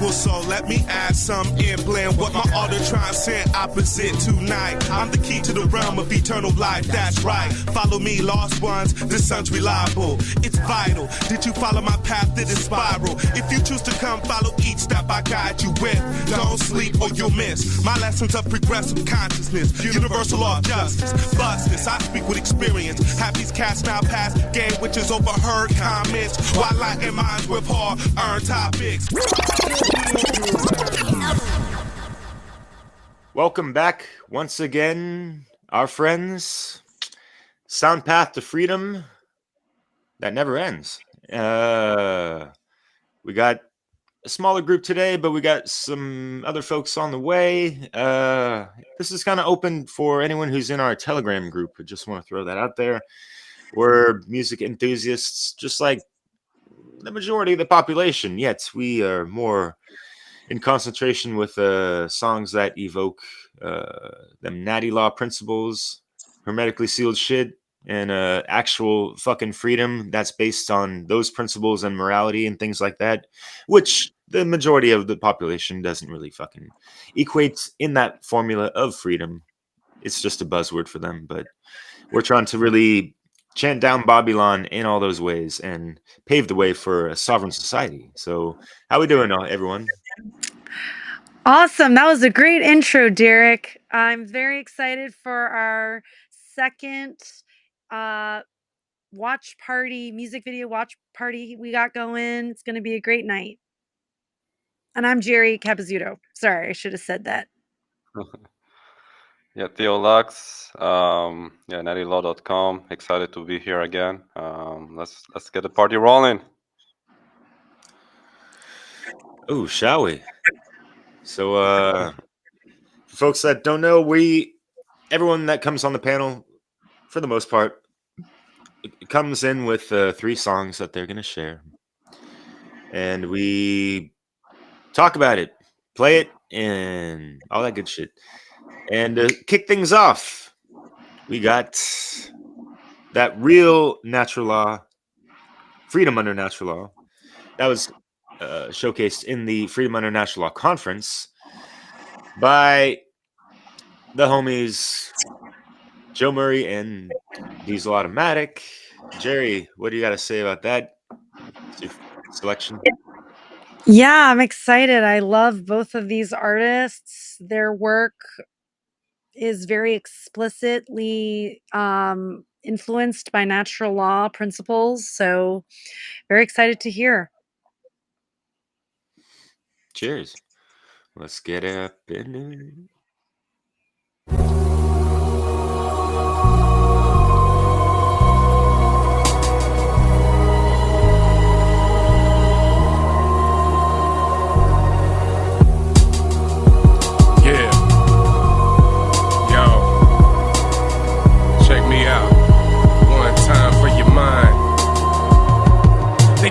equal, so let me add some in. Blend what my order transcend opposite tonight. I'm the key to the realm of eternal life, that's right. Follow me, lost ones, the sun's reliable. It's vital, did you follow my path, did it spiral? If you choose to come, follow each step I guide you with. Don't sleep or you'll miss my lessons of progressive consciousness. Universal law of justice, bust this, I speak with experience. Have these cats now past game witches overheard comments, while lighting minds with hard-earned topics. Welcome back once again, our friends. Sound path to freedom that never ends. We got a smaller group today, but we got some other folks on the way. This is kind of open for anyone who's in our Telegram group. I just want to throw that out there. We're music enthusiasts, just like the majority of the population, yet we are more in concentration with songs that evoke them natty law principles, hermetically sealed shit, and actual fucking freedom that's based on those principles and morality and things like that, which the majority of the population doesn't really fucking equate in that formula of freedom. It's just a buzzword for them, but we're trying to really chant down Babylon in all those ways and pave the way for a sovereign society. So how we doing, everyone? Awesome. That was a great intro, Derek. I'm very excited for our second watch party, music video watch party we got going. It's going to be a great night. And I'm Jerry Capizzuto. Sorry, I should have said that. Yeah, Theo Lux, nattylaw.com. Excited to be here again. Let's get the party rolling. Oh, shall we? So, for folks that don't know, everyone that comes on the panel, for the most part, comes in with 3 songs that they're going to share. And we talk about it, play it, and all that good shit. And to kick things off, we got that real natural law, freedom under natural law. That was showcased in the Freedom Under Natural Law Conference by the homies Joe Murray and Diesel Automatic. Jerry, what do you got to say about that selection? Yeah, I'm excited. I love both of these artists. Their work is very explicitly influenced by natural law principles. So very excited to hear. Cheers. Let's get up in it.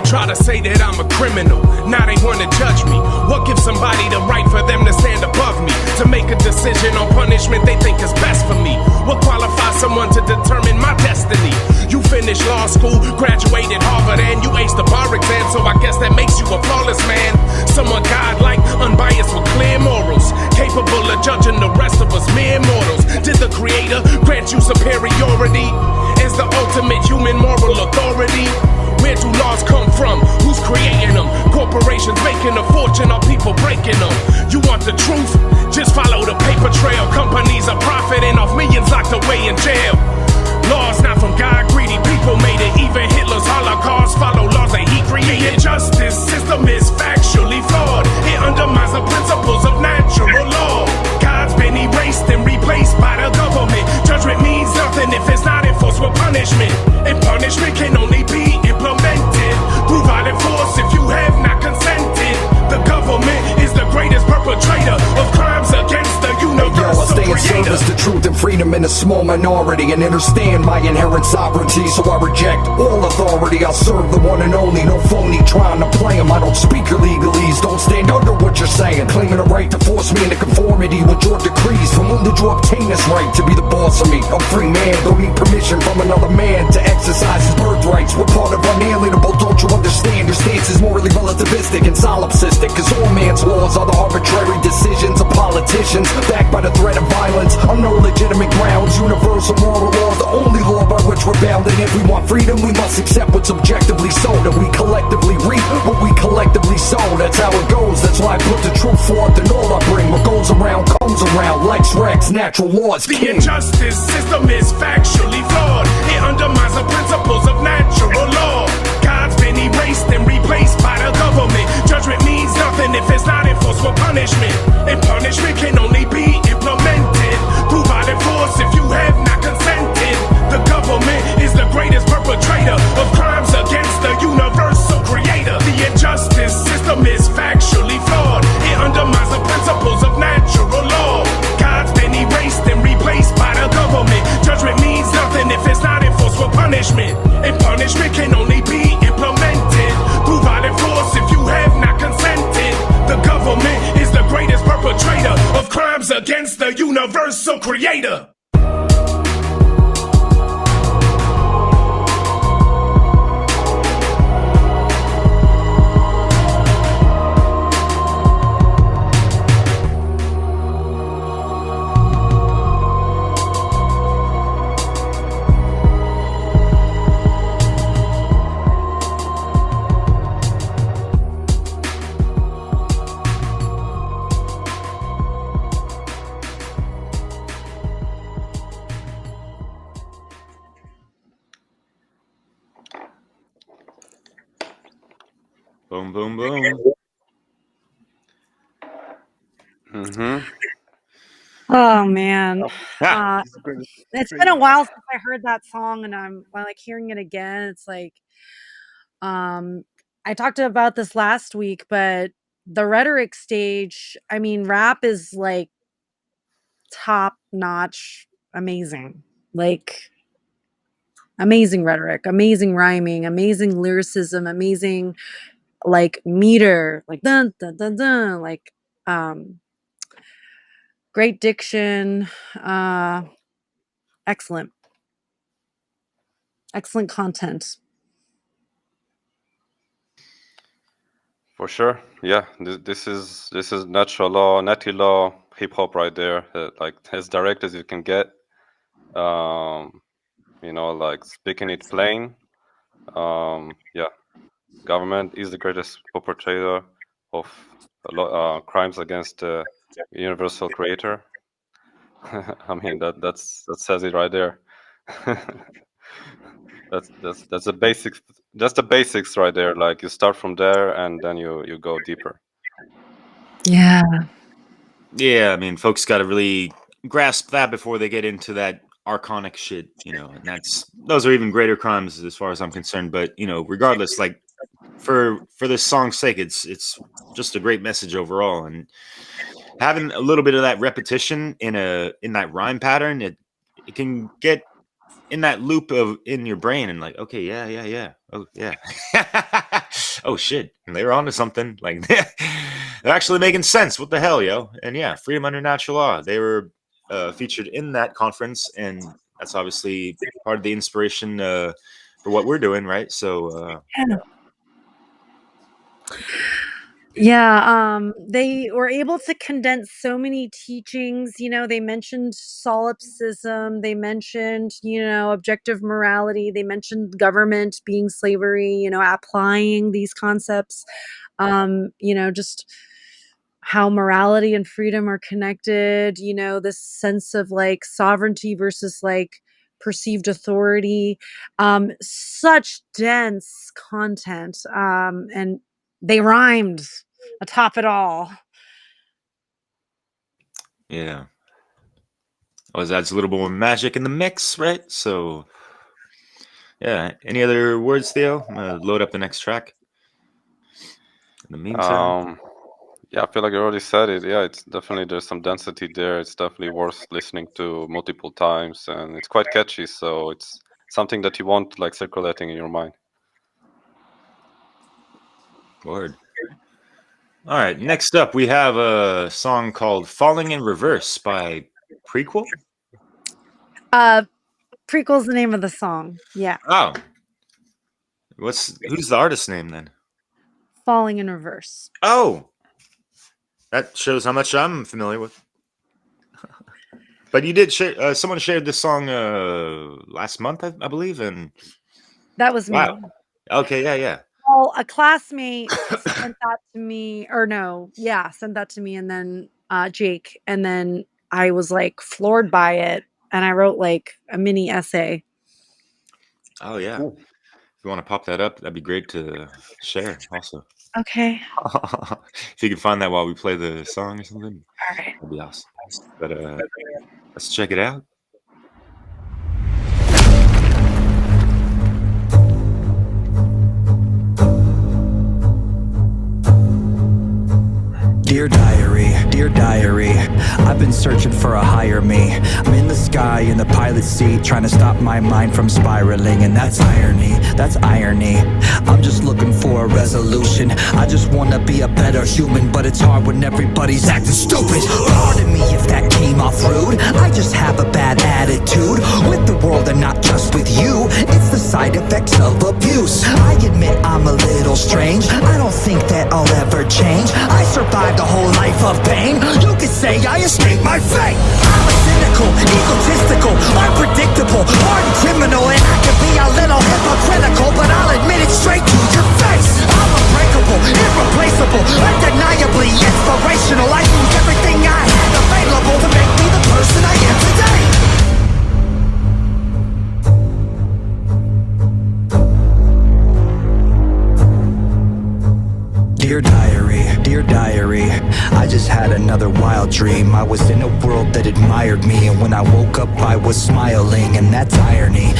Try to say that I'm a criminal, now they wanna judge me. What gives somebody the right for them to stand above me? To make a decision on punishment they think is best for me? What qualifies someone to determine my destiny? You finished law school, graduated Harvard, and you aced the bar exam, so I guess that makes you a flawless man. Someone godlike, unbiased with clear morals, capable of judging the rest of us mere mortals. Did the creator grant you superiority as the ultimate human moral authority? Where do laws come from? Who's creating them? Corporations making a fortune or people breaking them? You want the truth? Just follow the paper trail. Companies are profiting off millions locked away in jail. Laws not from God, greedy people made it. Even Hitler's Holocaust follow laws that he created. The justice system is factually flawed. It undermines the principles of natural law. God's been erased and replaced by the government. Judgment means nothing if it's not enforced with punishment. And punishment can only be implemented through violent force if you have not consented. The government is the greatest perpetrator of crimes against the universal stay in creator. service to truth and freedom in a small minority, and understand my inherent sovereignty, so I reject all authority. I'll serve the one and only, no phony trying to play him. I don't speak your legalese, don't stand under what you're saying, claiming a right to force me into conformity with your decrees. From whom did you obtain this right to be the boss of me? I'm free man, don't need permission from another man to exercise his birthrights. We're part of unalienable, don't you understand? Your stance is morally relativistic and solipsistic, cause all man's law we're bound. And if we want freedom, we must accept what's objectively sold. And we collectively reap what we collectively sow. That's how it goes, that's why I put the truth forth. And all I bring, what goes around comes around. Life's Rex, natural laws The king. injustice system is factually flawed. It undermines the principles of natural law. God's been erased and replaced by the government. Judgment means nothing if it's not enforced for punishment. And punishment can only be implemented through violent force if you have not consented. The government is the greatest perpetrator of crimes against the universal creator. The injustice system is factually flawed. It undermines the principles of natural law. God's been erased and replaced by the government. Judgment means nothing if it's not enforced for punishment. And punishment can only be implemented through violent force if you have not consented. The government is the greatest perpetrator of crimes against the universal creator. Boom, boom, boom. Oh man. Ah, It's been a while since I heard that song, and I'm like hearing it again. It's like I talked about this last week, but the rhetoric stage, I mean, rap is like top notch amazing. Like amazing rhetoric, amazing rhyming, amazing lyricism, amazing like meter, like dun dun dun dun, like great diction, excellent. Excellent content. For sure, yeah. This is natural law, natty law, hip hop right there. Like as direct as you can get. You know, like speaking it plain. Yeah, government is the greatest perpetrator of crimes against the universal creator. I mean that says it right there. that's the basics. That's the basics right there. Like you start from there and then you go deeper. Yeah. yeah, I mean, folks got to really grasp that before they get into that archonic shit, and those are even greater crimes as far as I'm concerned. But regardless, like for this song's sake, it's just a great message overall, and having a little bit of that repetition in that rhyme pattern, it can get in that loop in your brain and like, okay, yeah, oh yeah, oh shit, and they were onto something. Like they're actually making sense. What the hell, yo? And yeah, freedom under natural law. They were featured in that conference, and that's obviously part of the inspiration for what we're doing, right? So Yeah, they were able to condense so many teachings. They mentioned solipsism, they mentioned, objective morality, they mentioned government being slavery, applying these concepts, just how morality and freedom are connected, this sense of like sovereignty versus like perceived authority, such dense content, and they rhymed atop it all. yeah, always adds a little more magic in the mix, right? So yeah, any other words, Theo? I'm gonna load up the next track. In the meantime, Yeah, I feel like you already said it. Yeah, it's definitely, there's some density there. It's definitely worth listening to multiple times, and it's quite catchy. So it's something that you want like circulating in your mind. word. All right, next up we have a song called "Falling in Reverse" by Prequel. Prequel's the name of the song. Yeah. Oh, who's the artist name then? Falling in Reverse. Oh, that shows how much I'm familiar with. But you did share. Someone shared this song last month, I believe, and That was me. wow. Okay, yeah. Well, a classmate sent that to me, or no, yeah, sent that to me, and then Jake, and then I was like floored by it, and I wrote like a mini essay. Oh yeah. If you want to pop that up, that'd be great to share. Also, Okay, if you can find that while we play the song or something, all right. that'd be awesome. But let's check it out. Dear diary, I've been searching for a higher me. I'm in the sky in the pilot seat, trying to stop my mind from spiraling, and that's irony. I'm just looking for a resolution. I just wanna be a better human, but it's hard when everybody's acting stupid. Pardon me if that came off rude. I just have a bad attitude with the world and not just with you. It's the side effects of abuse. I admit I'm a little strange. I don't think that I'll ever change. I survived a whole life of pain. You could say I escaped my fate. I'm a cynical, egotistical, unpredictable, hardened criminal, and I can be a little hypocritical, but I'll admit it straight to your face. I'm unbreakable, irreplaceable, undeniably inspirational. I use everything I had available to make me the person I am today. Dear diary, I just had another wild dream. I was in a world that admired me, and when I woke up I was smiling, and that's irony.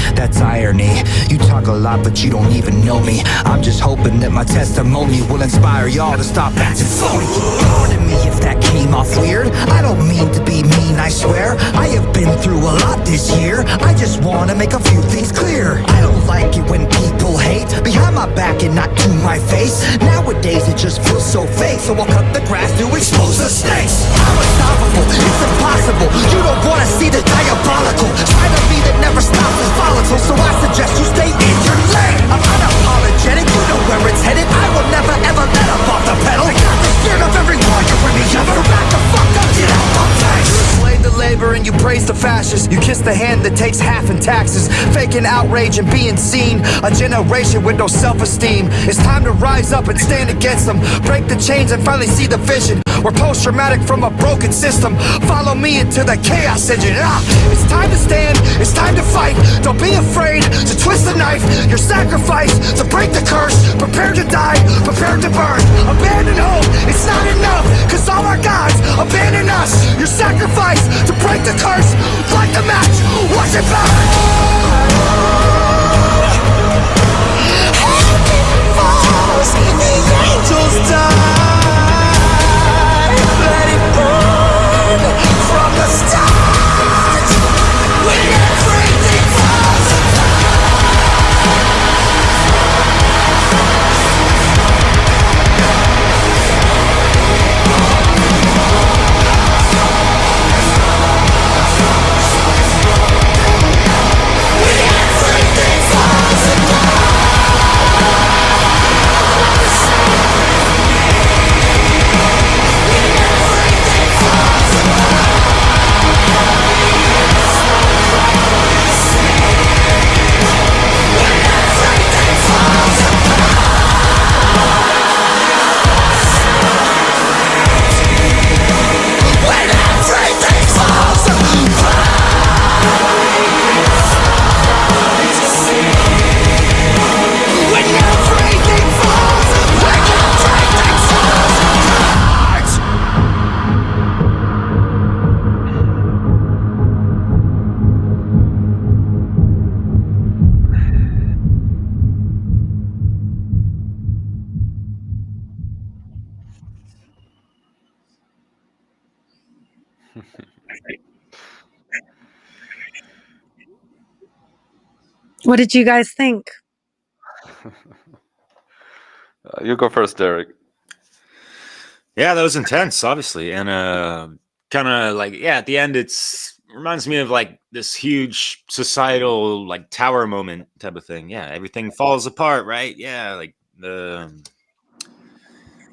You talk a lot but you don't even know me. I'm just hoping that my testimony will inspire y'all to stop acting phony. Pardon me if that came off weird. I don't mean to be mean, I swear. I have been through a lot this year. I just wanna make a few things clear. I don't like it when people hate behind my back and not to my face. Nowadays it just feels so fake, so I'll cut the grass to expose the snakes. I'm unstoppable, it's impossible. You don't wanna see the diabolical side of me that never stops is volatile, so I suggest you stay in your lane. I'm unapologetic, you know where it's headed. I will never ever let up off the pedal. I got the spirit of every warrior in me. Ever back the fuck up, get out my face. You slay the labor and you praise the fascists. You kiss the hand that takes half in taxes, faking outrage and being seen. A generation with no self-esteem. It's time to rise up and stand against them. Break the chains and finally see the vision. We're post-traumatic from a broken system. Follow me into the chaos engine. It's time to stand, it's time to fight. Don't be afraid to twist the knife. Your sacrifice to break the curse. Prepare to die, prepare to burn. Abandon hope, it's not enough, cause all our gods abandon us. Your sacrifice to break the curse. Light the match, watch it burn. Heaven falls, the angels die. Let it burn from the start. When everything falls What did you guys think? You go first, Derek. Yeah, that was intense, obviously, and kind of like at the end, it's reminds me of like this huge societal like tower moment type of thing. Yeah, everything falls apart, right? Yeah, like the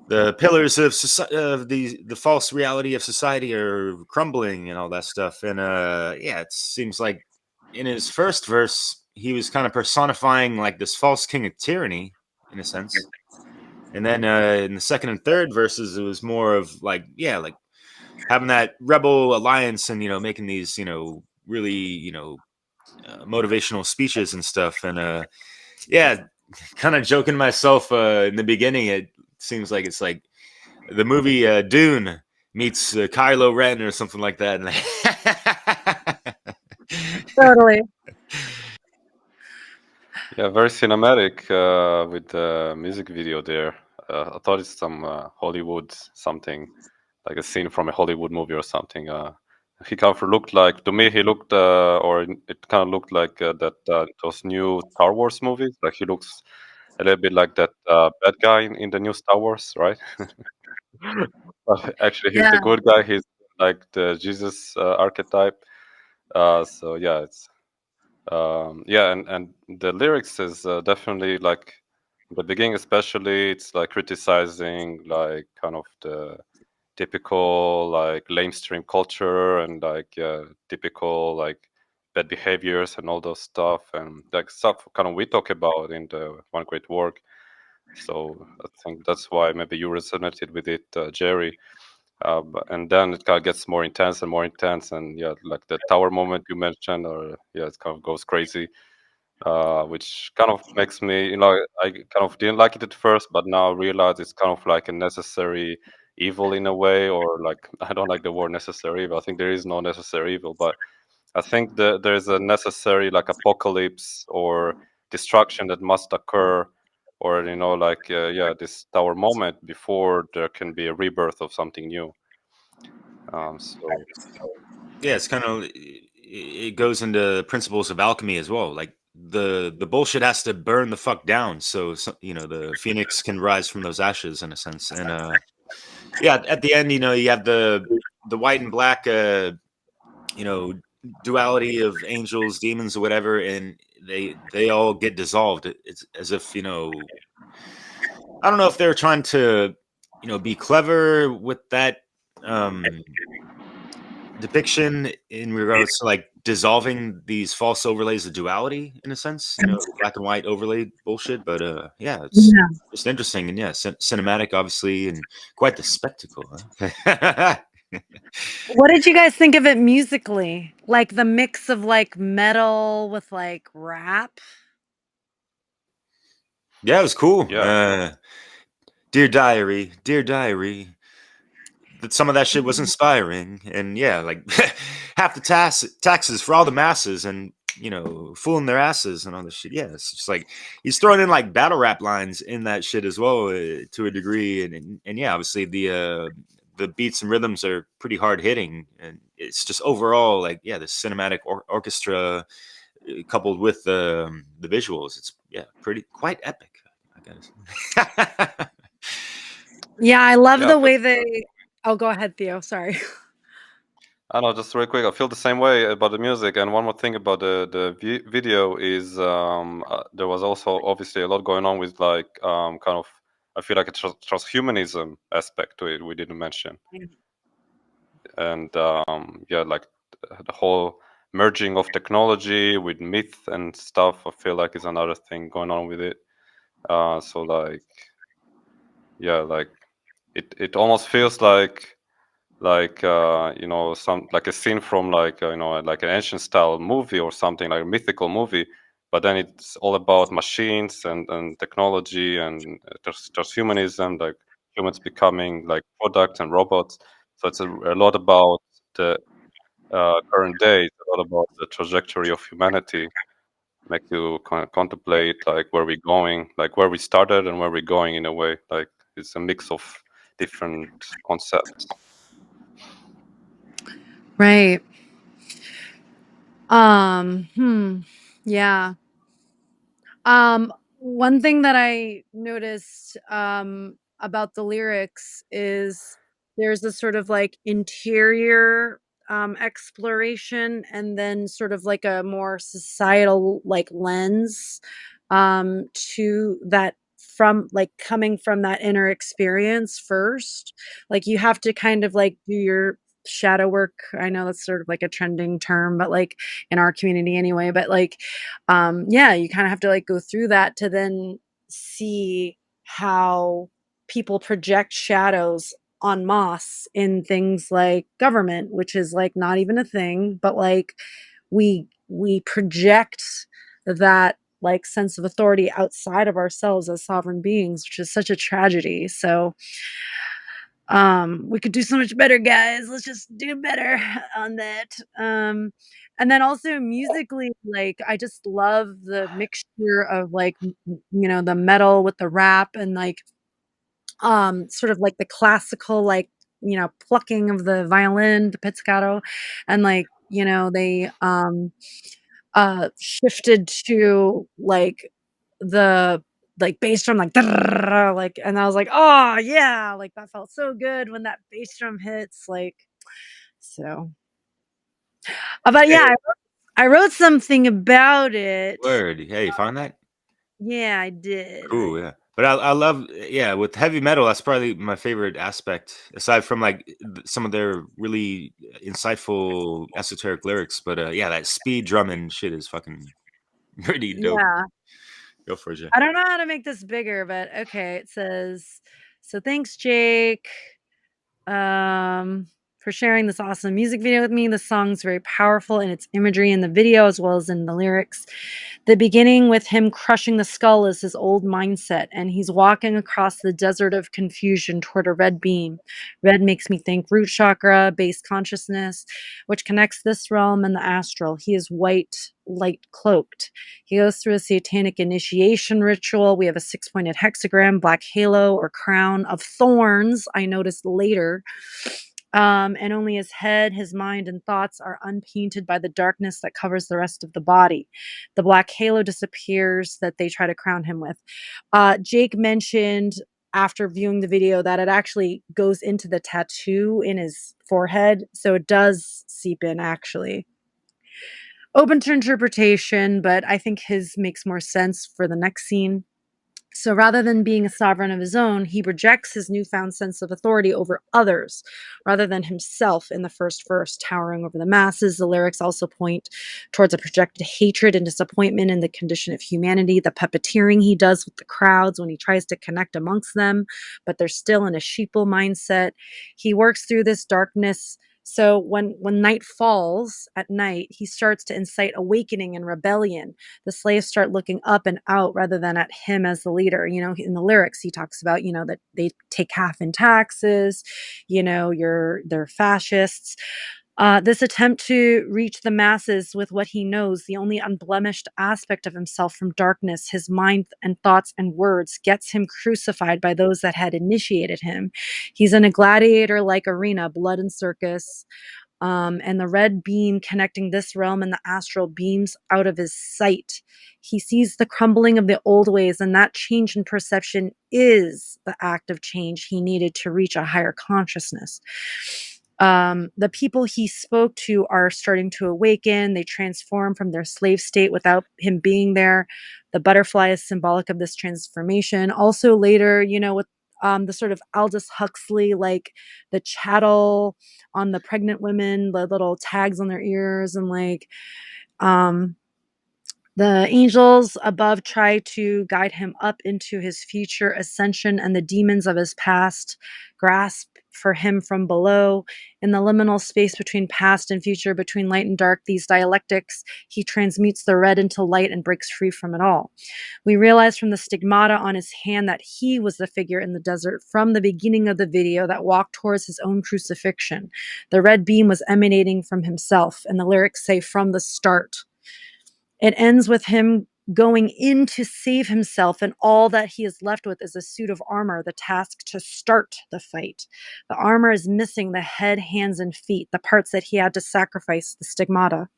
the pillars of of the false reality of society are crumbling and all that stuff. And yeah, it seems like in his first verse he was kind of personifying like this false king of tyranny in a sense. And then in the second and third verses it was more of like, yeah, like having that rebel alliance and making these really motivational speeches and stuff. And yeah, kind of joking myself in the beginning, it seems like it's like the movie Dune meets Kylo Ren or something like that. Totally. Yeah, very cinematic with the music video there. I thought it's some Hollywood something, like a scene from a Hollywood movie or something. He kind of looked like, to me, he looked, or it kind of looked like that those new Star Wars movies. Like he looks a little bit like that bad guy in the new Star Wars, right? But actually, he's Yeah. the good guy. He's like the Jesus archetype. So yeah, it's yeah, and the lyrics is definitely like the beginning, especially. It's like criticizing like kind of the typical like lamestream culture and like typical like bad behaviors and all those stuff and like stuff kind of we talk about in the One Great Work. So I think that's why maybe you resonated with it, Jerry. And then it kind of gets more intense, and yeah, like the tower moment you mentioned, or yeah, it kind of goes crazy, which kind of makes me, I kind of didn't like it at first, but now I realize it's kind of like a necessary evil in a way, or like I don't like the word necessary evil. I think there is no necessary evil, but I think that there's a necessary like apocalypse or destruction that must occur, or like yeah, this tower moment before there can be a rebirth of something new. So Yeah, it's kind of it goes into principles of alchemy as well. Like the bullshit has to burn the fuck down, so the phoenix can rise from those ashes in a sense. And yeah, at the end, you have the white and black, you know, duality of angels, demons, or whatever, and they all get dissolved. It's as if I don't know if they're trying to be clever with that um depiction in regards to like dissolving these false overlays of duality in a sense, black and white overlay bullshit. But yeah, it's Yeah. just interesting and yeah, cinematic obviously, and quite the spectacle. Huh? What did you guys think of it musically? Like the mix of like metal with like rap? Yeah, it was cool. yeah, Dear diary, that some of that shit was inspiring, and yeah, like half the taxes for all the masses, and fooling their asses and all this shit. Yeah, it's just like he's throwing in like battle rap lines in that shit as well, to a degree, and yeah, obviously the beats and rhythms are pretty hard hitting, and it's just overall like, yeah, the cinematic orchestra, coupled with the visuals, it's yeah, pretty quite epic, I guess. Yeah, I love yeah. I the feel way they Oh, go ahead, Theo, sorry. I know, just real quick. I feel the same way about the music. And one more thing about the video is there was also obviously a lot going on with like kind of, I feel like a transhumanism aspect to it we didn't mention. And yeah, like the whole merging of technology with myth and stuff, I feel like is another thing going on with it. So like yeah, like it almost feels like some like a scene from like like an ancient style movie or something, like a mythical movie, but then it's all about machines and technology and transhumanism, like humans becoming like products and robots. So it's a lot about the current day. It's a lot about the trajectory of humanity. Make you contemplate like where we're going, like where we started and where we're going, in a way. Like it's a mix of different concepts. Right. Hmm. Yeah. One thing that I noticed about the lyrics is there's this sort of like interior exploration, and then sort of like a more societal like lens to that from like coming from that inner experience first. Like you have to kind of like do your shadow work. I know that's sort of like a trending term, but like in our community anyway, but like yeah, you kind of have to like go through that to then see how people project shadows en masse in things like government, which is like not even a thing, but like we project that like sense of authority outside of ourselves as sovereign beings, which is such a tragedy. So we could do so much better, guys. Let's just do better on that. And then also musically, like I just love the mixture of like you know, the metal with the rap and like sort of like the classical like, you know, plucking of the violin, the pizzicato, and like, you know, they shifted to like the like bass drum like like, and I was like, "Oh, yeah." Like that felt so good when that bass drum hits like so. But yeah, Hey, I wrote something about it. word. Hey, you find that? Yeah, I did. Cool, yeah. But I love, yeah, with heavy metal, that's probably my favorite aspect, aside from like some of their really insightful esoteric lyrics. But yeah, that speed drumming shit is fucking pretty dope. Yeah. Go for it, Jay. I don't know how to make this bigger, but okay, it says, "So thanks, Jake, um, for sharing this awesome music video with me. The song's very powerful in its imagery in the video as well as in the lyrics. The beginning with him crushing the skull is his old mindset, and he's walking across the desert of confusion toward a red beam. Red makes me think root chakra, base consciousness, which connects this realm and the astral. He is white, light cloaked. He goes through a satanic initiation ritual. We have a 6-pointed hexagram, black halo or crown of thorns, I noticed later. And only his head, his mind, and thoughts are unpainted by the darkness that covers the rest of the body. The black halo disappears that they try to crown him with. Jake mentioned after viewing the video that it actually goes into the tattoo in his forehead. So it does seep in, actually. Open to interpretation, but I think his makes more sense for the next scene. So rather than being a sovereign of his own, he rejects his newfound sense of authority over others rather than himself in the first verse, towering over the masses. The lyrics also point towards a projected hatred and disappointment in the condition of humanity, the puppeteering he does with the crowds when he tries to connect amongst them, but they're still in a sheeple mindset. He works through this darkness. So when night falls at night, he starts to incite awakening and rebellion. The slaves start looking up and out rather than at him as the leader. You know, in the lyrics, he talks about, you know, that they take half in taxes, you know, they're fascists. This attempt to reach the masses with what he knows, the only unblemished aspect of himself from darkness, his mind and thoughts and words, gets him crucified by those that had initiated him. He's in a gladiator like arena, blood and circus. And the red beam connecting this realm and the astral beams out of his sight. He sees the crumbling of the old ways, and that change in perception is the act of change he needed to reach a higher consciousness. The people he spoke to are starting to awaken. They transform from their slave state without him being there. The butterfly is symbolic of this transformation. Also, later, you know, with the sort of Aldous Huxley, like the chattel on the pregnant women, the little tags on their ears, and like um, the angels above try to guide him up into his future ascension, and the demons of his past grasp for him from below. In the liminal space between past and future, between light and dark, these dialectics, he transmutes the red into light and breaks free from it all. We realize from the stigmata on his hand that he was the figure in the desert from the beginning of the video that walked towards his own crucifixion. The red beam was emanating from himself, and the lyrics say from the start. It ends with him going in to save himself, and all that he is left with is a suit of armor, the task to start the fight. The armor is missing the head, hands, and feet, the parts that he had to sacrifice, the stigmata,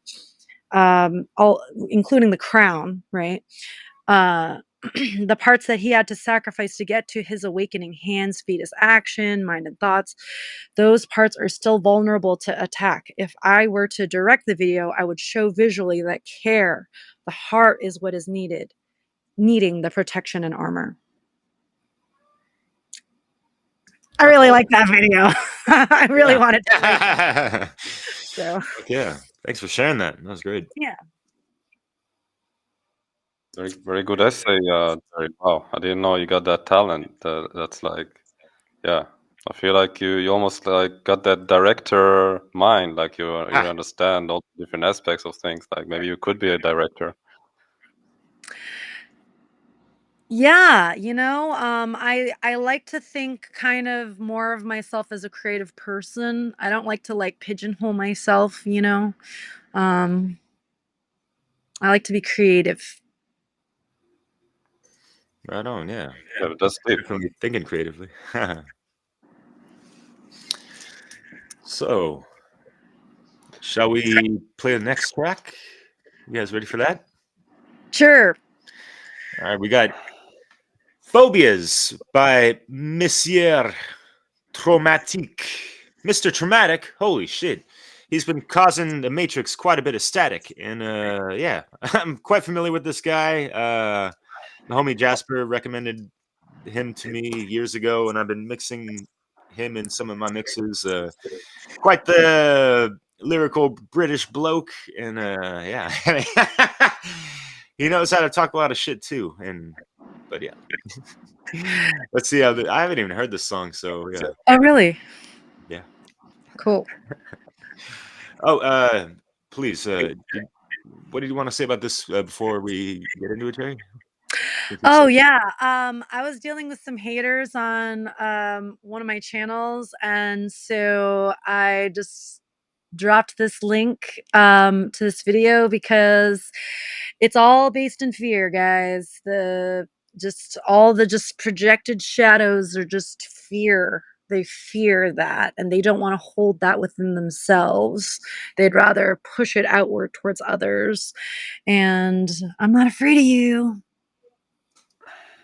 all including the crown, right? The parts that he had to sacrifice to get to his awakening, hands, feet, his action, mind, and thoughts, those parts are still vulnerable to attack. If I were to direct the video, I would show visually that care, the heart, is what is needing the protection and armor. I really like that video. I really wanted to make it. Yeah. So Yeah. Thanks for sharing that. That was great. yeah. Very, very good essay. Jerry. Wow, I didn't know you got that talent. That's like, yeah. I feel like you almost like got that director mind. Like you understand all the different aspects of things. Like maybe you could be a director. Yeah, I like to think kind of more of myself as a creative person. I don't like to like pigeonhole myself, I like to be creative. Right on. Yeah. Yeah, but that's deep. Definitely thinking creatively. So, shall we play the next track? You guys ready for that? Sure. All right, we got Phobias by Monsieur Traumatique. Mr. Traumatic, holy shit. He's been causing the Matrix quite a bit of static. And yeah, I'm quite familiar with this guy. My homie Jasper recommended him to me years ago, and I've been mixing him in some of my mixes. Quite the lyrical British bloke, and yeah, he knows how to talk a lot of shit too. But yeah, let's see. I haven't even heard this song, so yeah. Oh, really? Yeah. Cool. Oh, please. What did you want to say about this before we get into it, Jerry? Oh yeah. I was dealing with some haters on one of my channels, and so I just dropped this link to this video because it's all based in fear, guys. All the just projected shadows are just fear. They fear that, and they don't want to hold that within themselves. They'd rather push it outward towards others. And I'm not afraid of you.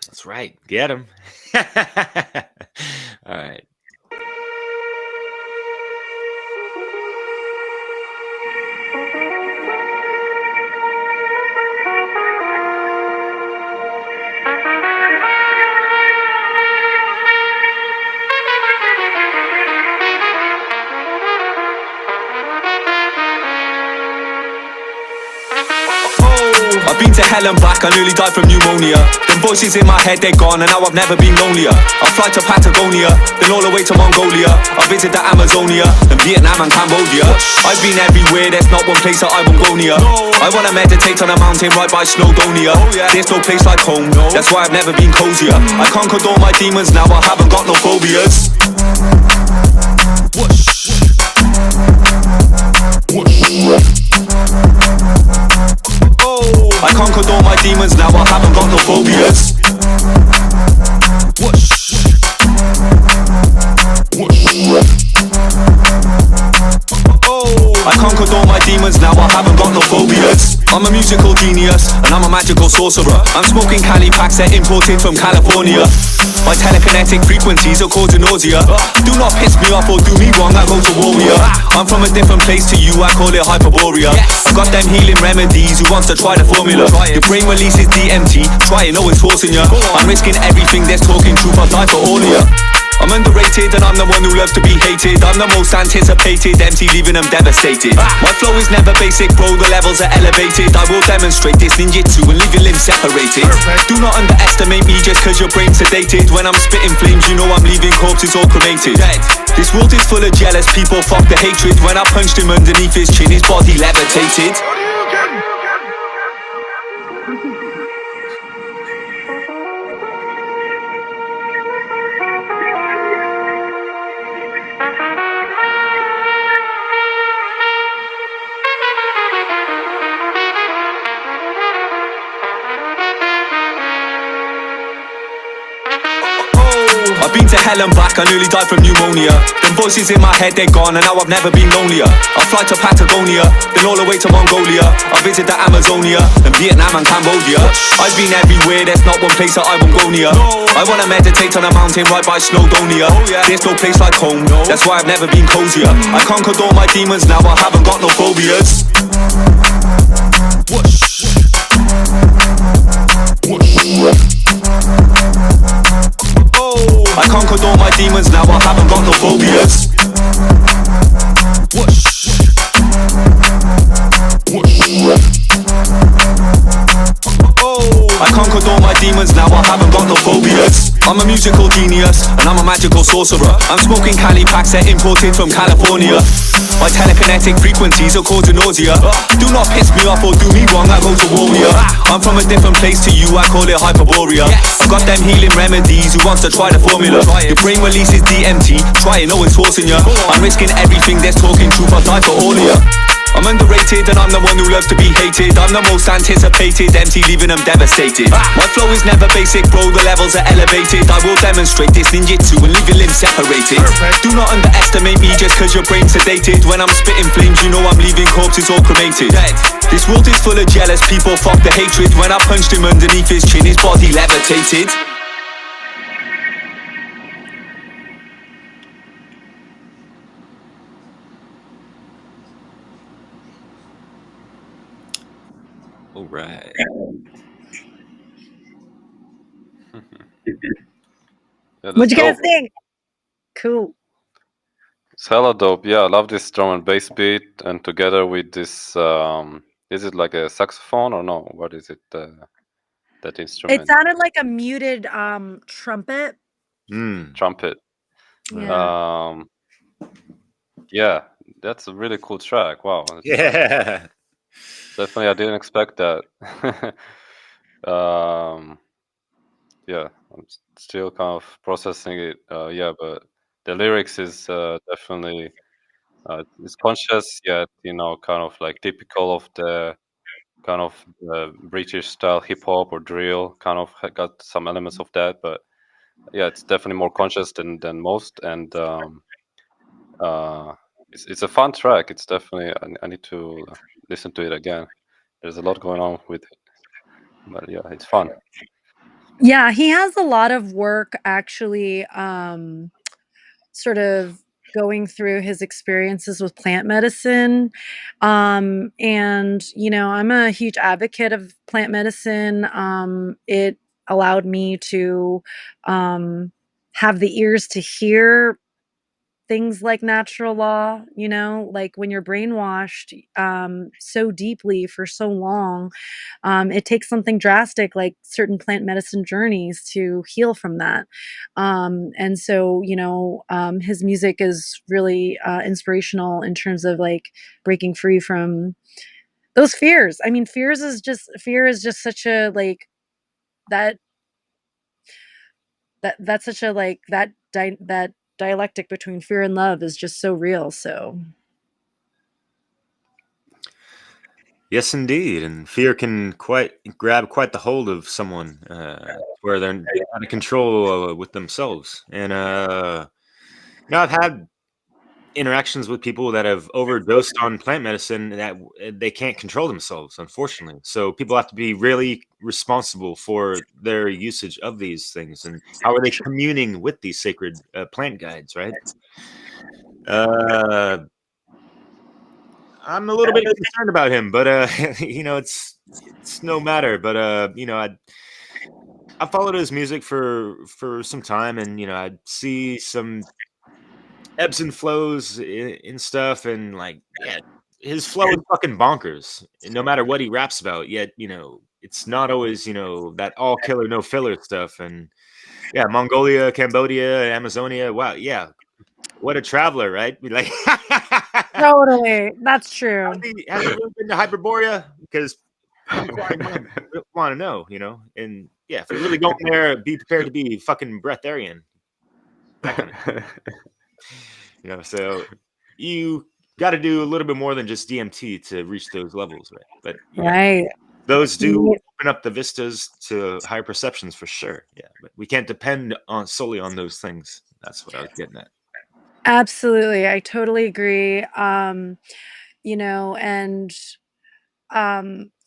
That's right. Get him. All right. I've been to hell and back, I nearly died from pneumonia. Them voices in my head, they're gone, and now I've never been lonelier. I fly to Patagonia, then all the way to Mongolia. I visit the Amazonia, then Vietnam and Cambodia. I've been everywhere, there's not one place that I won't go near. I wanna meditate on a mountain right by Snowdonia. There's no place like home, that's why I've never been cozier. I conquered all my demons, now I haven't got no phobias. I conquered all my demons, now I haven't got no phobias. I conquered all my demons, now I haven't got no phobias. I'm a musical genius, and I'm a magical sorcerer. I'm smoking Cali packs that imported from California. My telekinetic frequencies are causing nausea. Do not piss me off or do me wrong, I go to warrior. I'm from a different place to you, I call it Hyperborea. I've got them healing remedies, who wants to try the formula? Your brain releases DMT, try it, no it's forcing ya. I'm risking everything, there's talking truth, I'll die for all of ya. I'm underrated and I'm the one who loves to be hated. I'm the most anticipated MC, leaving them devastated. My flow is never basic, bro, the levels are elevated. I will demonstrate this ninjutsu and leave your limbs separated. Do not underestimate me just cause your brain's sedated. When I'm spitting flames, you know I'm leaving corpses all cremated. This world is full of jealous people, fuck the hatred. When I punched him underneath his chin, his body levitated. I've been to hell and back, I nearly died from pneumonia. Them voices in my head, they're gone, and now I've never been lonelier. I fly to Patagonia, then all the way to Mongolia. I visit the Amazonia, then Vietnam and Cambodia. I've been everywhere, there's not one place that I won't go near. I wanna meditate on a mountain right by Snowdonia. There's no place like home, that's why I've never been cozier. I conquered all my demons, now I haven't got no phobias. I conquered all my demons, now I haven't got no phobias. Whoosh. I conquered all my demons, now I haven't got no phobias. I'm a musical genius, and I'm a magical sorcerer. I'm smoking Cali packs that imported from California. My telekinetic frequencies are causing nausea. Do not piss me off or do me wrong, I go to warrior. I'm from a different place to you, I call it Hyperborea. I got them healing remedies, who wants to try the formula? Your brain releases DMT, try it, no one's forcing ya. I'm risking everything, there's talking truth, I'll die for all of ya. I'm underrated and I'm the one who loves to be hated. I'm the most anticipated MC, leaving them devastated. My flow is never basic, bro, the levels are elevated. I will demonstrate this ninjutsu and leave your limbs separated. Do not underestimate me just cause your brain's sedated. When I'm spitting flames, you know I'm leaving corpses all cremated. This world is full of jealous people, fuck the hatred. When I punched him underneath his chin, his body levitated. All right. Yeah, What'd that's you guys dope. think? Cool. It's hella dope. Yeah, I love this drum and bass beat, and together with this, is it like a saxophone or no? What is it? That It instrument? sounded like a muted trumpet. Trumpet. Yeah. Yeah, that's a really cool track. Wow. It's, Yeah. definitely, I didn't expect that. Yeah, I'm still kind of processing it. Yeah, but the lyrics is definitely it's conscious yet, kind of like typical of the kind of British style hip hop or drill. Kind of got some elements of that, but yeah, it's definitely more conscious than most, and it's a fun track. It's definitely I need to listen to it again. There's a lot going on with it, but yeah, it's fun. Yeah, he has a lot of work actually sort of going through his experiences with plant medicine. And I'm a huge advocate of plant medicine. It allowed me to have the ears to hear things like natural law, like when you're brainwashed so deeply for so long, it takes something drastic like certain plant medicine journeys to heal from that. And so, his music is really inspirational in terms of like breaking free from those fears. I mean, fear is just such a like that that's such a like that dialectic between fear and love is just so real. So Yes, indeed. And fear can grab quite the hold of someone, where they're out of control with themselves. And I've had interactions with people that have overdosed on plant medicine that they can't control themselves, unfortunately. So people have to be really responsible for their usage of these things and how are they communing with these sacred plant guides, right? I'm a little bit concerned about him, but it's no matter. But I followed his music for some time, and I see some ebbs and flows in stuff, and like his flow is fucking bonkers. No matter what he raps about, yet it's not always that all killer no filler stuff. And yeah, Mongolia, Cambodia, Amazonia. Wow, yeah, what a traveler, right? Like. totally, that's true. Has he really been to Hyperborea? Because inquiring minds want to know, and yeah, if you're really going there, be prepared to be fucking breatharian. That kind of, so you got to do a little bit more than just DMT to reach those levels, right? But Right. those do open up the vistas to higher perceptions for sure. Yeah, but we can't depend solely on those things. That's what I was getting at. Absolutely, I totally agree. And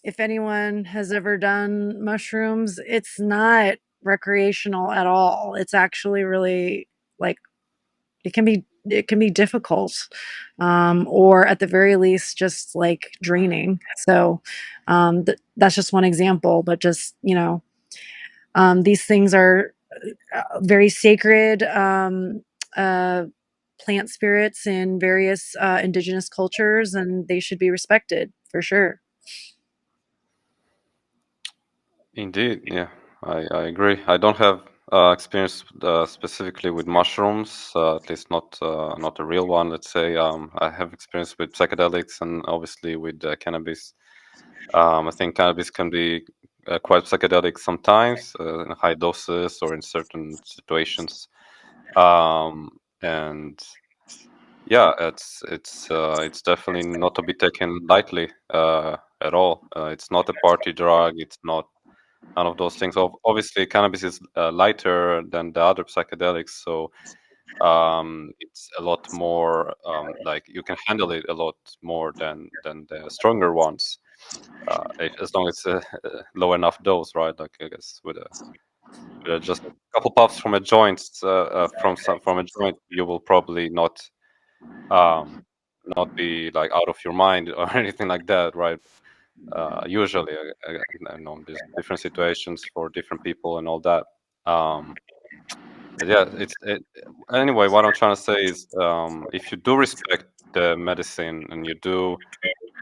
if anyone has ever done mushrooms, it's not recreational at all. It's actually really like it can be difficult, or at the very least, just like draining. So that's just one example, but just these things are very sacred plant spirits in various indigenous cultures, and they should be respected for sure. Indeed, yeah, I agree. I don't have experience specifically with mushrooms, at least not a real one. Let's say I have experience with psychedelics and obviously with cannabis. I think cannabis can be quite psychedelic sometimes in high doses or in certain situations. And yeah, it's definitely not to be taken lightly at all. It's not a party drug. It's not none of those things. Obviously, cannabis is lighter than the other psychedelics, so it's a lot more like you can handle it a lot more than the stronger ones, as long as low enough dose, right? Like I guess with just a couple puffs from a joint, from a joint, you will probably um, not be like out of your mind or anything like that, right? Usually, I know there's different situations for different people and all that. Um, but yeah, anyway. What I'm trying to say is, if you do respect the medicine and you do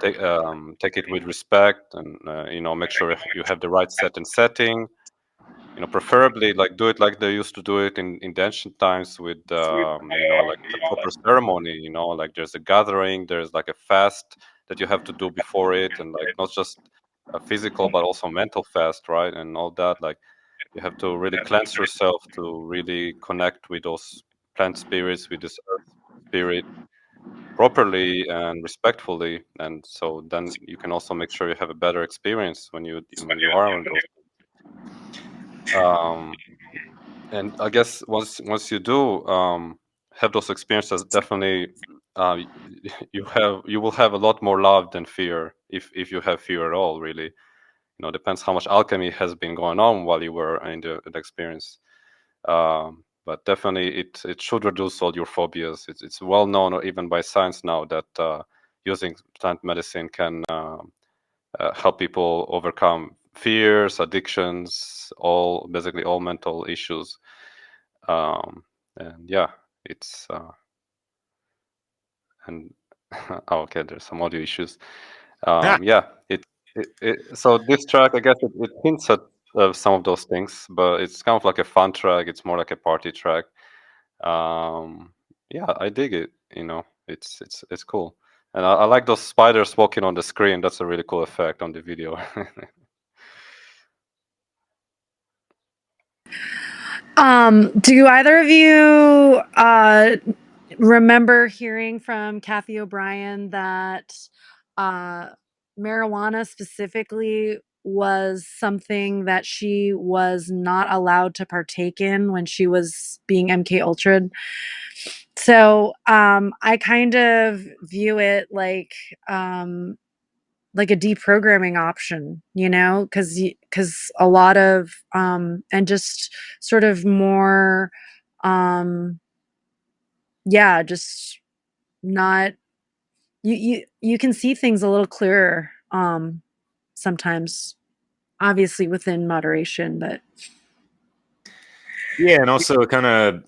take it with respect, and make sure you have the right set and setting. Preferably like do it like they used to do it in the ancient times with like the proper ceremony. Like there's a gathering, there's like a fast that you have to do before it, and like not just a physical but also mental fast, right? And all that. Like you have to really cleanse yourself to really connect with those plant spirits, with this earth spirit properly and respectfully, and so then you can also make sure you have a better experience when you are on those. Um, and I guess once you do have those experiences, definitely uh, you will have a lot more love than fear, if you have fear at all. Really, depends how much alchemy has been going on while you were in the experience. But definitely, it should reduce all your phobias. It's well known, or even by science now, that using plant medicine can help people overcome fears, addictions, basically all mental issues. And yeah, it's and oh, okay, there's some audio issues. Yeah, so this track, I guess it hints at some of those things, but it's kind of like a fun track. It's more like a party track. Yeah, I dig it. It's cool, and I like those spiders walking on the screen. That's a really cool effect on the video. Do either of you remember hearing from Kathy O'Brien that marijuana specifically was something that she was not allowed to partake in when she was being MK Ultra'd? So I kind of view it like a deprogramming option, because a lot of and just sort of more yeah, just not you can see things a little clearer sometimes, obviously within moderation, but Yeah, and also kind of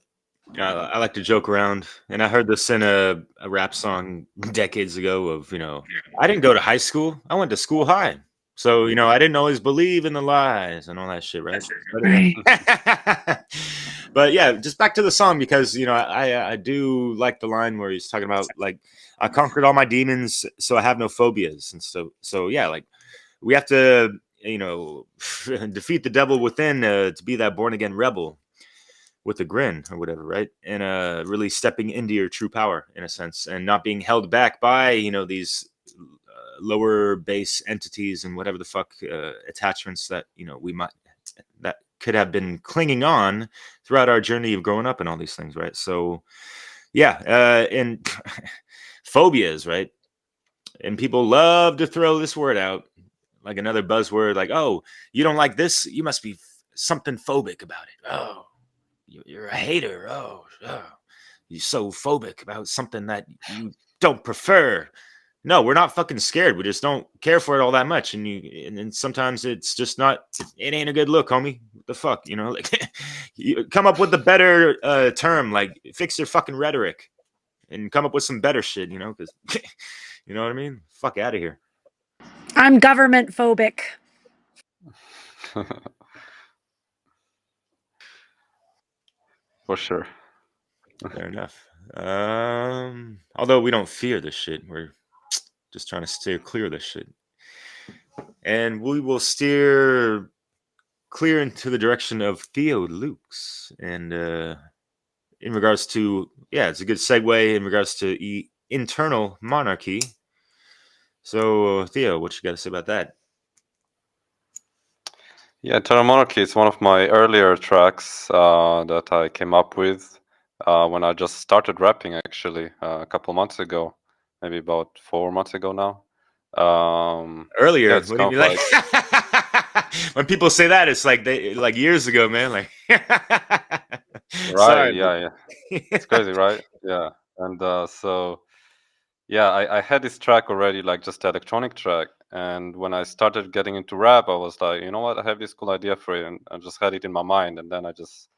I like to joke around, and I heard this in a rap song decades ago. I didn't go to high school; I went to school high. So I didn't always believe in the lies and all that shit, right? right. But yeah, just back to the song, because I do like the line where he's talking about, like, I conquered all my demons, so I have no phobias, and so yeah, like we have to defeat the devil within to be that born again rebel with a grin or whatever, right? And really stepping into your true power in a sense, and not being held back by these lower base entities and whatever the fuck attachments that we might that could have been clinging on throughout our journey of growing up and all these things, right? So yeah, and phobias, right? And people love to throw this word out like another buzzword, like, oh, you don't like this, you must be something phobic about it. Oh, you're a hater. Oh, you're so phobic about something that you don't prefer. No, we're not fucking scared. We just don't care for it all that much. And sometimes it's just not. It ain't a good look, homie. What the fuck, Like, you come up with a better term. Like, fix your fucking rhetoric, and come up with some better shit. Because you know what I mean. Fuck out of here. I'm government phobic. For sure. Fair enough. Although we don't fear this shit, we're just trying to steer clear of this shit, and we will steer clear into the direction of Theo Lukes, and in regards to it's a good segue in regards to internal monarchy. So Theo, what you got to say about that? Yeah, Eternal Monarchy is one of my earlier tracks that I came up with when I just started rapping, actually, a couple months ago, maybe about 4 months ago now. Earlier, yeah, it's what do you kind mean? of Like, when people say that, it's like like years ago, man. Like, right, sorry, yeah, it's crazy, right? Yeah, and so yeah, I had this track already, like just the electronic track, and when I started getting into rap, I was like, you know what, I have this cool idea for it, and I just had it in my mind, and then I just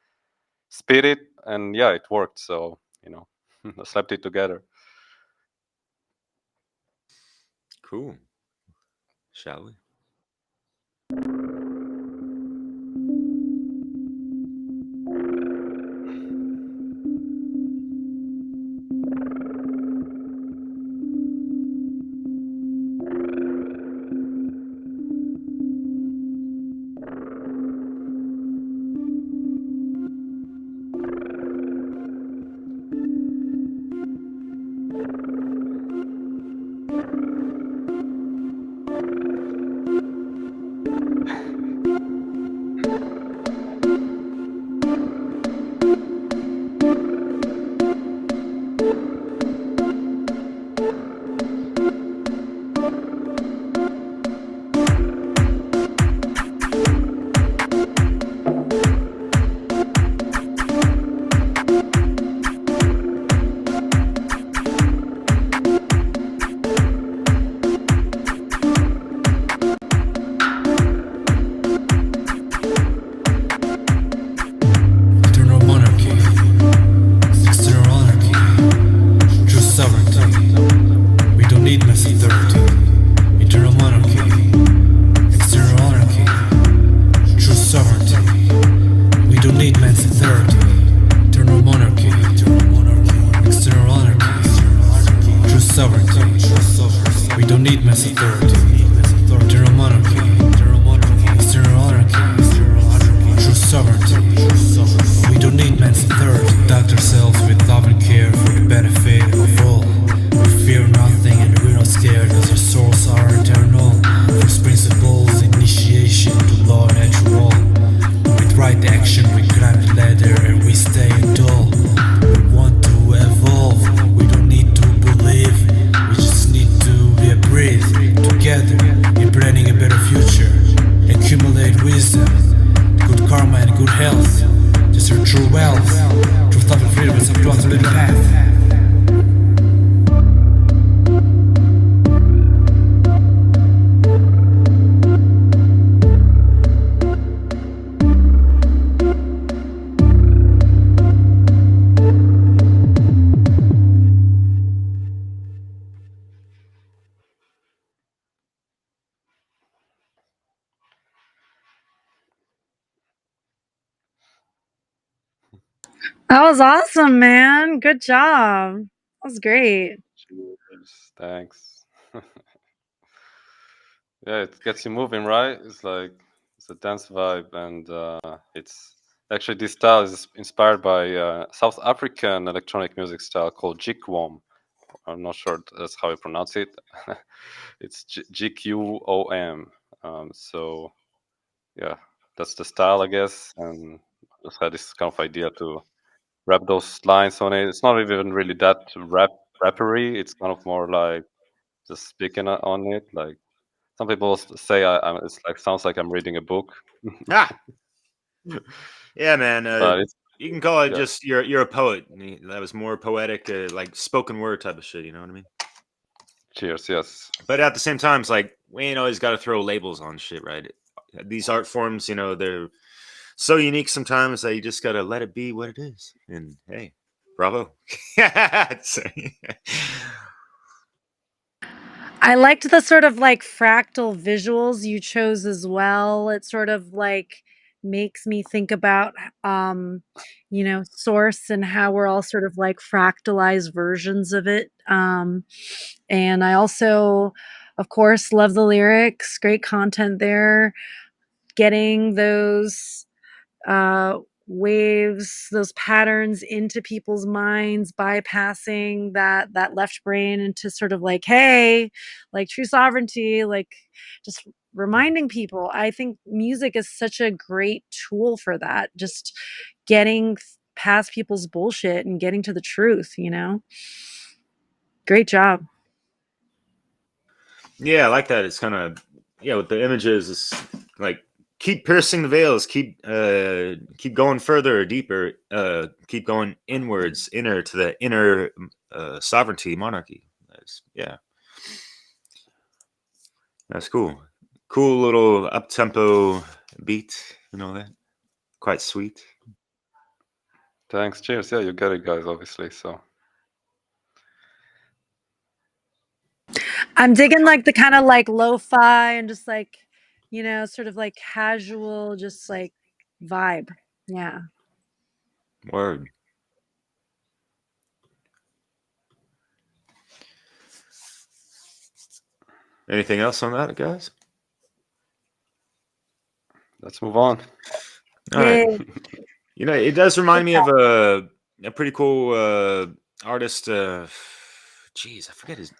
spit it, and yeah, it worked. So I slapped it together. Cool. Shall we? Eternal monarchy, external anarchy, true sovereignty. We don't need mass authority. Eternal monarchy, external anarchy, true sovereignty. We don't need mass authority. Eternal monarchy, external anarchy, true sovereignty. We don't need mass authority. Eternal monarchy, external anarchy, true sovereignty. We don't need man's authority. Conduct ourselves with love and care for the benefit of all. We fear nothing and we're not scared, cause our souls are eternal. First principles, initiation to law natural. With right action we climb the ladder and we stay dull. We want to evolve, we don't need to believe. We just need to be breathe together in planning a better future. Accumulate wisdom, good karma and good health. Just your true wealth. Truth, love and freedom is up to us to live the path. That was awesome, man. Good job. That was great. Cheers. Thanks. Yeah, it gets you moving, right? It's a dance vibe, and it's actually, this style is inspired by South African electronic music style called Jikwom. I'm not sure that's how you pronounce it. It's GQOM. So yeah, that's the style, I guess, and I just had this kind of idea to rap those lines on it. It's not even really that rappery. It's kind of more like just speaking on it. Like some people say, it's like sounds like I'm reading a book. Ah, yeah, man. But it's You can call it yeah, just you're a poet. That was more poetic, like spoken word type of shit. You know what I mean? Cheers. Yes. But at the same time, it's like we ain't always got to throw labels on shit, right? These art forms, you know, they're so unique sometimes that you just gotta let it be what it is. And hey, bravo. I liked the sort of like fractal visuals you chose as well. It sort of like makes me think about source and how we're all sort of like fractalized versions of it. And I also, of course, love the lyrics, great content there. Getting those waves, those patterns into people's minds, bypassing that left brain into sort of like, hey, like true sovereignty, like just reminding people. I think music is such a great tool for that. Just getting past people's bullshit and getting to the truth, you know? Great job. Yeah, I like that. It's kind of with the images, it's like keep piercing the veils, keep going further or deeper, keep going inwards, inner to the inner sovereignty, monarchy. That's cool. Cool little up tempo beat, you know that. Quite sweet. Thanks. Cheers. Yeah, you get it, guys. Obviously. So. I'm digging like the kind of like lo-fi and just like, sort of like casual, just like vibe. Yeah. Word. Anything else on that, guys? Let's move on. All right. Yay. You know, it does remind me of a pretty cool artist. Jeez, I forget his.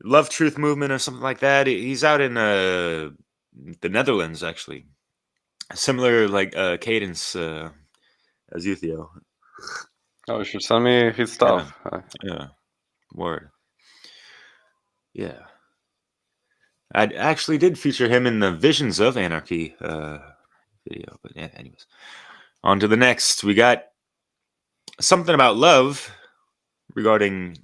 Love Truth Movement or something like that. He's out in the Netherlands, actually. Similar like cadence as you, Theo. Oh, you should send me his stuff. Yeah. Word. Yeah. I actually did feature him in the Visions of Anarchy video. But yeah, anyways. On to the next. We got something about love regarding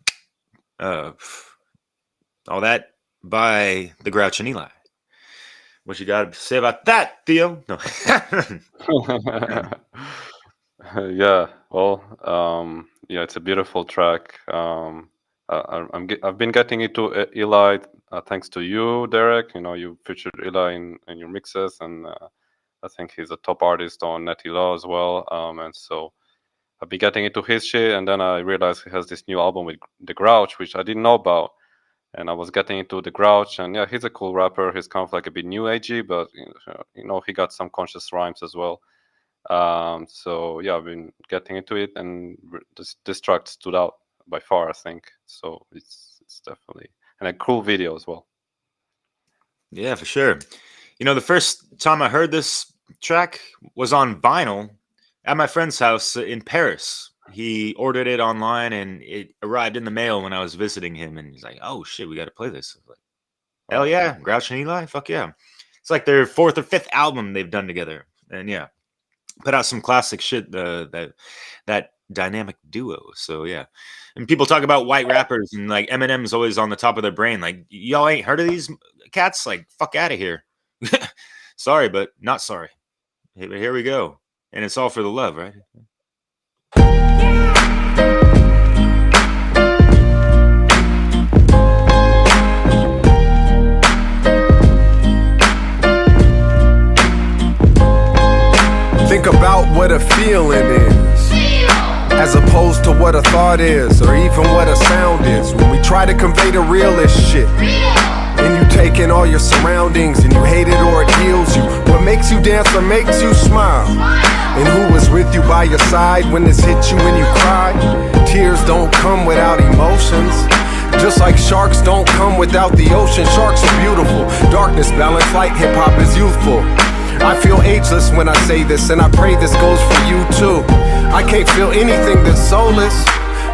all that by the Grouch and Eli. What you got to say about that, Theo? No. Yeah. Well, yeah, it's a beautiful track. I've been getting into Eli thanks to you, Derek. You know, you featured Eli in your mixes, and I think he's a top artist on Netty Law as well. And so I've been getting into his shit, and then I realized he has this new album with The Grouch, which I didn't know about. And I was getting into The Grouch, and yeah, he's a cool rapper. He's kind of like a bit new agey, but he got some conscious rhymes as well. So yeah, I've been getting into it, and this track stood out by far, I think. So it's definitely, and a cool video as well. Yeah, for sure. You know, the first time I heard this track was on vinyl at my friend's house in Paris. He ordered it online and it arrived in the mail when I was visiting him. And he's like, "Oh shit, we got to play this." I was like, "Hell yeah, Grouch and Eli, fuck yeah!" It's like their 4th or 5th album they've done together, and yeah, put out some classic shit. That dynamic duo. So yeah, and people talk about white rappers and like Eminem's always on the top of their brain. Like, y'all ain't heard of these cats? Like, fuck out of here. Sorry, but not sorry. Here we go, and it's all for the love, right? Think about what a feeling is, as opposed to what a thought is, or even what a sound is. When we try to convey the realest shit, and you take in all your surroundings, and you hate it or it heals you. What makes you dance or makes you smile? And who was with you by your side when this hit you and you cry? Tears don't come without emotions, just like sharks don't come without the ocean. Sharks are beautiful, darkness, balance, light, hip-hop is youthful. I feel ageless when I say this, and I pray this goes for you too. I can't feel anything that's soulless,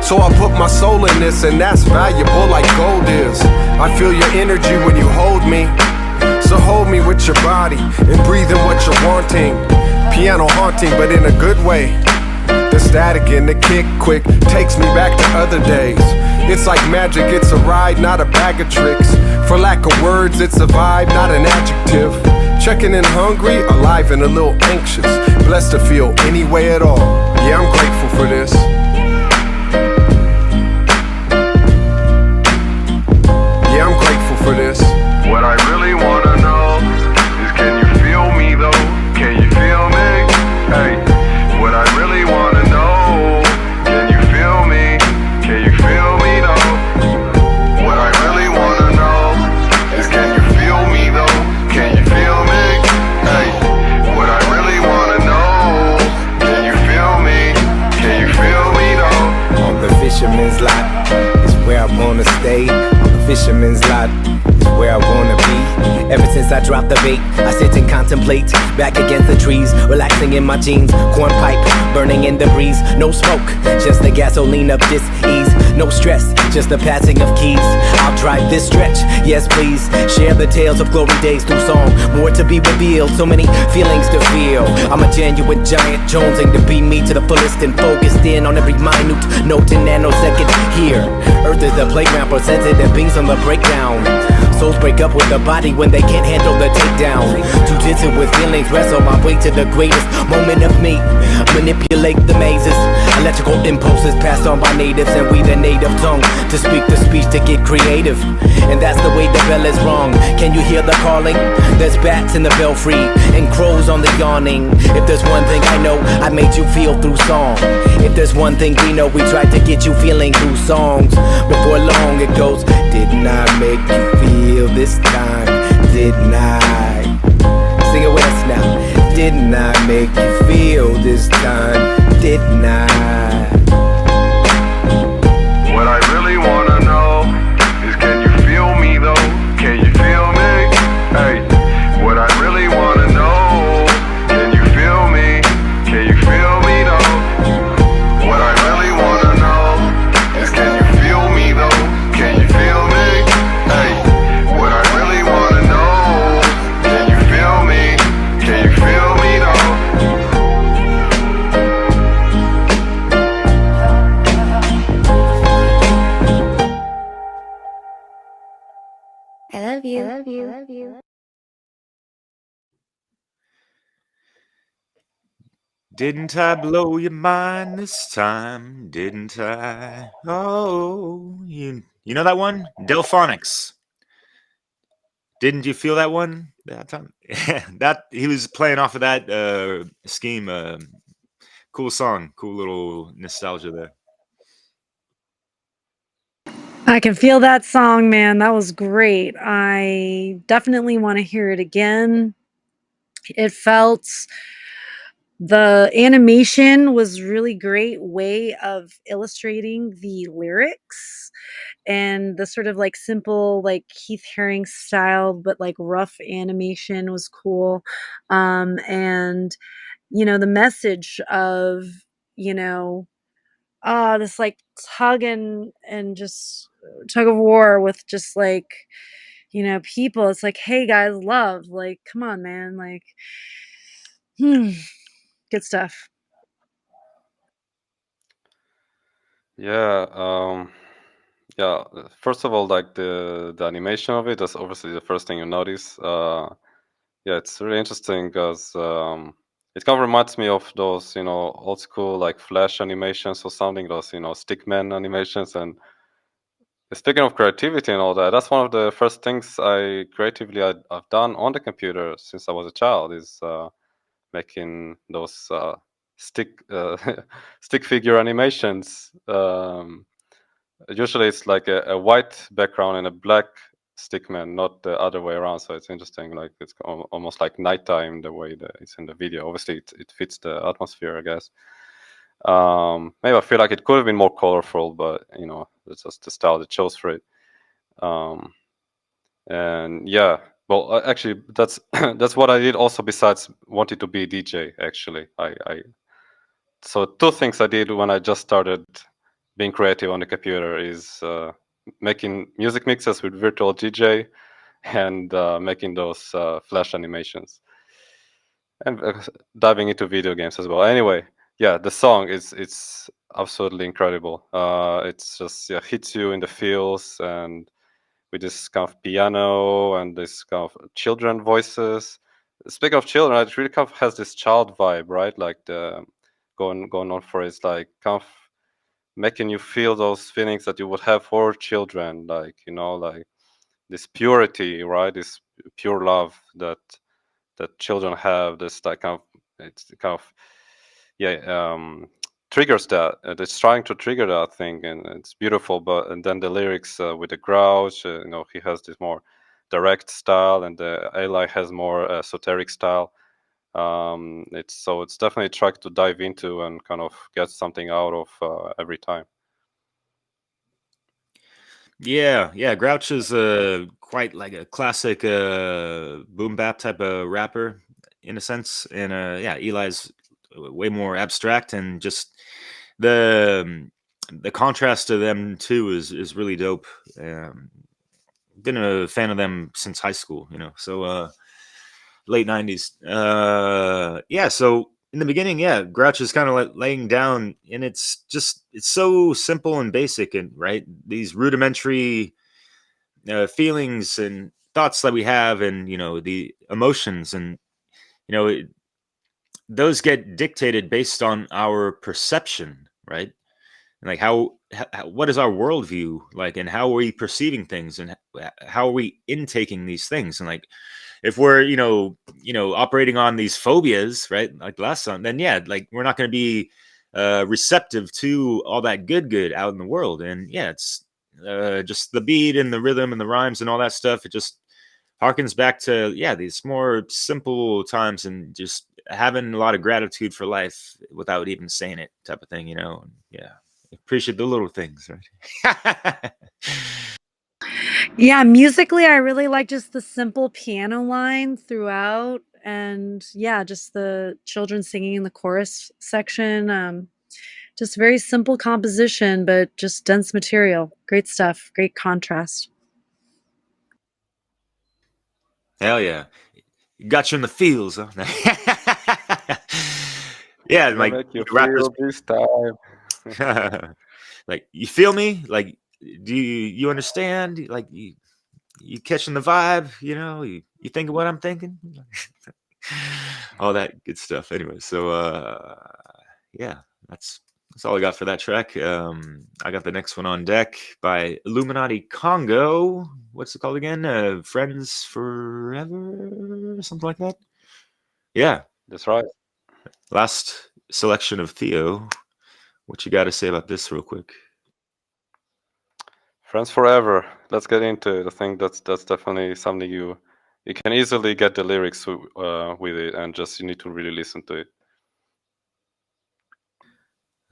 so I put my soul in this, and that's valuable like gold is. I feel your energy when you hold me, so hold me with your body and breathe in what you're wanting. Piano haunting, but in a good way. There's static and the kick quick takes me back to other days. It's like magic, it's a ride, not a bag of tricks. For lack of words, it's a vibe, not an adjective. Checking in hungry, alive and a little anxious. Blessed to feel any way at all. Yeah, I'm grateful for this. Yeah, I'm grateful for this. What I really wanna know is, can you feel me though? Can you feel me? Hey, what I really wanna know, can you feel me? Can you feel me though? What I really wanna know is, can you feel me though? Can you feel me? Hey, what I really wanna know, can you feel me? Can you feel me though? On the fisherman's lot is where I wanna stay. On the fisherman's lot is where I wanna be. Ever since I dropped the bait, I sit and contemplate. Back against the trees, relaxing in my jeans. Corn pipe, burning in the breeze. No smoke, just the gasoline of dis-ease. No stress, just the passing of keys. I'll drive this stretch, yes please. Share the tales of glory days through song. More to be revealed, so many feelings to feel. I'm a genuine giant, jonesing to be me to the fullest and focused in on every minute note in nanoseconds. Here, Earth is the playground for sensitive beings on the breakdown. Souls break up with the body when they can't handle the takedown. Jiu-jitsu with feelings, wrestle my way to the greatest moment of me. Manipulate the mazes, electrical impulses passed on by natives, and we the native tongue to speak the speech to get creative. And that's the way the bell is rung. Can you hear the calling? There's bats in the belfry and crows on the yawning. If there's one thing I know, I made you feel through song. If there's one thing we know, we tried to get you feeling through songs. Before long it goes, didn't I make you feel this time? Didn't I? Sing it with us now. Didn't I make you feel this time? Didn't I? What I really wanna know is, can you feel me though? Can you feel me? Hey, what I really wanna know, can you feel me? Can you feel me though? What I really wanna know is, can you feel me though? Can you feel me? Hey, what I really wanna know, can you feel me? Can you feel me though? I love you. I love you. I love you. Didn't I blow your mind this time? Didn't I? Oh, you know that one? Delphonics. Didn't you feel that one that time? That he was playing off of that scheme. Cool song, cool little nostalgia there. I can feel that song, man. That was great. I definitely want to hear it again. It felt the animation was really great way of illustrating the lyrics, and the sort of like simple like Keith Haring style but like rough animation was cool. And the message of, you know, this like tug and just tug of war with just like, people. It's like, hey guys, love, like, come on, man, like, good stuff. Yeah, yeah. First of all, like the animation of it, that's obviously the first thing you notice. Yeah, it's really interesting because it kind of reminds me of those, old school like Flash animations or something, those, stickman animations. And speaking of creativity and all that, that's one of the first things I've done on the computer since I was a child is making those stick figure animations. Usually it's like a white background and a black stickman, not the other way around. So it's interesting. Like it's almost like nighttime the way that it's in the video. Obviously, it fits the atmosphere, I guess. Maybe I feel like it could have been more colorful, but it's just the style they chose for it. And yeah, well, actually, that's that's what I did. Also, besides wanting to be a DJ, actually, so two things I did when I just started being creative on the computer is making music mixes with virtual DJ and making those flash animations and diving into video games as well. Anyway, yeah, the song is it's absolutely incredible. It's just hits you in the feels, and with this kind of piano and this kind of children voices. Speaking of children, it really kind of has this child vibe, right? Like the going on for it's like kind of making you feel those feelings that you would have for children, like like this purity, right? This pure love that children have. This like kind of it's kind of yeah triggers that. It's trying to trigger that thing, and it's beautiful. But and then the lyrics with the Grouch, he has this more direct style, and the Eli has more esoteric style. It's definitely a track to dive into and kind of get something out of every time. Yeah. Grouch is quite like a classic boom bap type of rapper in a sense, and yeah, Eli's way more abstract, and just the contrast to them too is really dope. Been a fan of them since high school, so late 90s. Yeah, so in the beginning, yeah, Grouch is kind of like laying down, and it's so simple and basic, and right, these rudimentary feelings and thoughts that we have, and the emotions, and those get dictated based on our perception, right? And like what is our worldview like, and how are we perceiving things, and how are we intaking these things, and like if we're operating on these phobias, right, like last song, then yeah, like we're not going to be receptive to all that good out in the world. And yeah, it's just the beat and the rhythm and the rhymes and all that stuff. It just harkens back to these more simple times, and just having a lot of gratitude for life without even saying it, type of thing. And yeah, appreciate the little things, right? Yeah, musically, I really like just the simple piano line throughout, and yeah, just the children singing in the chorus section. Just very simple composition, but just dense material. Great stuff. Great contrast. Hell yeah. Got you in the feels, huh? Yeah, Gonna like make you rappers. feel this time. Like, you feel me? Like, do you understand? Like, you catching the vibe? You thinking what I'm thinking? All that good stuff. Anyway, so yeah, that's all I got for that track. I got the next one on deck by Illuminati Congo. What's it called again? Friends Forever, something like that. Yeah, That's right. last selection of Theo. What you got to say about this, real quick? Friends forever. Let's get into it. I think that's definitely something you can easily get the lyrics with it, and just you need to really listen to it.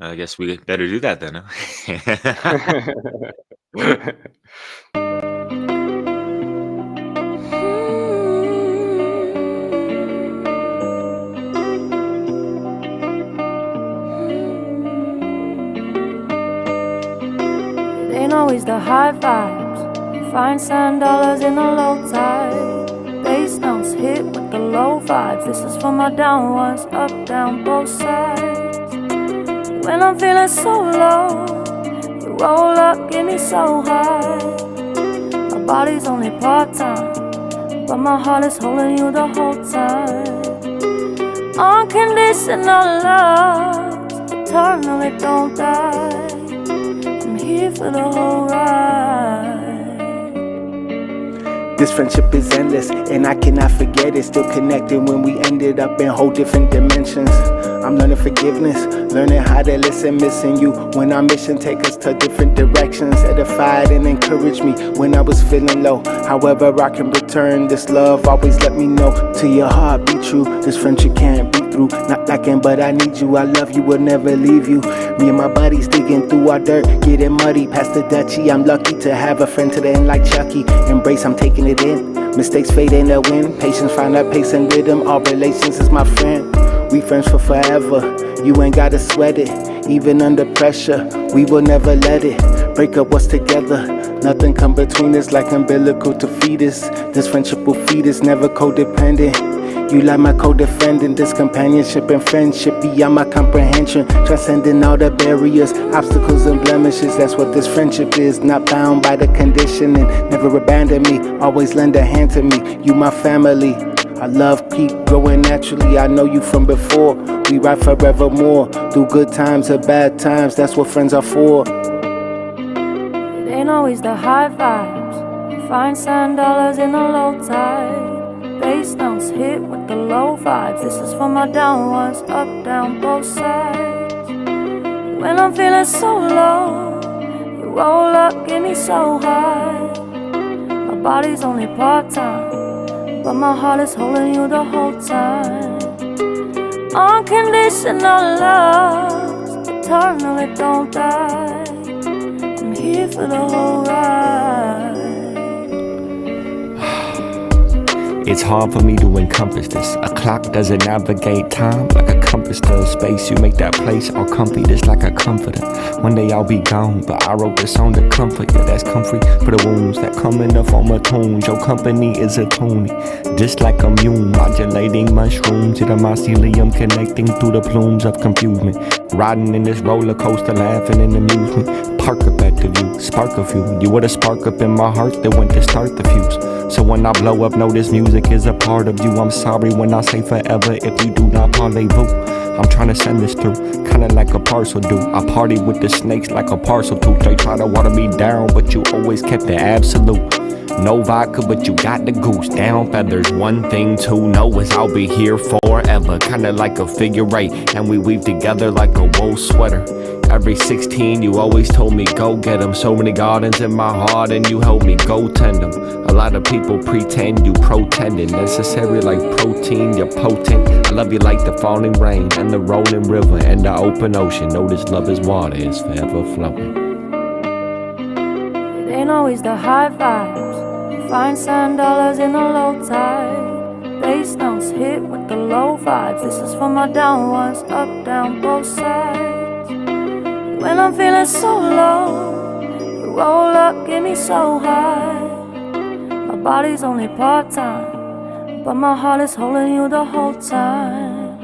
I guess we better do that then, huh? It ain't always the high vibes. You find $7 in the low tide. Bass notes hit with the low vibes. This is for my down ones, up, down, both sides. When I'm feeling so low, you roll up, get me so high. My body's only part-time, but my heart is holding you the whole time. Unconditional love, eternally don't die. I'm here for the whole ride. This friendship is endless, and I cannot forget it. Still connected when we ended up in whole different dimensions. I'm learning forgiveness, learning how to listen, missing you when our mission take us to different directions. Edified and encouraged me when I was feeling low. However I can return this love, always let me know. To your heart be true, this friendship can't be through. Not lacking, but I need you, I love you, will never leave you. Me and my buddies digging through our dirt, getting muddy past the Dutchie. I'm lucky to have a friend to the end like Chucky. Embrace, I'm taking it in. Mistakes fade in the wind. Patience find our pace and rhythm. All relations is my friend. We friends for forever. You ain't gotta sweat it. Even under pressure, we will never let it break up what's together. Nothing come between us like umbilical to fetus. This friendship will feed us, never codependent. You like my co-defendant, this companionship and friendship beyond my comprehension, transcending all the barriers, obstacles and blemishes. That's what this friendship is, not bound by the conditioning. Never abandon me, always lend a hand to me. You my family. Our love keep growing naturally. I know you from before. We ride forevermore, through good times or bad times. That's what friends are for. It ain't always the high vibes. Find sand dollars in the low tide. Bass notes hit with the low vibes. This is for my down ones, up, down, both sides. When I'm feeling so low, you roll up, get me so high. My body's only part-time, but my heart is holding you the whole time. Unconditional love, eternal, it don't die. I'm here for the whole ride. It's hard for me to encompass this. A clock doesn't navigate time like a compass does space. You make that place all comfy, just like a comforter. One day I'll be gone, but I wrote this song to comfort you. That's comfort for the wounds that come in the form of tunes. Your company is a tune, just like a mule, modulating mushrooms into mycelium, connecting through the plumes of confusion. Riding in this roller coaster, laughing in amusement. Park up at the view, spark a few. You were the spark up in my heart that went to start the fuse. So when I blow up, know this music is a part of you. I'm sorry when I say forever if you do not parlez-vous. I'm trying to send this through, kinda like a parcel do. I party with the snakes like a parcel too. They try to water me down, but you always kept the absolute. No vodka, but you got the goose. Down feathers, one thing to know is I'll be here forever. Kinda like a figure eight, and we weave together like a wool sweater. Every 16, you always told me go get 'em. So many gardens in my heart, and you helped me go tend 'em. A lot of people pretend you pretending. Necessary like protein, you're potent. I love you like the falling rain, and the rolling river, and the open ocean. Know this love is water, it's forever flowing. It ain't always the high vibes. Find sand dollars in the low tide. Bass notes hit with the low vibes. This is for my down ones, up, down, both sides. When I'm feeling so low, you roll up, get me so high. My body's only part-time, but my heart is holding you the whole time.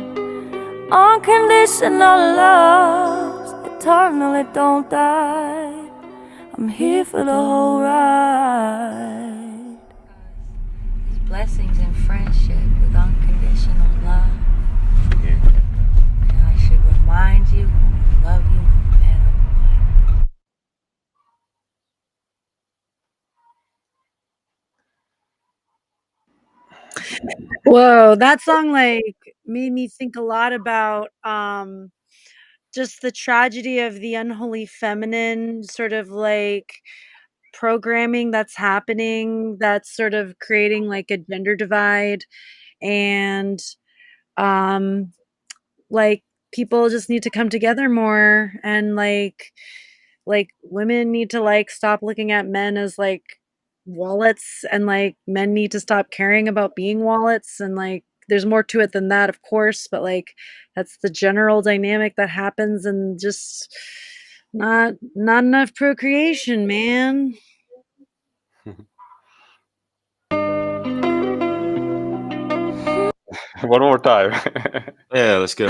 Unconditional love, eternal, it don't die. I'm here for the whole ride. Blessings in friendship with unconditional love. And I should remind you when we love you no matter what. Whoa, that song like made me think a lot about just the tragedy of the unholy feminine sort of like programming that's happening that's sort of creating like a gender divide and um like people just need to come together more and like women need to like stop looking at men as like wallets and like men need to stop caring about being wallets and like there's more to it than that of course but like that's the general dynamic that happens and just not enough procreation, man. One more time. Yeah, let's go.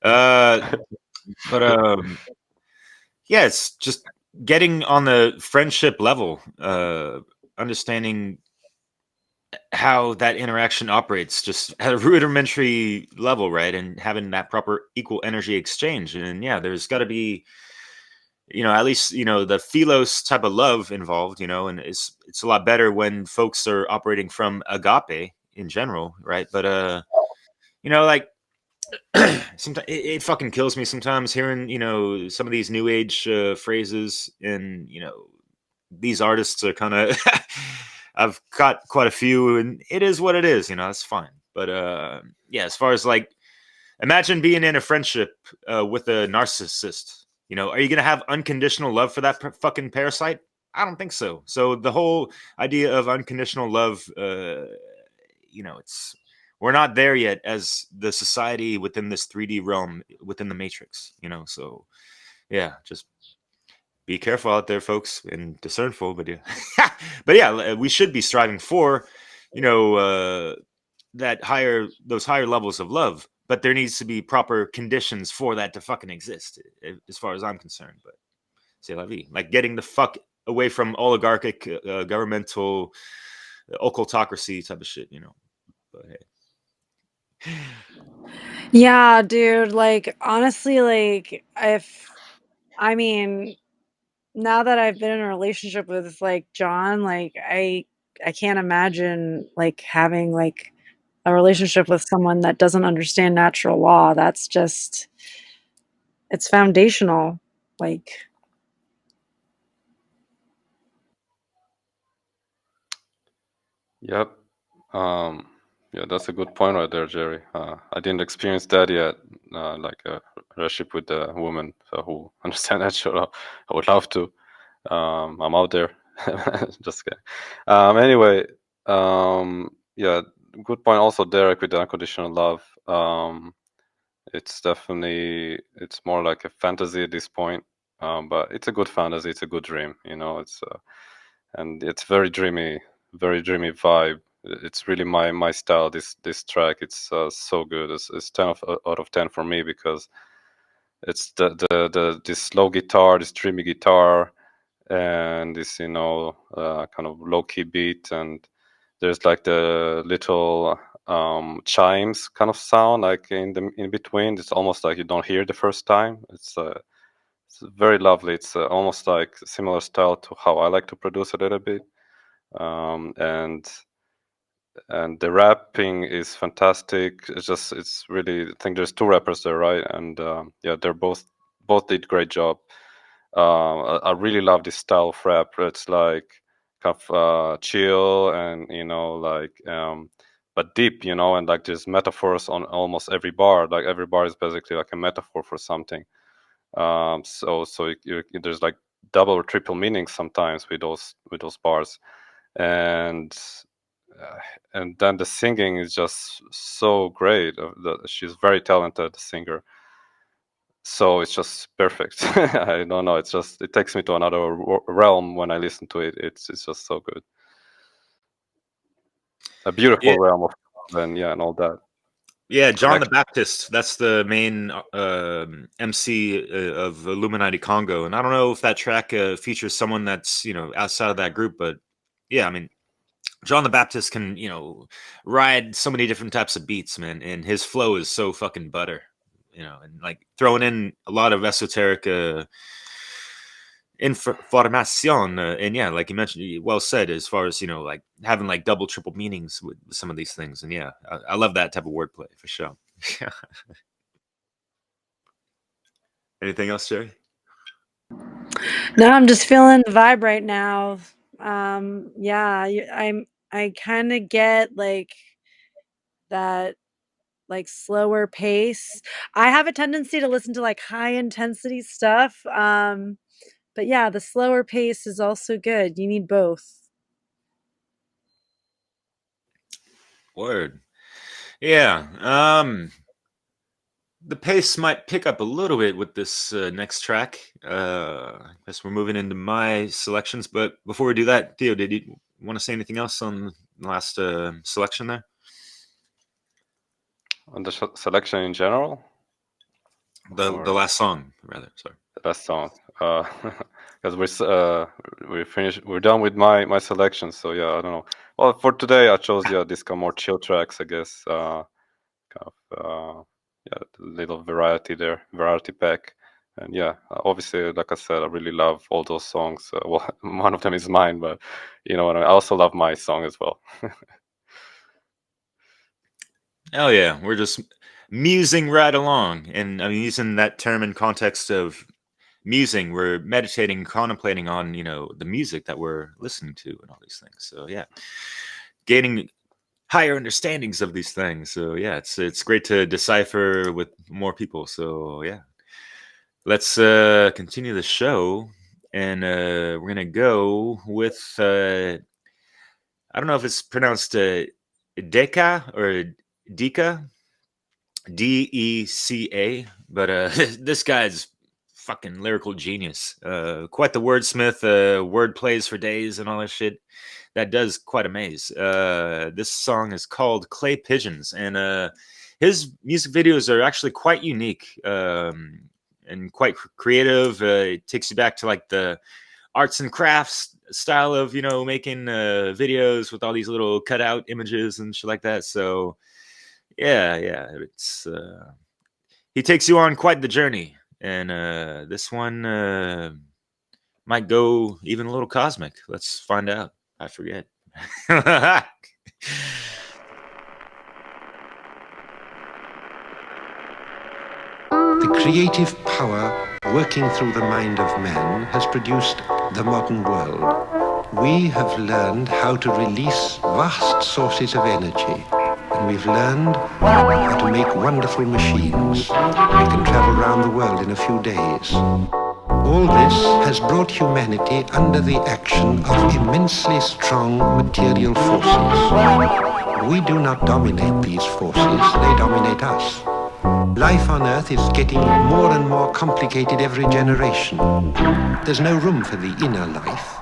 But yeah, it's just getting on the friendship level, understanding how that interaction operates just at a rudimentary level, right? And having that proper equal energy exchange. And yeah, there's got to be, at least, the philos type of love involved, and it's a lot better when folks are operating from agape in general, right? But, like, sometimes it fucking kills me sometimes hearing, some of these new age phrases and, these artists are kind of I've got quite a few and it is what it is, that's fine. But yeah, as far as like imagine being in a friendship with a narcissist, are you going to have unconditional love for that fucking parasite? I don't think so. So the whole idea of unconditional love, it's we're not there yet as the society within this 3D realm within the matrix, so yeah, just be careful out there, folks, and discernful. But yeah, but yeah, we should be striving for, those higher levels of love, but there needs to be proper conditions for that to fucking exist, as far as I'm concerned. But c'est la vie. Like getting the fuck away from oligarchic governmental occultocracy type of shit, you know. But hey. Yeah, dude, like honestly, like I mean, now that I've been in a relationship with like John, like I can't imagine like having like a relationship with someone that doesn't understand natural law. That's just it's foundational. Like Yep. Yeah, that's a good point right there, Jerry. I didn't experience that yet, like a relationship with a woman who understands natural law. I would love to. I'm out there. Just kidding. Anyway, yeah, good point also, Derek, with the unconditional love. It's definitely, it's more like a fantasy at this point, but it's a good fantasy. It's a good dream, you know. And it's very dreamy vibe. It's really my style. This track, it's so good. It's 10 out of 10 for me, because it's the this slow guitar, this dreamy guitar, and this, you know, kind of low key beat, and there's like the little chimes kind of sound like in between. It's almost like you don't hear the first time. It's very lovely. It's almost like similar style to how I like to produce a little bit. And the rapping is fantastic. It's really, I think there's two rappers there, right? And yeah, they're both did great job. I really love this style of rap. It's like kind of chill, and you know, like but deep, you know, and like there's metaphors on almost every bar. Like every bar is basically like a metaphor for something. So there's like double or triple meanings sometimes with those bars, and uh, and then the singing is just so great. She's very talented singer, so it's just perfect. I don't know. It takes me to another realm when I listen to it. It's just so good. A beautiful realm of love, and yeah, and all that. Yeah, John the Baptist. That's the main MC of Illuminati Congo, and I don't know if that track features someone that's, you know, outside of that group, but yeah, I mean, John the Baptist can, you know, ride so many different types of beats, man, and his flow is so fucking butter, you know, and like throwing in a lot of esoteric information, and yeah, like you mentioned, well said, as far as, you know, like having like double triple meanings with some of these things, and yeah, I love that type of wordplay for sure. Anything else, Jerry? no, I'm just feeling the vibe right now. Yeah, I kind of get like that like slower pace. I have a tendency to listen to like high intensity stuff. But yeah, the slower pace is also good. You need both. Word. Yeah. The pace might pick up a little bit with this next track. I guess we're moving into my selections, but before we do that, Theo, did you want to say anything else on the last selection there? On the selection in general? The last song, rather. Sorry. The last song. Because we're finished. We're done with my selection. So yeah, I don't know. Well, for today, I chose this kind of more chill tracks, I guess. Kind of yeah, little variety there, variety pack. And yeah, obviously, like I said, I really love all those songs. Well, one of them is mine, but you know, I also love my song as well. Oh yeah, we're just musing right along, and I mean, using that term in context of musing, we're meditating, contemplating on, you know, the music that we're listening to and all these things. So yeah, gaining higher understandings of these things. So yeah, it's great to decipher with more people. So yeah, let's continue the show, and we're gonna go with I don't know if it's pronounced Deca or Deca, Deca, but this guy's fucking lyrical genius. Quite the wordsmith. Word plays for days and all that shit. That does quite amaze. This song is called Clay Pigeons, and his music videos are actually quite unique and quite creative. It takes you back to like the arts and crafts style of making videos with all these little cutout images and shit like that. So yeah, it's he takes you on quite the journey, and this one might go even a little cosmic. Let's find out. I forget. The creative power working through the mind of man has produced the modern world. We have learned how to release vast sources of energy, and we've learned how to make wonderful machines. We can travel around the world in a few days. All this has brought humanity under the action of immensely strong material forces. We do not dominate these forces, they dominate us. Life on Earth is getting more and more complicated every generation. There's no room for the inner life.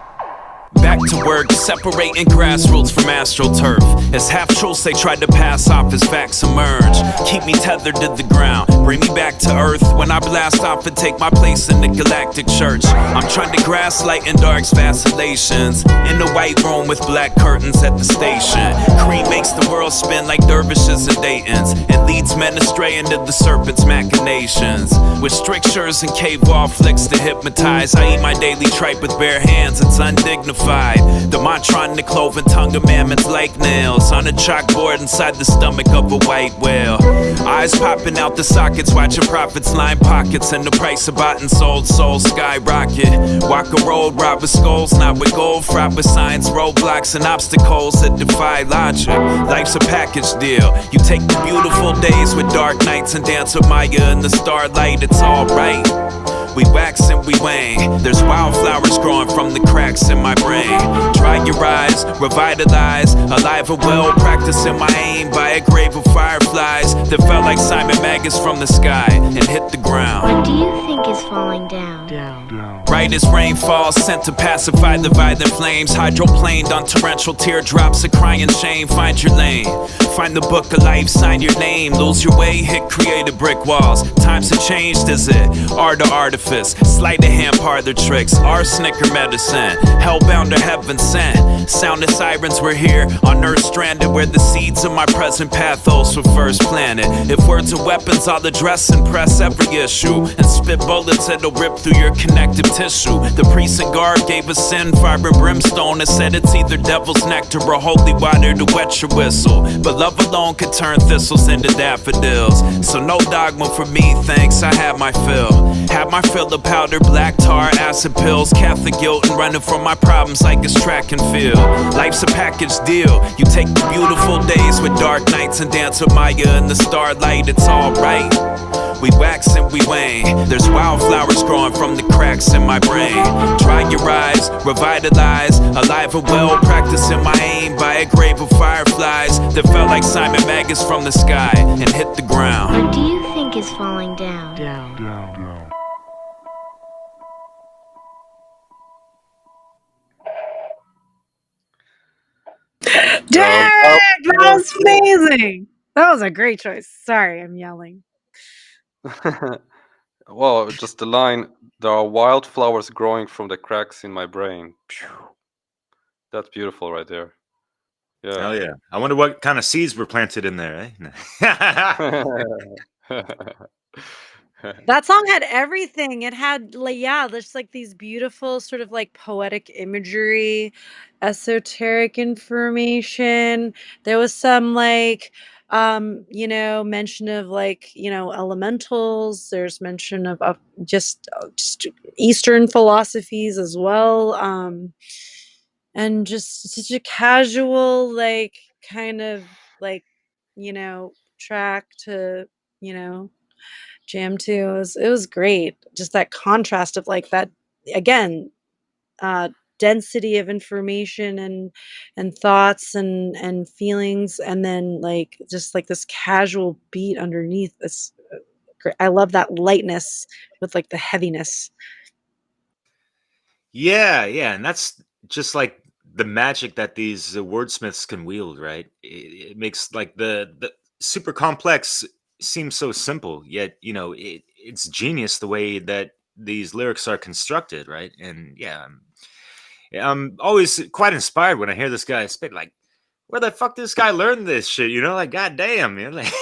Back to work, separating grassroots from astroturf. As half-truths they tried to pass off as facts emerge. Keep me tethered to the ground, bring me back to earth when I blast off and take my place in the galactic church. I'm trying to grasp light and dark's vacillations in the white room with black curtains at the station. Cream makes the world spin like dervishes and Daytons, and leads men astray into the serpent's machinations. With strictures and cave wall flicks to hypnotize, I eat my daily tripe with bare hands, it's undignified. The mantra on the cloven tongue of mammoths like nails on a chalkboard inside the stomach of a white whale. Eyes popping out the sockets, watching profits line pockets, and the price of bought and sold souls skyrocket. Walk a road, rob with skulls, not with gold, fraught with signs, roadblocks, and obstacles that defy logic. Life's a package deal. You take the beautiful days with dark nights and dance with Maya in the starlight. It's alright. We wax and we wane. There's wildflowers growing from the cracks in my brain. Dry your eyes, revitalize. Alive and well, practicing my aim by a grave of fireflies that felt like Simon Magus from the sky and hit the ground. What do you think is falling down? Right as rain falls, sent to pacify the violent flames. Hydroplaned on torrential teardrops of crying shame. Find your lane, find the book of life, sign your name. Lose your way, hit creative brick walls. Times have changed, is it? Art or artifice, sleight of hand parlor tricks, arsenic or medicine, hellbound or heaven sent. Sound of sirens, we're here on earth stranded, where the seeds of my present pathos were first planted. If words are weapons, I'll address and press every issue, and spit bullets that'll rip through your connective tissue. The priest and guard gave us sin, fire and brimstone, and said it's either devil's nectar or holy water to wet your whistle. But love alone could turn thistles into daffodils. So no dogma for me, thanks, I had my fill. Had my fill of powder, black tar, acid pills, Catholic guilt, and running from my problems like it's track and field. Life's a package deal. You take the beautiful days with dark nights and dance with Maya in the starlight. It's alright. We wax and we wane. There's wildflowers growing from the cracks in my brain. Dry your eyes, revitalize. Alive and well, practicing my aim by a grave of fireflies that felt like Simon Magus from the sky and hit the ground. What do you think is falling down? Derek, that was amazing. That was a great choice. Sorry, I'm yelling. Well, just the line, there are wildflowers growing from the cracks in my brain. Phew. That's beautiful right there. Yeah. Hell yeah. I wonder what kind of seeds were planted in there, eh? That song had everything. It had just like these beautiful sort of like poetic imagery, esoteric information. There was some like mention of like, elementals. There's mention of just Eastern philosophies as well. And just such a casual, like kind of like, track to, jam to. It was great. Just that contrast of like that again, density of information and thoughts and feelings, and then like just like this casual beat underneath. It's I love that lightness with like the heaviness. Yeah, and that's just like the magic that these wordsmiths can wield, right? It makes like the super complex seem so simple, yet it's genius the way that these lyrics are constructed, right? And yeah, I'm always quite inspired when I hear this guy spit. Like, where the fuck this guy learn this shit? Like, goddamn, like,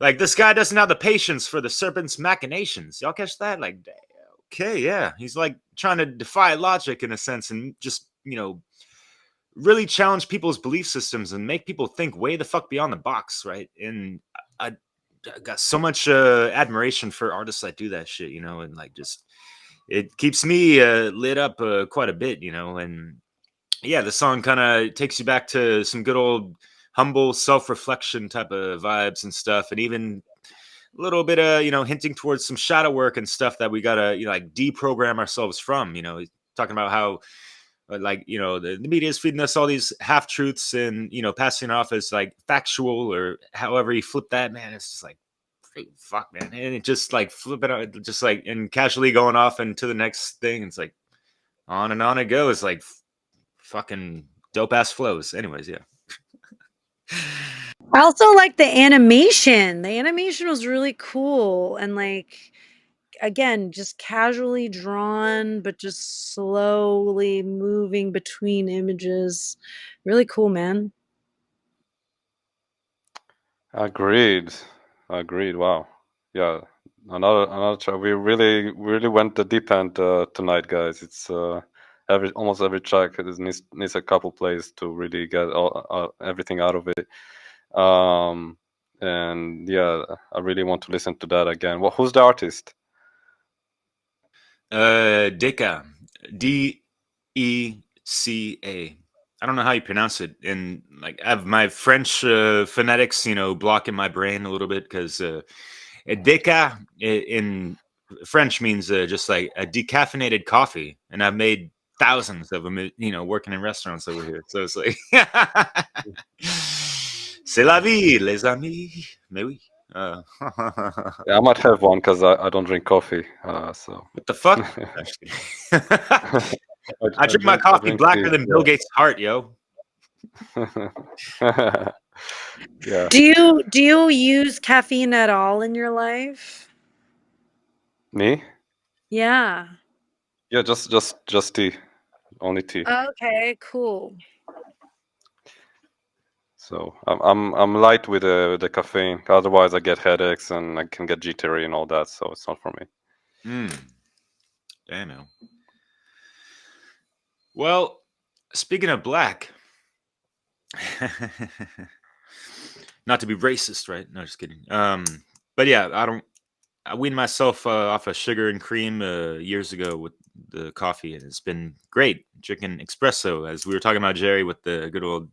like this guy doesn't have the patience for the serpent's machinations. Y'all catch that? Like, okay, yeah, he's like trying to defy logic in a sense, and just really challenge people's belief systems and make people think way the fuck beyond the box, right? And I got so much admiration for artists that do that shit, and like just it keeps me lit up quite a bit, and yeah, the song kind of takes you back to some good old humble self-reflection type of vibes and stuff, and even a little bit of hinting towards some shadow work and stuff that we gotta like deprogram ourselves from. Talking about how the media is feeding us all these half truths and passing it off as like factual or however you flip that, man. It's just like fuck, man, and it just like flip it out, just like and casually going off into the next thing. It's like on and on it goes, like fucking dope ass flows. Anyways, yeah. I also like the animation. The animation was really cool and like again, just casually drawn, but just slowly moving between images. Really cool, man. Agreed. Wow. Yeah. Another track. We really went the deep end tonight, guys. It's almost every track needs a couple plays to really get everything out of it. And yeah, I really want to listen to that again. Who's the artist? Deca, Deca. I don't know how you pronounce it, and like I have my French phonetics, blocking my brain a little bit because Deca in French means just like a decaffeinated coffee, and I've made thousands of them, working in restaurants over here. So it's like, c'est la vie, les amis. Mais oui. Yeah, I might have one because I don't drink coffee. So what the fuck? I drink my coffee blacker than Bill Gates' heart, yo. Yeah. Do you use caffeine at all in your life? Me? Yeah. Yeah, just tea. Only tea. Okay, cool. So I'm light with the caffeine. Otherwise, I get headaches and I can get jittery and all that. So it's not for me. Damn it. Well, speaking of black, not to be racist, right? No, just kidding. But yeah, I weaned myself off of sugar and cream years ago with the coffee, and it's been great drinking espresso, as we were talking about, Jerry, with the good old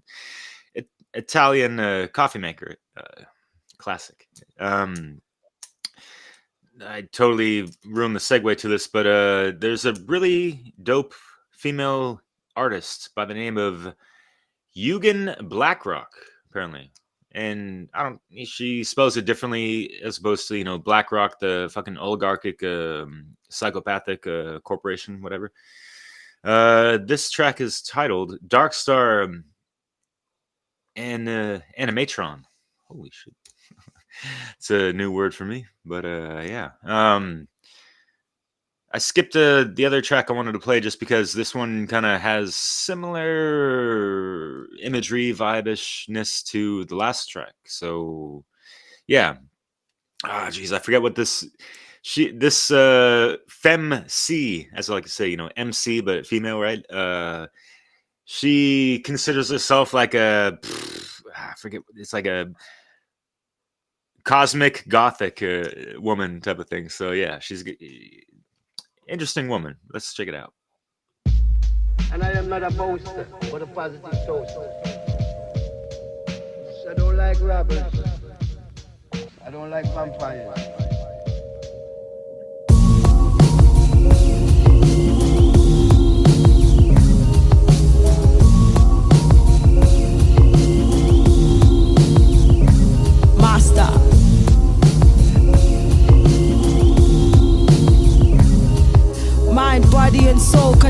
Italian coffee maker, classic. I totally ruined the segue to this, but there's a really dope female artist by the name of Eugen Blackrock, apparently. And she spells it differently as opposed to, BlackRock, the fucking oligarchic, psychopathic corporation, whatever. This track is titled Dark Star and Animatron. Holy shit. It's a new word for me, but yeah. I skipped the other track I wanted to play just because this one kind of has similar imagery, vibe-ishness to the last track. So, yeah. Geez, I forget what this Femme C, as I like to say, MC, but female, right? She considers herself like I forget, it's like a cosmic gothic woman type of thing. So yeah, she's interesting woman. Let's check it out. And I am not a boaster, but a positive toaster. I don't like robbers. I don't like vampires.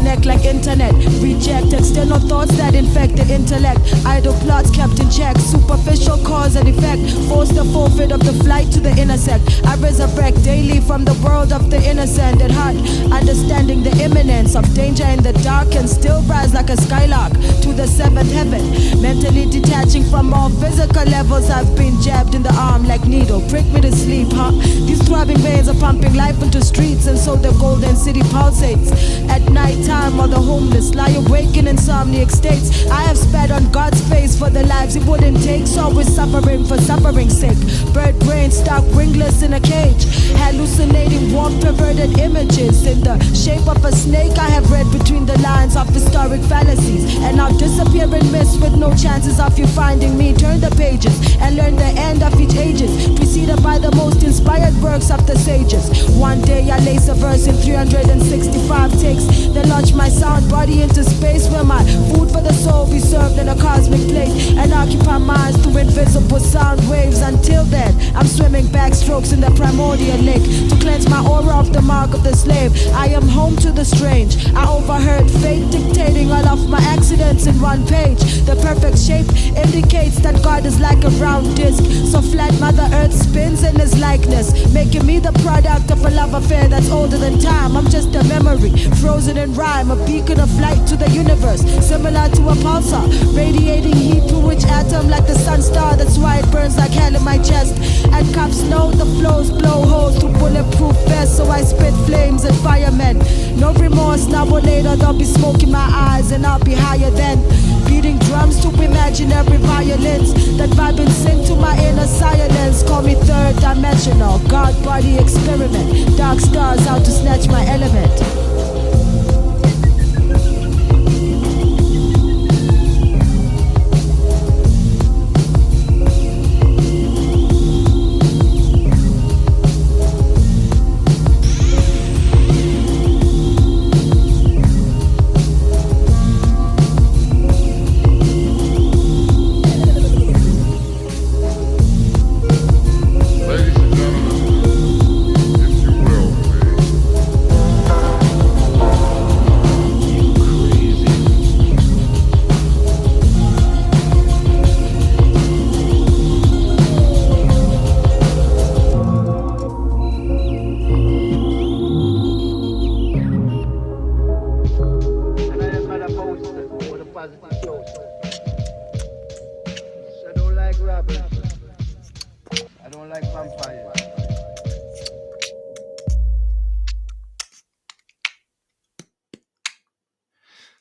disconnect like internet. Rejected, still no thoughts that infect the intellect. Idle plots kept in check, superficial cause and effect. Force the forfeit of the flight to the intersect. I resurrect daily from the world of the innocent at heart, understanding the imminence of danger in the dark, and still rise like a skylark to the seventh heaven. Mentally detaching from all physical levels, I've been jabbed in the arm like needle. Prick me to sleep, huh? These throbbing veins are pumping life into streets, and so the golden city pulsates. At night time, while the homeless lie awake in insomniac states, I have spat on God's face for the lives he wouldn't take. So we're suffering for suffering's sake. Bird brain stuck wingless in a cage, hallucinating warm perverted images in the shape of a snake. I have read between the lines of historic fallacies, and I'll disappear in mist with no chances of you finding me. Turn the pages and learn the end of each ages, preceded by the most inspired works of the sages. One day I lace a verse in 365 takes, then launch my sound body into space, where my food for the soul be served in a cosmic plate, and occupy minds through invisible sound waves. Until then, I'm swimming backstrokes in the primordial lake to cleanse my aura of the mark of the slave. I am home to the strange. I overheard fate dictating all of my accidents in one page. The perfect shape indicates that God is like a round disc, so flat Mother Earth spins in his likeness, making me the product of a love affair that's older than time. I'm just a memory, frozen in rhyme, a beacon of light to the universe, similar to a pulsar, radiating heat through each atom like the sun star. That's why it burns like hell in my chest. And cops know the flows blow holes through bulletproof vests, so I spit flames at firemen. No remorse, now or later there'll be smoke in my eyes, and I'll be higher than beating drums to imaginary violence that vibe and sing to my inner silence. Call me third dimensional, God body experiment. Dark stars out to snatch my element.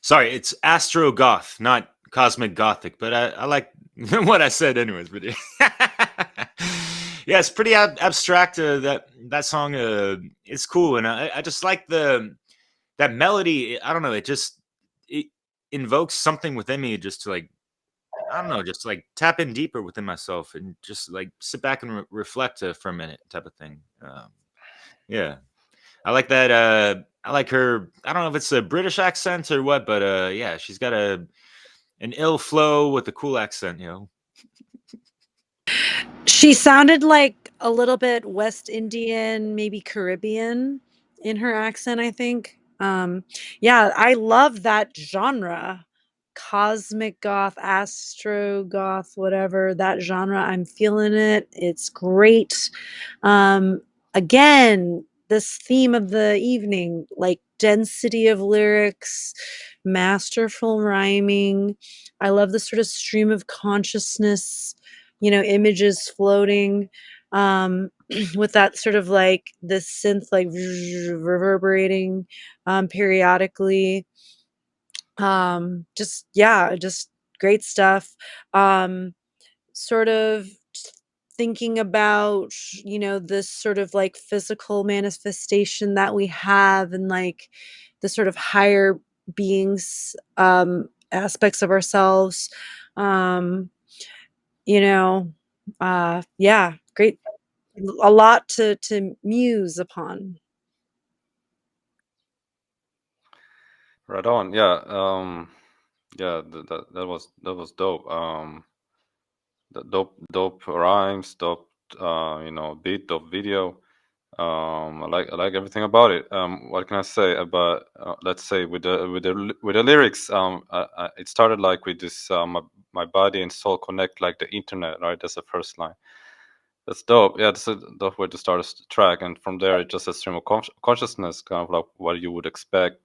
Sorry, it's Astro Goth, not Cosmic Gothic, but I like what I said anyways. But yeah, it's pretty abstract. That song is cool, and I just like that melody. I don't know, it invokes something within me, just to like, I don't know, just like tap in deeper within myself and just like sit back and reflect for a minute, type of thing. Yeah. I like that. I like her. I don't know if it's a British accent or what, but yeah, she's got an ill flow with a cool accent. She sounded like a little bit West Indian, maybe Caribbean in her accent, I think. Yeah, I love that genre. Cosmic goth, astro goth, whatever, that genre, I'm feeling it. It's great. Um, Again, this theme of the evening, like density of lyrics, masterful rhyming. I love the sort of stream of consciousness, images floating, with that sort of like this synth like reverberating periodically. Just yeah, just great stuff. Um, Sort of thinking about, this sort of like physical manifestation that we have, and like the sort of higher beings, aspects of ourselves. Um, yeah, great, a lot to muse upon. Right on. Yeah. Yeah. That was dope. Dope rhymes, dope. Beat, dope video. I like everything about it. What can I say about let's say with the lyrics? It started like with this my body and soul connect like the internet, right? That's the first line. That's dope. Yeah, that's a dope way to start a track, and from there it's just a stream of consciousness, kind of like what you would expect.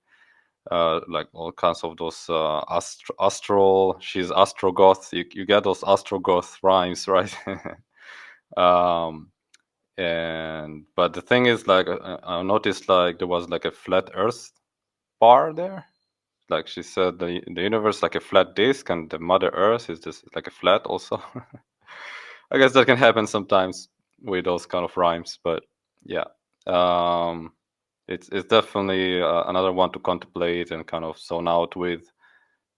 Like all kinds of those astral. She's astrogoth. You get those astrogoth rhymes, right? um, and but the thing is, like, I noticed like there was like a flat Earth bar there. Like she said, the universe like a flat disk, and the Mother Earth is just like a flat also. I guess that can happen sometimes with those kind of rhymes, but yeah, it's definitely another one to contemplate and kind of zone out with.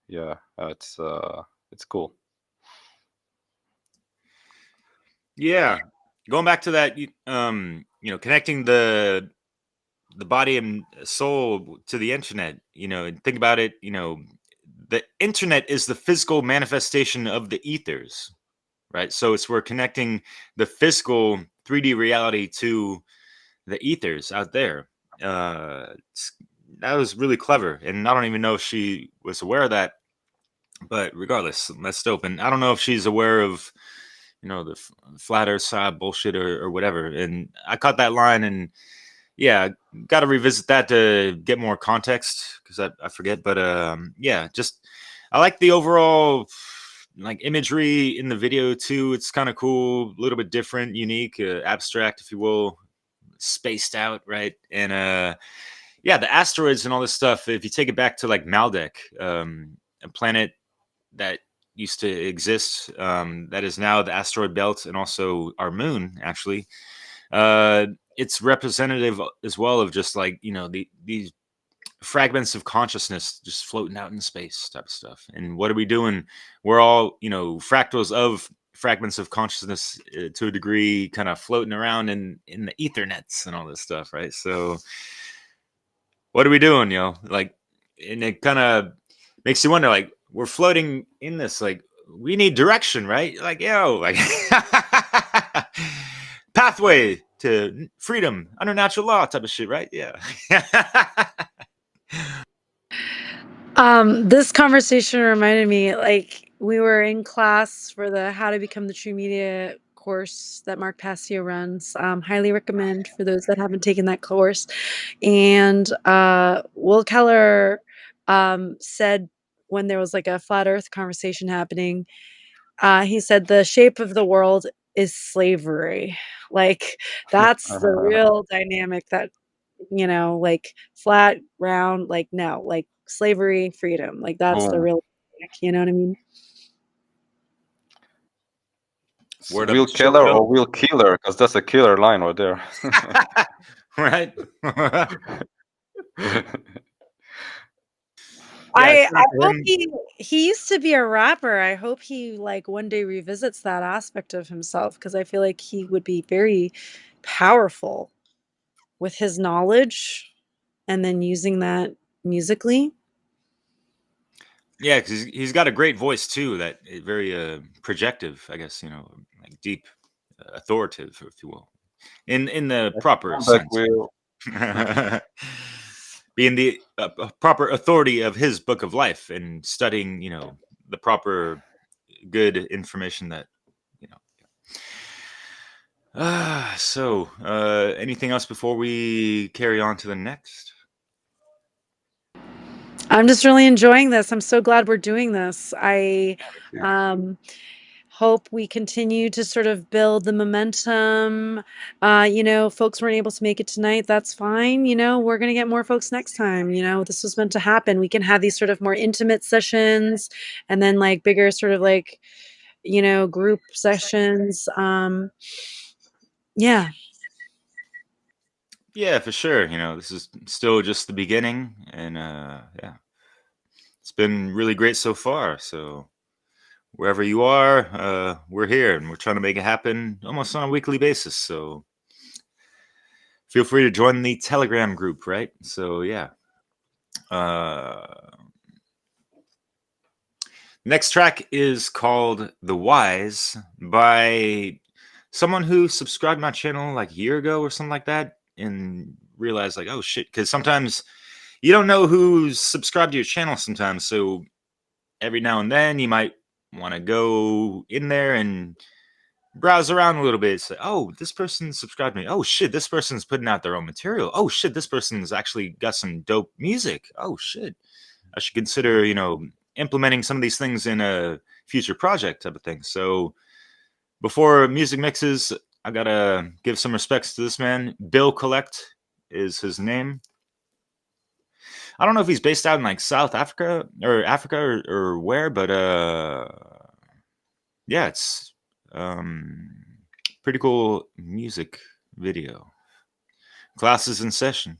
Yeah, it's cool. Yeah, going back to that, connecting the body and soul to the internet. And think about it. The internet is the physical manifestation of the ethers, right? So we're connecting the physical 3D reality to the ethers out there. That was really clever, and I don't even know if she was aware of that. But regardless, that's dope. And I don't know if she's aware of the flat earth side bullshit or whatever. And I caught that line, and yeah, got to revisit that to get more context because I forget. But yeah, just I like the overall like imagery in the video too. It's kind of cool, a little bit different, unique, abstract, if you will, spaced out, right? And yeah, the asteroids and all this stuff. If you take it back to like Maldek, a planet that used to exist, that is now the asteroid belt and also our moon, actually. It's representative as well of just like these fragments of consciousness just floating out in space type of stuff. And what are we doing? We're all fractals of fragments of consciousness to a degree, kind of floating around in the ethernets and all this stuff, right? So what are we doing, like, and it kind of makes you wonder, like, we're floating in this, like, we need direction, right? Like, like pathway to freedom under natural law type of shit, right? Yeah. This conversation reminded me, like, we were in class for the How to Become the True Media course that Mark Passio runs. Highly recommend for those that haven't taken that course. And Will Keller said, when there was like a flat earth conversation happening, he said the shape of the world is slavery. Like, that's the real dynamic that, like, flat, round, like, no, like, slavery, freedom, like, that's the Boom. real, you know what I mean? Word up, Will Keller Chicago. or Will Killer, because that's a killer line right there. Right. I hope he used to be a rapper. I hope he, like, one day revisits that aspect of himself, because I feel like he would be very powerful with his knowledge and then using that musically. Yeah, because he's got a great voice too. That very projective, I guess. Like deep, authoritative, if you will, in the proper sense. Will. Being the proper authority of his book of life and studying, the proper good information that, So, anything else before we carry on to the next? I'm just really enjoying this. I'm so glad we're doing this. I hope we continue to sort of build the momentum. Folks weren't able to make it tonight. That's fine. We're going to get more folks next time. This was meant to happen. We can have these sort of more intimate sessions and then like bigger sort of like, group sessions. Yeah. Yeah, for sure. This is still just the beginning, and yeah, it's been really great so far. So wherever you are, we're here, and we're trying to make it happen almost on a weekly basis. So feel free to join the Telegram group, right? So yeah. Next track is called "The Wise" by someone who subscribed to my channel like a year ago or something like that. and realize like, oh shit, because sometimes you don't know who's subscribed to your channel sometimes. So every now and then you might want to go in there and browse around a little bit. Say, oh, this person subscribed to me. Oh shit, this person's putting out their own material. Oh shit, this person's actually got some dope music. Oh shit, I should consider, implementing some of these things in a future project type of thing. So before music mixes, I gotta give some respects to this man. Bill Collect is his name. I don't know if he's based out in like South Africa or where, but yeah, it's pretty cool music video. Classes in session.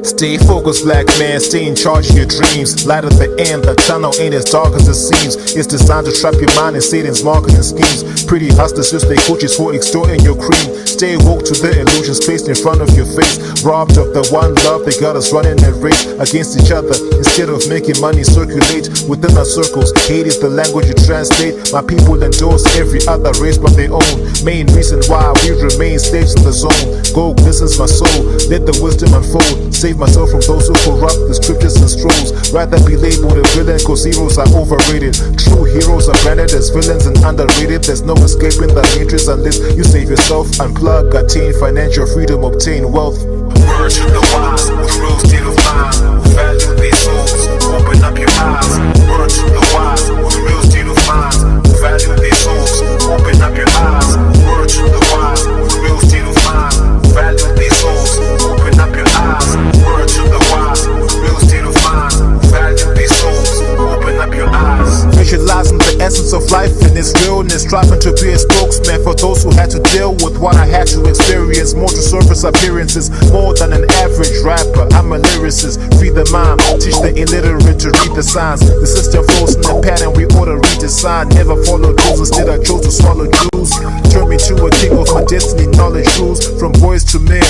Stay focused, black man, stay in charge of your dreams. Light at the end, the tunnel ain't as dark as it seems. It's designed to trap your mind in Satan's marketing schemes. Pretty hustlers use their coaches for extorting your cream. Stay woke to the illusions placed in front of your face. Robbed of the one love, they got us running a race against each other. Instead of making money circulate within our circles. Hate is the language you translate. My people endorse every other race but their own. Main reason why we remain slaves in the zone. Gold glistens my soul, let the wisdom unfold. Save myself from those who corrupt the scriptures and scrolls. Rather be labeled a villain cause heroes are overrated. True heroes are branded as villains and underrated. There's no escaping the matrix unless you save yourself. Unplug, attain financial freedom, obtain wealth. Word to the wise with real state of mind. Value their souls, open up your eyes. Word to the wise with real state of mind. Value their souls, open up your eyes. Word to the wise with real state of mind. Value their souls, open up your eyes. Word to the wise with real state of mind. Value their souls, open up your eyes. Visualizing the essence of life in its realness, striving to be a spokesman for those who had to deal with what I had to experience. More to surface appearances, more than an average rapper. I'm a lyricist, free the mind, teach the illiterate to read the signs. The system flows in the pattern, we ought to redesign. Never follow rules, instead I chose to swallow Jews. Turn me to a king of my destiny, knowledge rules from boys to men.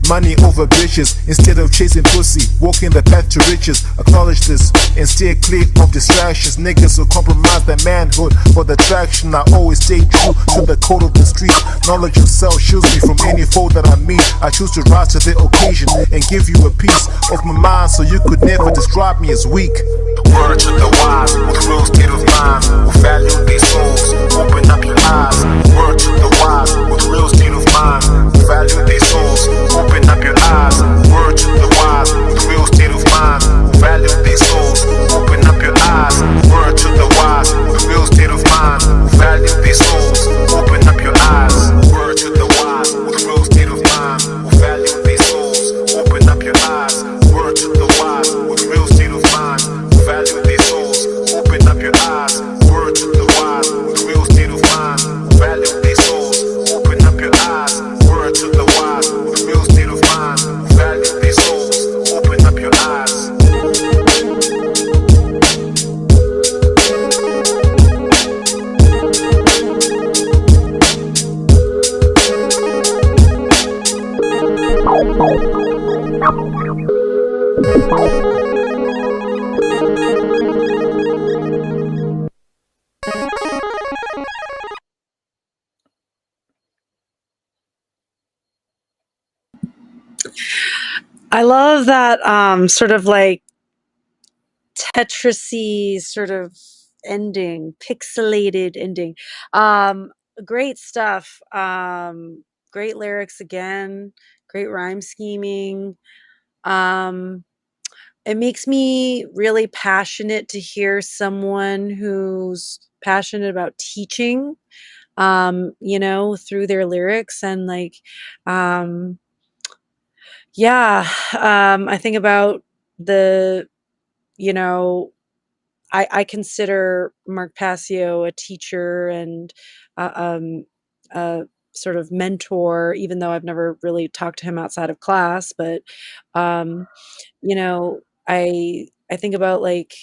Money over bitches, instead of chasing pussy, walking the path to riches. Acknowledge this and stay clear of distractions. Niggas will compromise their manhood for the traction. I always stay true to the code of the street. Knowledge of self shields me from any foe that I meet. I choose to rise to the occasion and give you a piece of my mind so you could never describe me as weak. Word to the wise with real state of mind. Will value their souls, open up your eyes. Word to the wise with real state of mind. Will value their souls, open up your eyes. Word to the wise with real state of mind. Will value their souls, open up your eyes. Word to the wise with real state of mind. Will value their souls, open up your eyes. Word to the wise with real state of mind. Will value their souls, open up your eyes. Word to the wise with real state of mind. Will value their souls, open up your eyes. Word to the wise with real state of mind. Will value their souls, open up your eyes. Word to the wise with real state of mind. Will value their souls, open up your eyes. I love that sort of like Tetrisy sort of ending, pixelated ending. Great stuff. Great lyrics again, great rhyme scheming. It makes me really passionate to hear someone who's passionate about teaching, through their lyrics and like, um, yeah, I think about the, you know, I consider Mark Passio a teacher and a sort of mentor, even though I've never really talked to him outside of class. But um, you know, I think about like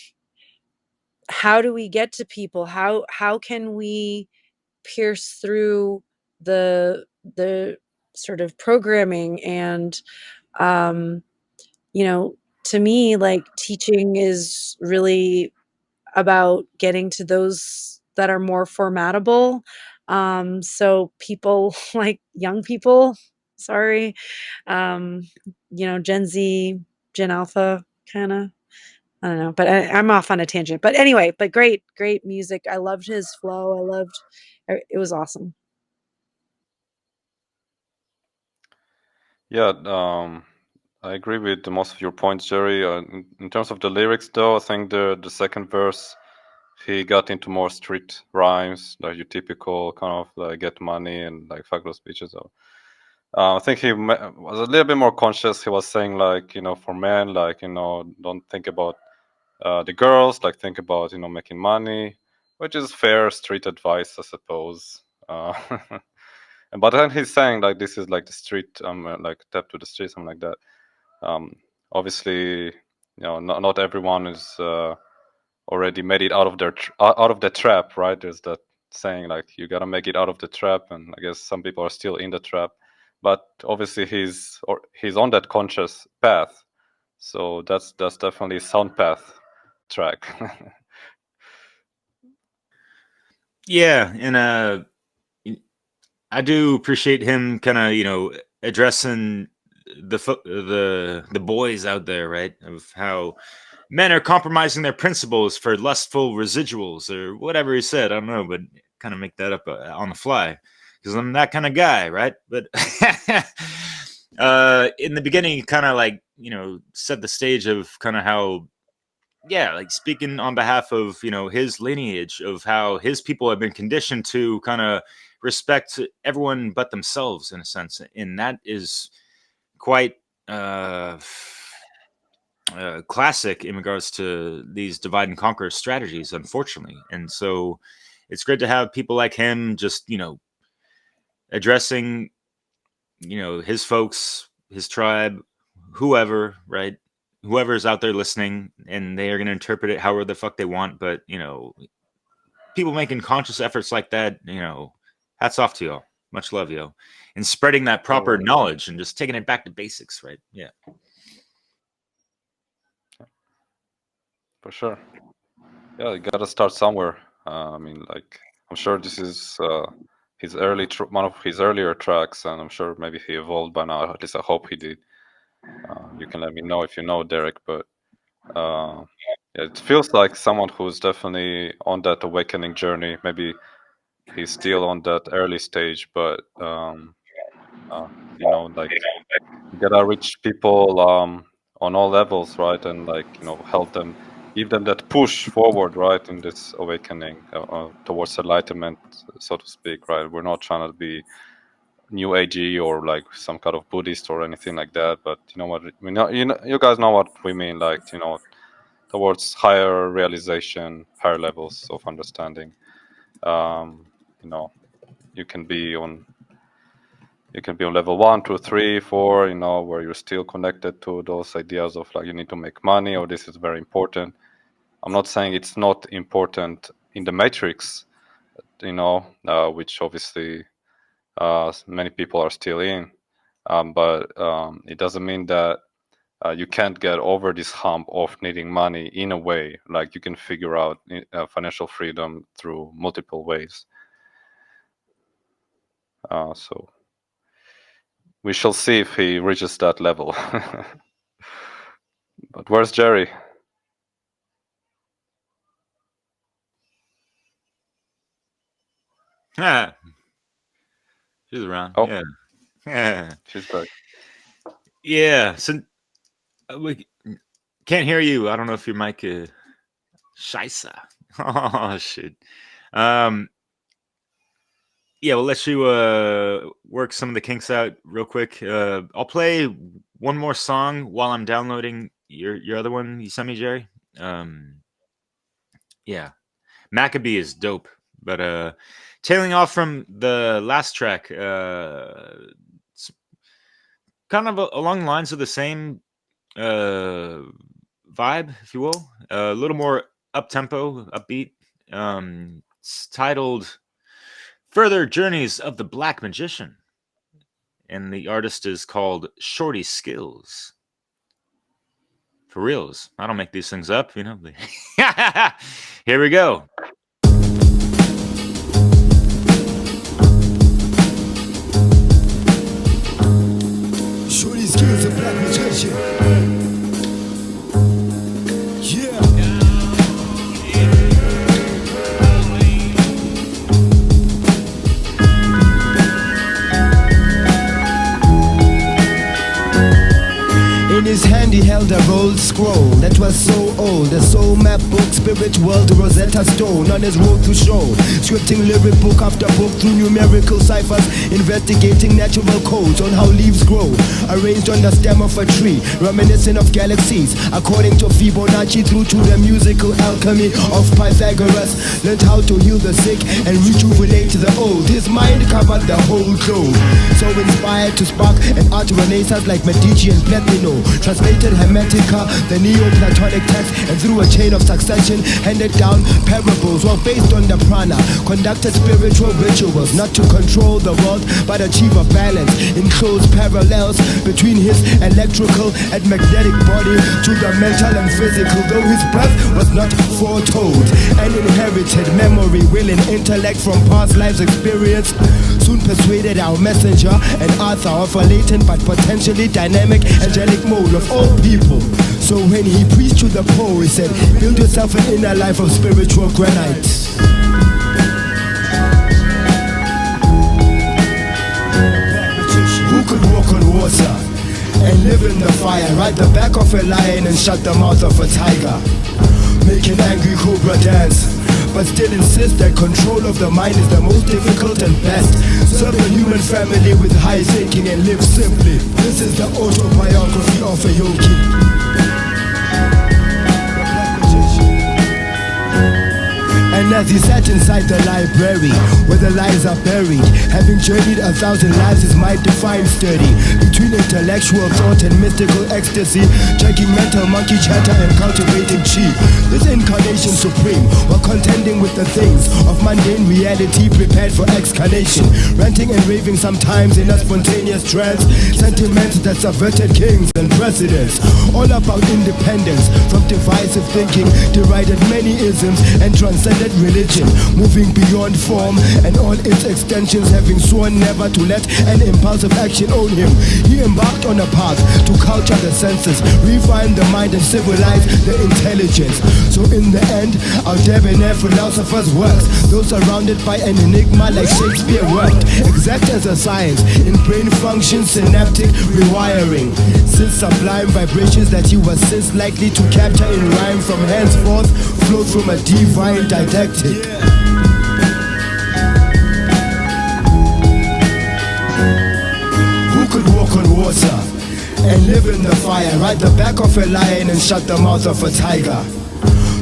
how do we get to people? How can we pierce through the sort of programming? And you know, to me, like, teaching is really about getting to those that are more formatable. So people like young people, sorry, um, you know, Gen Z, Gen Alpha, kind of. I don't know, but I'm off on a tangent. But anyway, but great, great music. I loved his flow. It was awesome. Yeah, I agree with most of your points, Jerry. In terms of the lyrics, though, I think the second verse, he got into more street rhymes, like your typical kind of like get money and like fuck those bitches. So, I think he was a little bit more conscious. He was saying like, for men, like, don't think about the girls, like think about, making money, which is fair street advice, I suppose. But then he's saying like this is like the street, like tap to the street, something like that. Obviously, not everyone is already made it out of out of the trap, right? There's that saying like you gotta make it out of the trap, and I guess some people are still in the trap. But obviously, he's on that conscious path, so that's definitely sound path track. Yeah, and I do appreciate him kind of addressing the boys out there, right? Of how men are compromising their principles for lustful residuals or whatever he said. I don't know, but kind of make that up on the fly because I'm that kind of guy, right? But in the beginning, he kind of like set the stage of kind of how, yeah, like speaking on behalf of his lineage of how his people have been conditioned to kind of respect everyone but themselves in a sense, and that is quite classic in regards to these divide and conquer strategies, unfortunately. And so it's great to have people like him just addressing his folks, his tribe, whoever, right? Whoever's out there listening, and they are going to interpret it however the fuck they want. But people making conscious efforts like that, hats off to y'all. Much love, yo, and spreading that proper knowledge and just taking it back to basics, right? Yeah, For sure. Yeah, you gotta start somewhere. I mean, like, I'm sure this is his one of his earlier tracks, and I'm sure maybe he evolved by now. At least I hope he did. You can let me know if you know Derek, but yeah, it feels like someone who's definitely on that awakening journey. Maybe he's still on that early stage, but like you gotta reach people on all levels, right? And like help them, give them that push forward, right, in this awakening towards enlightenment, so to speak, right? We're not trying to be new agey or like some kind of Buddhist or anything like that, but you know what we know, you guys know what we mean, like towards higher realization, higher levels of understanding. um you can be on level 1, 2, 3, 4, where you're still connected to those ideas of like you need to make money or this is very important. I'm not saying it's not important in the matrix, which obviously many people are still in, but it doesn't mean that you can't get over this hump of needing money in a way. Like you can figure out financial freedom through multiple ways. So we shall see if he reaches that level. But where's Jerry? ah, she's around. Oh, Yeah, she's back. yeah. So we can't hear you. I don't know if your mic is Scheisse. Oh shit. Yeah, we'll let you work some of the kinks out real quick. I'll play one more song while I'm downloading your other one you sent me, Jerry. Yeah, Maccabee is dope, but tailing off from the last track, it's kind of along the lines of the same vibe, if you will. A little more up-tempo, upbeat. It's titled Further Journeys of the Black Magician. And the artist is called Shorty Skills. For reals. I don't make these things up, you know. Here we go. Shorty Skills, a black magician. Yeah. In his hand he held a rolled scroll that was so old, a soul map book, spirit world, Rosetta Stone on his road to show, scripting lyric book after book through numerical ciphers, investigating natural codes on how leaves grow, arranged on the stem of a tree, reminiscent of galaxies, according to Fibonacci, through to the musical alchemy of Pythagoras, learned how to heal the sick and rejuvenate the old. His mind covered the whole globe, so inspired to spark an art renaissance like Medici and Platino. Translated Hermetica, the Neoplatonic text, and through a chain of succession handed down parables while based on the prana, conducted spiritual rituals, not to control the world but achieve a balance in close parallels between his electrical and magnetic body to the mental and physical, though his birth was not foretold. An inherited memory, will and intellect from past lives experience soon persuaded our messenger and author of a latent but potentially dynamic angelic mode of all people. So when he preached to the poor, he said, build yourself an inner life of spiritual granite. Who could walk on water and live in the fire, ride the back of a lion and shut the mouth of a tiger, make an angry cobra dance, but still insist that control of the mind is the most difficult and best. Serve the human family with high thinking and live simply. This is the autobiography of a yogi. And as he sat inside the library, where the lies are buried, having journeyed 1,000 lives, his mind defined sturdy, between intellectual thought and mystical ecstasy, checking mental monkey chatter and cultivating chi. This incarnation supreme, while contending with the things of mundane reality, prepared for excarnation, ranting and raving sometimes in a spontaneous trance, sentiments that subverted kings and presidents, all about independence from divisive thinking, derided many isms and transcended religion, moving beyond form and all its extensions, having sworn never to let an impulsive action own him. He embarked on a path to culture the senses, refine the mind and civilize the intelligence. So in the end, our debonair philosophers works, though surrounded by an enigma like Shakespeare worked, exact as a science in brain function, synaptic rewiring, since sublime vibrations that he was since likely to capture in rhyme from henceforth flowed from a divine didactic. Who could walk on water and live in the fire, ride the back of a lion and shut the mouth of a tiger,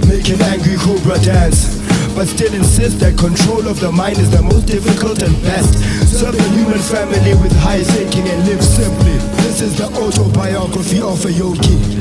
make an angry cobra dance, but still insist that control of the mind is the most difficult and best. Serve the human family with high thinking and live simply. This is the autobiography of a yogi.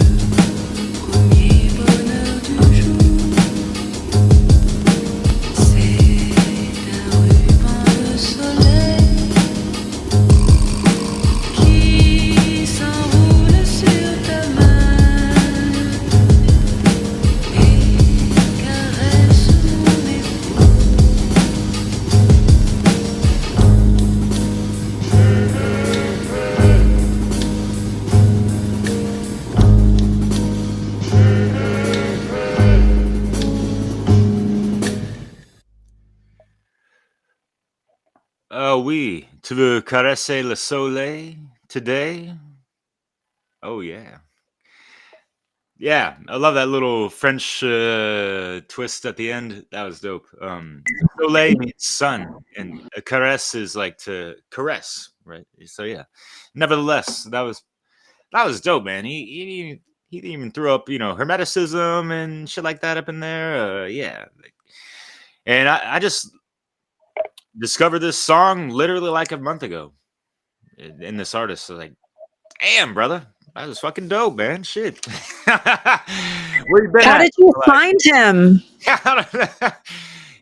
Oui, tu veux caresser le soleil today? Oh, yeah. Yeah, I love that little French twist at the end. That was dope. Soleil means sun, and a caress is like to caress, right? So yeah. Nevertheless, that was dope, man. He even threw up, Hermeticism and shit like that up in there. Yeah, and I just discovered this song literally like a month ago in this artist. So like, damn, brother, that was fucking dope, man. Shit. Where you been How at? did you find him?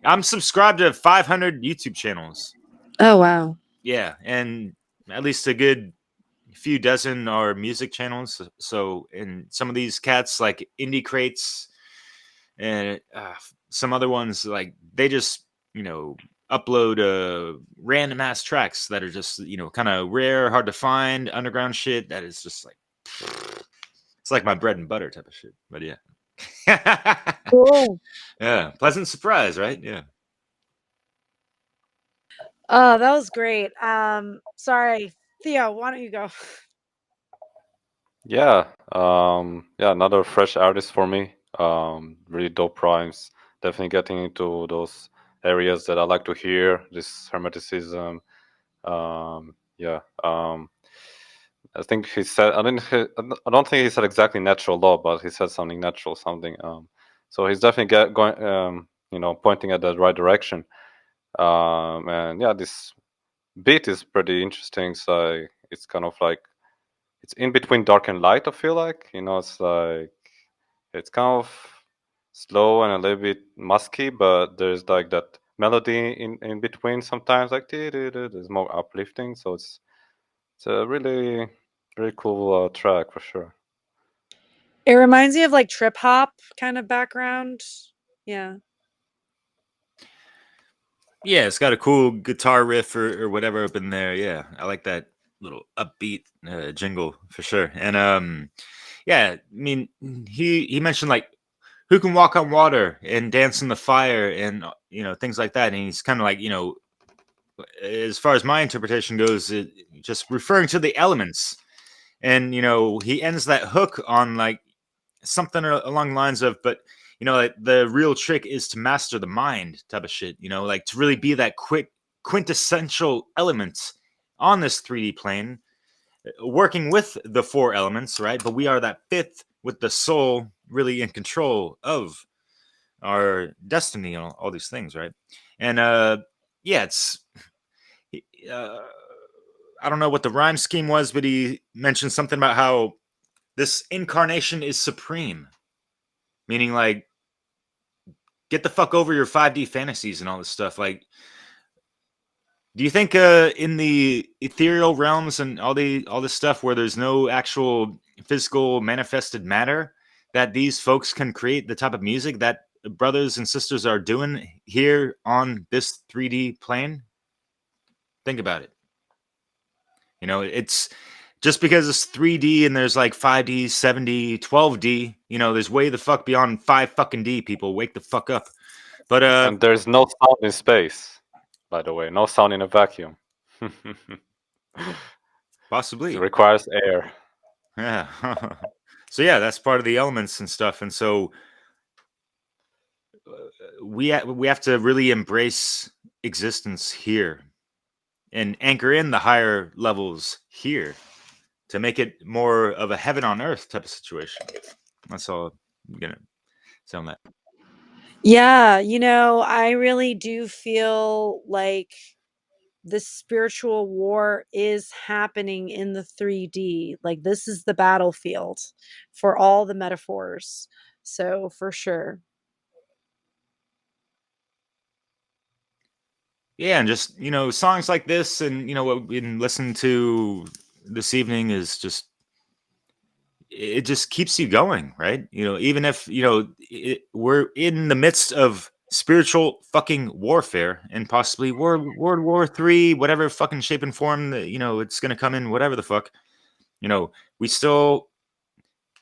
I'm subscribed to 500 YouTube channels. Oh, wow. Yeah, and at least a good few dozen are music channels. So, and some of these cats like Indie Crates and some other ones, like they just upload random ass tracks that are just kind of rare, hard to find, underground shit that is just like it's like my bread and butter type of shit. But yeah. Cool. Yeah, pleasant surprise, right? Yeah. Oh, that was great. Sorry, Theo, why don't you go? Yeah, another fresh artist for me. Really dope rhymes. Definitely getting into those areas that I like to hear. This hermeticism. Yeah. I think he said. I don't think he said exactly natural law, but he said something natural, something. So he's definitely going. Pointing at the right direction. And yeah, this beat is pretty interesting. So it's kind of like it's in between dark and light. I feel like it's like it's kind of slow and a little bit musky, but there's like that melody in between sometimes, like there's more uplifting. So it's a really really cool track for sure. It reminds me of like trip hop kind of background. Yeah. Yeah, it's got a cool guitar riff or whatever up in there. Yeah, I like that little upbeat jingle for sure. And yeah, I mean, he mentioned like who can walk on water and dance in the fire and things like that. And he's kind of like as far as my interpretation goes, just referring to the elements. And he ends that hook on like something along the lines of, but like the real trick is to master the mind type of shit. Like to really be that quick quintessential element on this 3D plane, working with the four elements, right? But we are that fifth with the soul really in control of our destiny and all these things, right? And yeah, it's uh, I don't know what the rhyme scheme was, but he mentioned something about how this incarnation is supreme, meaning like get the fuck over your 5D fantasies and all this stuff. Like, do you think in the ethereal realms and all this stuff where there's no actual physical manifested matter, that these folks can create the type of music that brothers and sisters are doing here on this 3D plane? Think about it. It's just because it's 3D and there's like 5D, 7D, 12D, there's way the fuck beyond 5 fucking D, people. Wake the fuck up. But And there's no sound in space, by the way. No sound in a vacuum. possibly. It requires air. Yeah. So yeah, that's part of the elements and stuff. And so we have to really embrace existence here and anchor in the higher levels here to make it more of a heaven on earth type of situation. That's all I'm gonna say on that. Yeah, I really do feel like this spiritual war is happening in the 3D. Like this is the battlefield for all the metaphors. So for sure. Yeah, and just songs like this, and what we've been listening to this evening is just it just keeps you going, right? Even if we're in the midst of spiritual fucking warfare and possibly World War III, whatever fucking shape and form that it's gonna come in, whatever the fuck, we still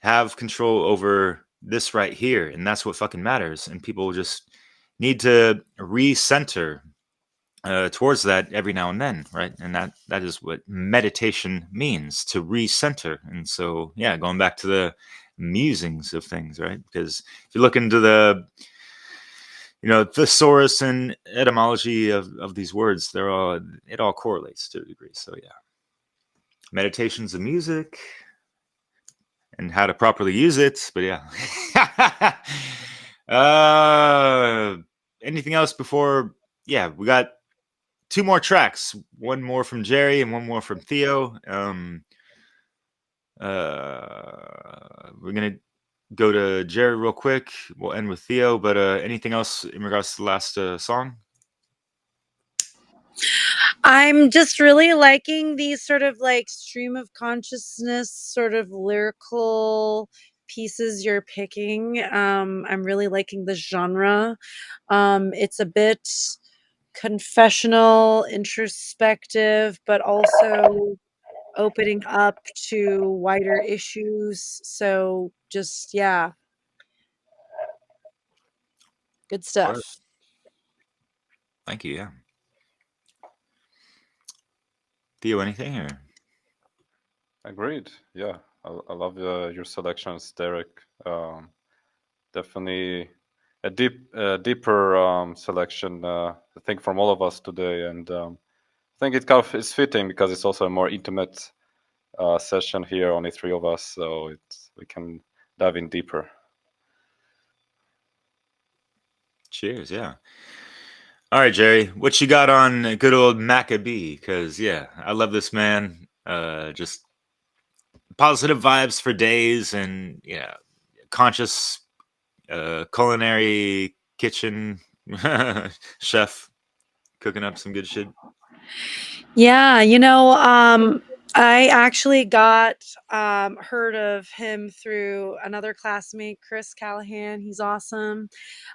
have control over this right here, and that's what fucking matters. And people just need to recenter towards that every now and then, right? And that is what meditation means, to recenter. And so, yeah, going back to the musings of things, right? Because if you look into the thesaurus and etymology of these words, it all correlates to a degree. So yeah, meditation's a music and how to properly use it. But yeah. Anything else before? Yeah, we got 2 more tracks, one more from Jerry and one more from Theo. We're gonna go to Jerry real quick. We'll end with Theo, but anything else in regards to the last song? I'm just really liking these sort of like stream of consciousness, sort of lyrical pieces you're picking. I'm really liking the genre. It's a bit confessional, introspective, but also opening up to wider issues. So just, yeah, good Word. stuff. Thank you. Yeah. Theo, anything or? Agreed. Yeah, I love your selections, Derek. Definitely a deeper selection, I think, from all of us today, and I think it kind of is fitting because it's also a more intimate session here, only three of us, so we can dive in deeper. Cheers. Yeah. All right, Jerry, what you got on good old Maccabee? Because yeah, I love this man. Just positive vibes for days, and yeah, conscious culinary kitchen chef cooking up some good shit. Yeah, I actually got heard of him through another classmate, Chris Callahan. He's awesome.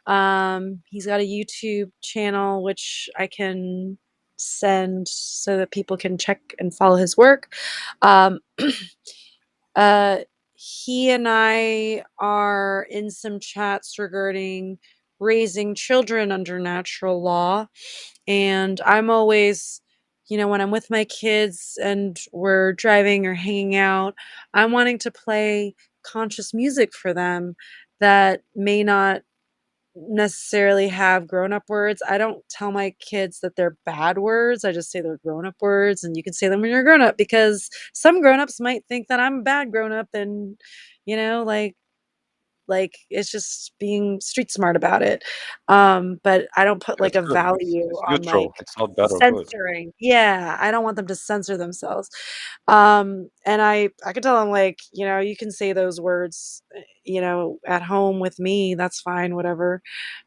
He's got a YouTube channel which I can send so that people can check and follow his work. Um, uh, he and I are in some chats regarding raising children under natural law. And I'm always, when I'm with my kids and we're driving or hanging out, I'm wanting to play conscious music for them that may not necessarily have grown-up words. I don't tell my kids that they're bad words. I just say they're grown-up words, and you can say them when you're grown up, because some grown-ups might think that I'm a bad grown-up, and like it's just being street smart about it. But I don't put like That's a good. value It's on neutral. like It's not bad or good. censoring. Yeah, I don't want them to censor themselves. And I could tell them, like, you can say those words, at home with me, that's fine, whatever.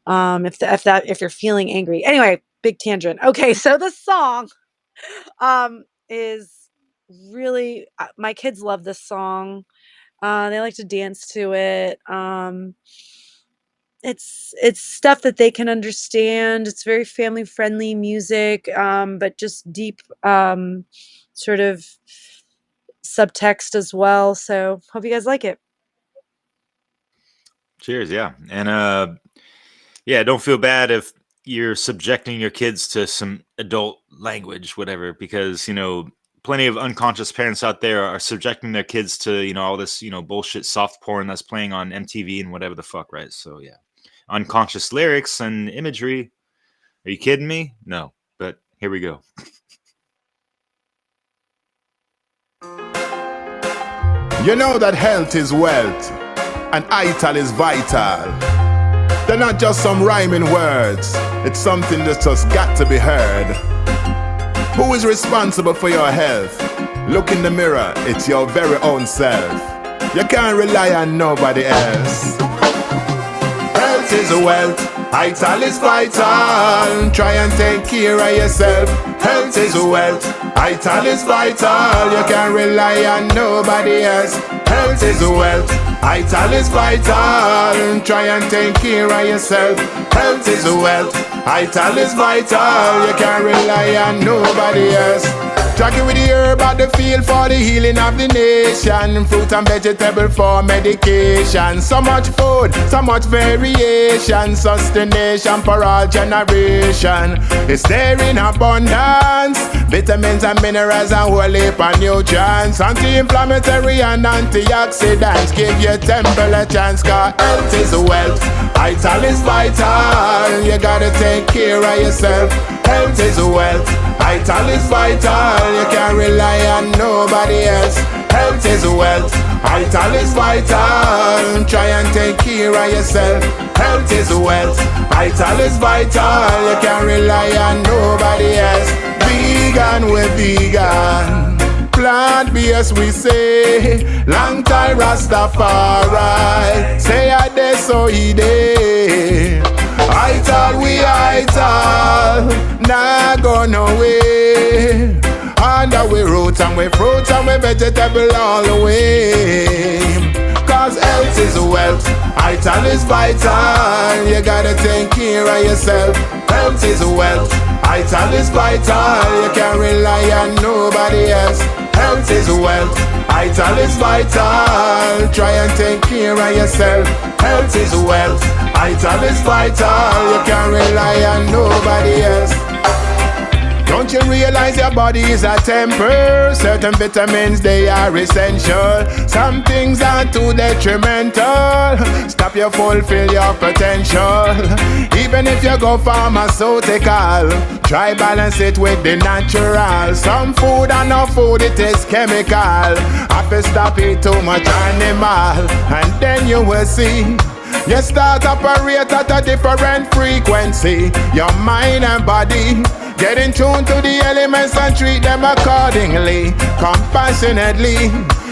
If you're feeling angry. Anyway, big tangent. Okay, so the song is really my kids love this song. They like to dance to it. It's stuff that they can understand. It's very family friendly music, but just deep, sort of subtext as well. So hope you guys like it. Cheers. Yeah. And yeah, don't feel bad if you're subjecting your kids to some adult language, whatever, because plenty of unconscious parents out there are subjecting their kids to all this bullshit soft porn that's playing on MTV and whatever the fuck, right? So yeah, unconscious lyrics and imagery. Are you kidding me? No, but here we go. You know that health is wealth and ital is vital. They're not just some rhyming words, it's something that's just got to be heard. Who is responsible for your health? Look in the mirror, it's your very own self. You can't rely on nobody else. Health is wealth, ital is vital. Try and take care of yourself. Health is wealth, ital is vital. You can't rely on nobody else. Health is wealth, ital is vital. Try and take care of yourself. Health is wealth, ital is vital. You can't rely on nobody else. Tracking with the herb at the field for the healing of the nation. Fruit and vegetable for medication. So much food, so much variation. Sustenance for all generation. It's there in abundance. Vitamins and minerals and whole heap of nutrients. Anti-inflammatory and antioxidants. Give your temple a chance, cause health is wealth, ital is vital. You gotta take care of yourself. Health is wealth, ital is vital. You can't rely on nobody else. Health is wealth, ital is vital. Try and take care of yourself. Health is wealth, ital is vital. You can't rely on nobody else. Vegan, we're vegan. plant base we say. Long time Rastafari. Say I dey so he dey. I tell we I tell. Nah go no way. Under we roots and we fruits and we vegetable all the way. Cause health is wealth, vital is vital. You gotta take care of yourself. Health is wealth, vital is vital. You can't rely on nobody else. Health is wealth, vital is vital. Try and take care of yourself. Health is wealth, vital is vital. You can't rely on nobody else. Don't you realize your body is a temple? Certain vitamins, they are essential. Some things are too detrimental. Stop you fulfill your potential. Even if you go pharmaceutical, try balance it with the natural. Some food and no food, it is chemical. Have to stop it too much animal, and then you will see you start operate at a different frequency. Your mind and body get in tune to the elements and treat them accordingly, compassionately.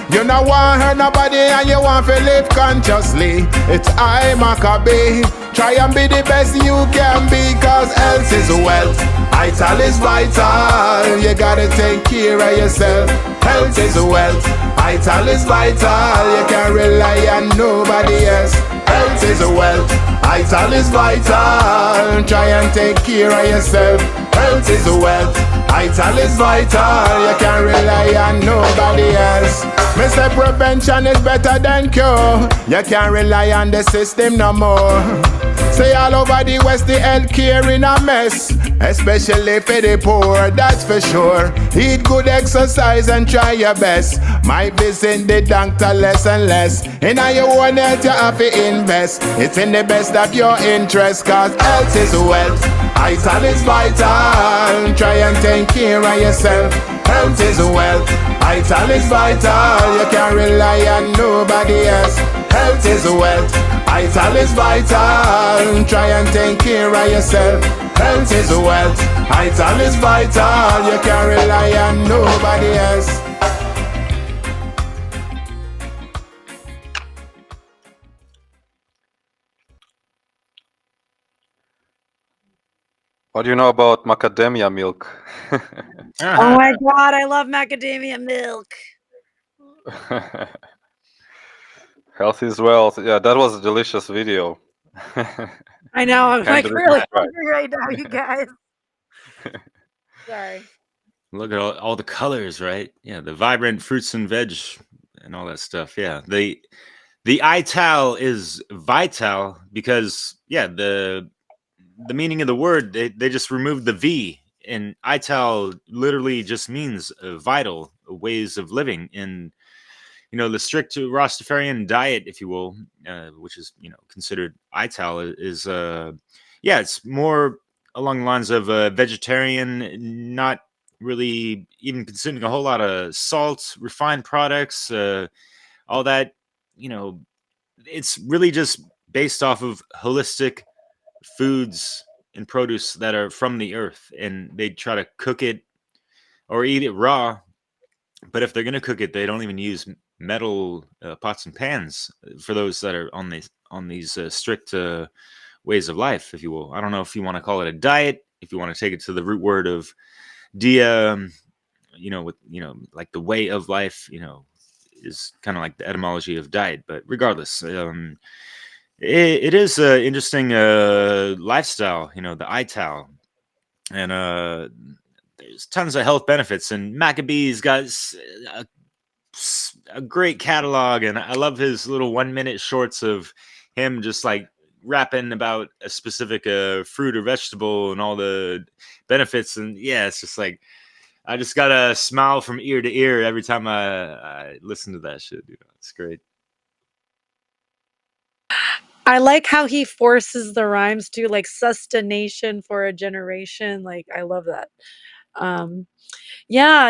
You don't want to hurt nobody and you want to live consciously. It's I, Maccabee. Try and be the best you can be, cause health is wealth, vital is vital. You gotta take care of yourself. Health is wealth, vital is vital. You can't rely on nobody else. Health is wealth, vital is vital. Try and take care of yourself. Health is wealth, vital is vital. You can't rely on nobody else. Me say prevention is better than cure. You can't rely on the system no more. Say all over the West, the healthcare in a mess, especially for the poor, that's for sure. Eat good, exercise and try your best. Might visit the doctor less and less. In your own health you have to invest. It's in the best of your interest, cause health is wealth, vital is vital. Try and take care of yourself. Health is wealth, vital is vital. You can't rely on nobody else. Health is wealth, vital is vital. Try and take care of yourself. Health is wealth, vital is vital. You can't rely on nobody else. What do you know about macadamia milk? Oh my god, I love macadamia milk. Health is wealth. Yeah, that was a delicious video. I know, I'm like Handle it really right. hungry right now, you guys. Sorry. Look at all the colors, right? Yeah, the vibrant fruits and veg and all that stuff. Yeah, the ital is vital because the meaning of the word, they just removed the v, and ital literally just means vital ways of living in the strict Rastafarian diet, if you will, which is considered ital is yeah, it's more along the lines of vegetarian, not really even consuming a whole lot of salt, refined products, all that. It's really just based off of holistic foods and produce that are from the earth, and they try to cook it or eat it raw. But if they're going to cook it, they don't even use metal pots and pans for those that are on these strict ways of life, if you will. I don't know if you want to call it a diet, if you want to take it to the root word of dia, with like the way of life, is kind of like the etymology of diet. But regardless, it is an interesting lifestyle, the ital, and there's tons of health benefits. And Maccabee's got a great catalog, and I love his little 1-minute shorts of him just like rapping about a specific fruit or vegetable and all the benefits. And yeah, it's just like I just got a smile from ear to ear every time I listen to that shit. It's great. I like how he forces the rhymes to like sustenation for a generation. Like I love that. Um yeah,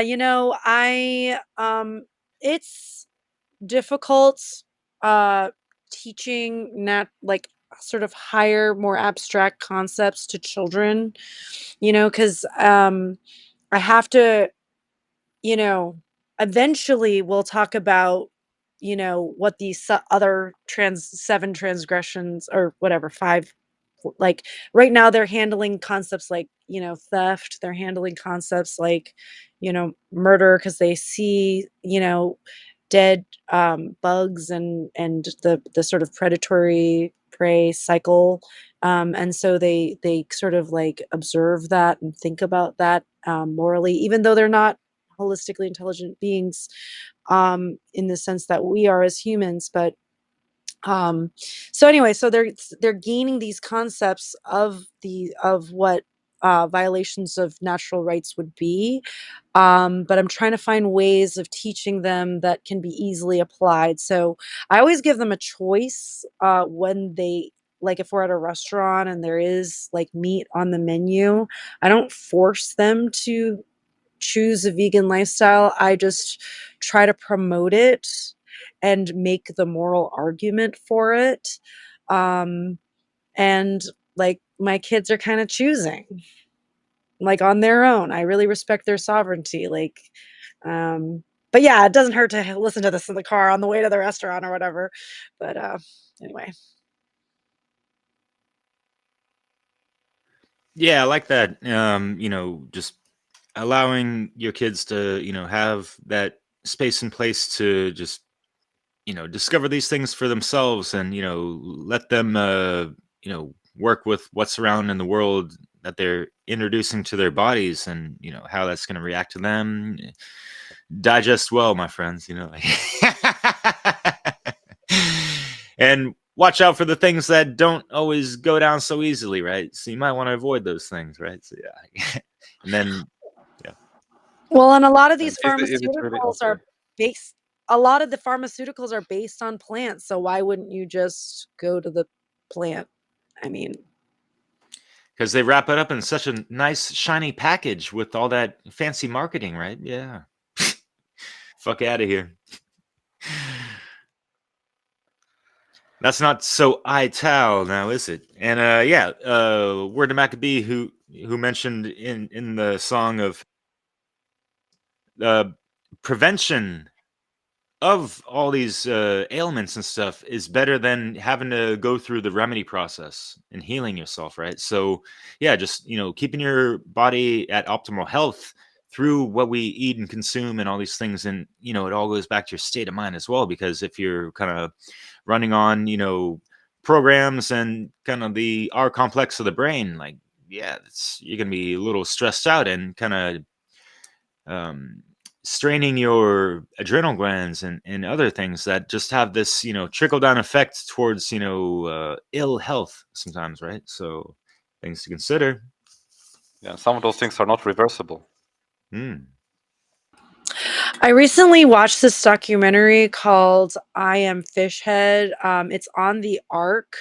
it's difficult teaching like sort of higher, more abstract concepts to children, cuz I have to, you know eventually we'll talk about, what these other 7 transgressions or whatever, 5, like right now they're handling concepts like, theft, they're handling concepts like, murder because they see, dead bugs and the sort of predatory prey cycle. And so they sort of like observe that and think about that morally, even though they're not holistically intelligent beings in the sense that we are as humans. But um so anyway, so they're gaining these concepts of what violations of natural rights would be, but I'm trying to find ways of teaching them that can be easily applied. So I always give them a choice when they, like, if we're at a restaurant and there is like meat on the menu, I don't force them to choose a vegan lifestyle. I just try to promote it and make the moral argument for it. Um, and like my kids are kind of choosing like on their own. I really respect their sovereignty. Um, but yeah, it doesn't hurt to listen to this in the car on the way to the restaurant or whatever. But anyway. Yeah, I like that. Just allowing your kids to, have that space and place to just, discover these things for themselves and, let them, work with what's around in the world that they're introducing to their bodies and, how that's going to react to them. Digest well, my friends, and watch out for the things that don't always go down so easily, right? So you might want to avoid those things, right? So yeah. And then Well, and a lot of these Is it really? Oh, pharmaceuticals sorry. are based a lot of the pharmaceuticals are based on plants, so why wouldn't you just go to the plant? I mean, because they wrap it up in such a nice shiny package with all that fancy marketing, right? Yeah. Fuck out of here. That's not so ital now, is it? And yeah, word to Maccabee who mentioned in the song of uh prevention of all these ailments and stuff is better than having to go through the remedy process and healing yourself, right? So yeah, just keeping your body at optimal health through what we eat and consume and all these things, and it all goes back to your state of mind as well, because if you're kind of running on programs and kind of the R complex of the brain, like, yeah, you're gonna be a little stressed out and kind of um, straining your adrenal glands and other things that just have this, trickle down effect towards, ill health sometimes, right? So things to consider. Yeah, some of those things are not reversible. I recently watched this documentary called I Am Fishhead. It's on the Ark,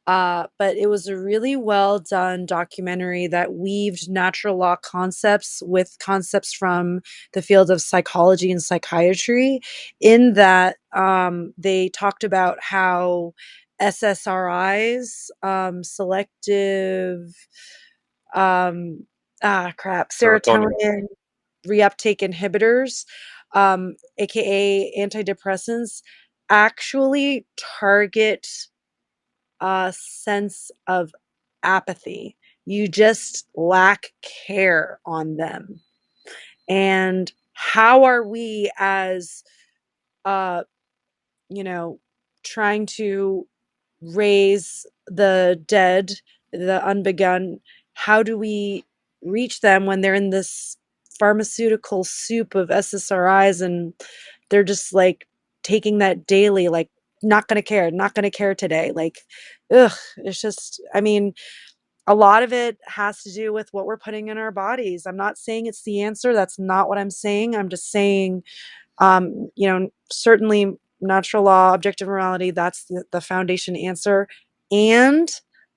but it was a really well done documentary that weaved natural law concepts with concepts from the field of psychology and psychiatry. In that, they talked about how SSRIs, selective, Serotonin. serotonin reuptake inhibitors, aka antidepressants, actually target a sense of apathy. You just lack care on them. And how are we as uh trying to raise the dead, the unbegun, how do we reach them when they're in this pharmaceutical soup of SSRIs and they're just like taking that daily, like not gonna care, not gonna care today. Like, ugh, it's just, I mean, a lot of it has to do with what we're putting in our bodies. I'm not saying it's the answer. That's not what I'm saying. I'm just saying certainly natural law, objective morality, that's the foundation answer. And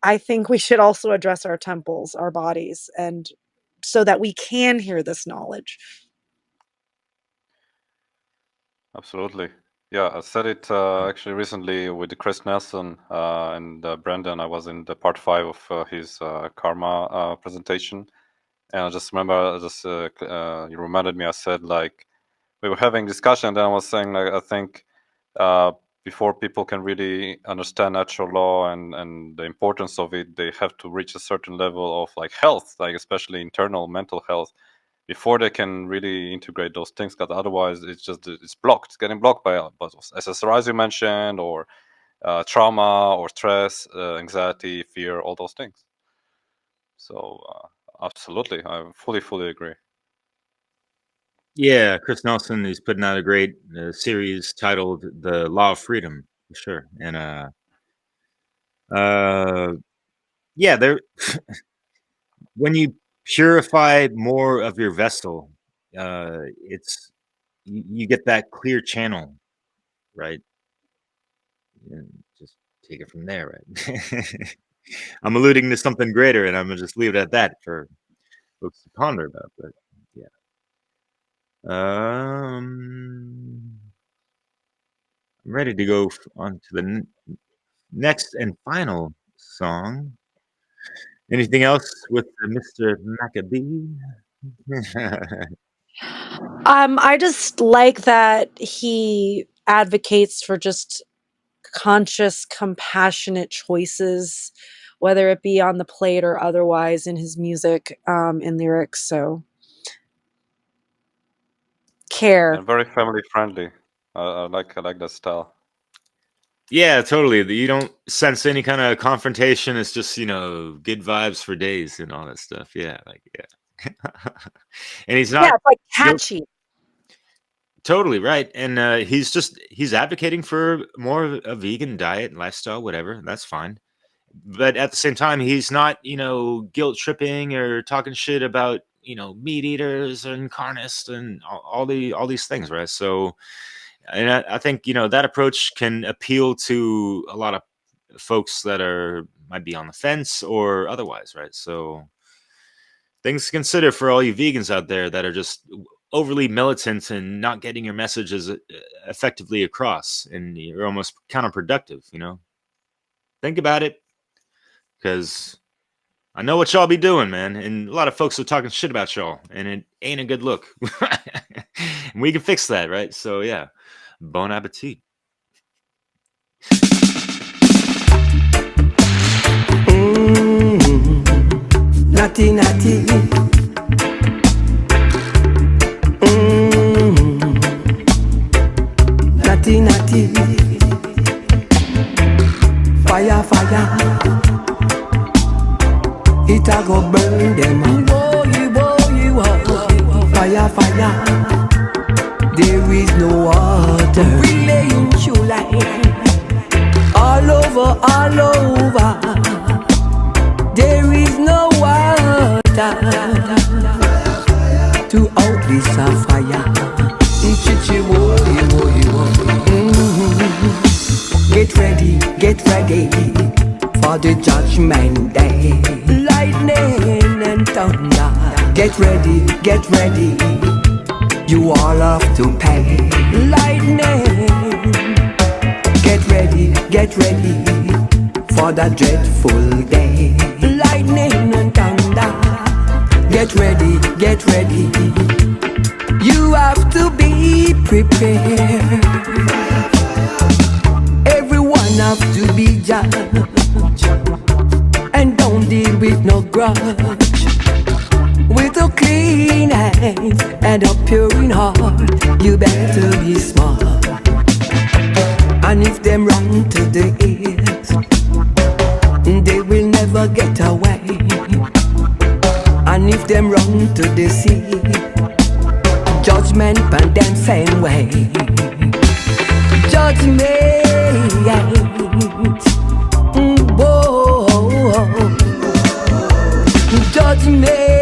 I think we should also address our temples, our bodies, and so that we can hear this knowledge. Absolutely. Yeah, I said it actually recently with Chris Nelson and Brandon. I was in the part 5 of his karma presentation. And I just remember, you reminded me, I said, like, we were having discussion, and then I was saying, like, I think before people can really understand natural law and the importance of it, they have to reach a certain level of like health, like especially internal mental health, before they can really integrate those things. Because otherwise, it's blocked. It's getting blocked by SSRIs you mentioned, or trauma, or stress, anxiety, fear, all those things. So absolutely, I fully agree. Yeah, Chris Nelson is putting out a great series titled "The Law of Freedom," for sure. And yeah, there. When you purify more of your vessel, it's you get that clear channel, right? And just take it from there, right? I'm alluding to something greater, and I'm gonna just leave it at that for folks to ponder about. But yeah. I'm ready to go on to the next and final song. Anything else with Mr. Maccabee? I just like that he advocates for just conscious, compassionate choices, whether it be on the plate or otherwise in his music, and lyrics. So care. And very family friendly. I like that style. Yeah, totally. You don't sense any kind of confrontation. It's just, good vibes for days and all that stuff. Yeah, yeah. And he's not. Yeah, it's like catchy. Totally right. And he's advocating for more of a vegan diet and lifestyle, whatever. That's fine. But at the same time, he's not, guilt tripping or talking shit about, meat eaters and carnists and all these things, right? So, and I think that approach can appeal to a lot of folks that might be on the fence or otherwise, right? So things to consider for all you vegans out there that are just overly militant and not getting your messages effectively across, and you're almost counterproductive. Think about it, because I know what y'all be doing, man, and a lot of folks are talking shit about y'all, and it ain't a good look. We can fix that, right? So yeah. Bon appetit. Natty, natty. Natty, natty. Fire, fire. It a go burn them. Fire, fire. There is no water. Relaying July. All over. There is no water to out this fire. Get ready for the judgment day. Lightning and thunder. Get ready. You all have to pay. Lightning. Get ready for the dreadful day. Lightning and thunder. Get ready. You have to be prepared. Everyone have to be judged. And don't deal with no grudge. With a clean hands and a pure in heart, you better be smart. And if them run to the east, they will never get away. And if them run to the sea, judgment pan them same way. Judgment, whoa. Judgment.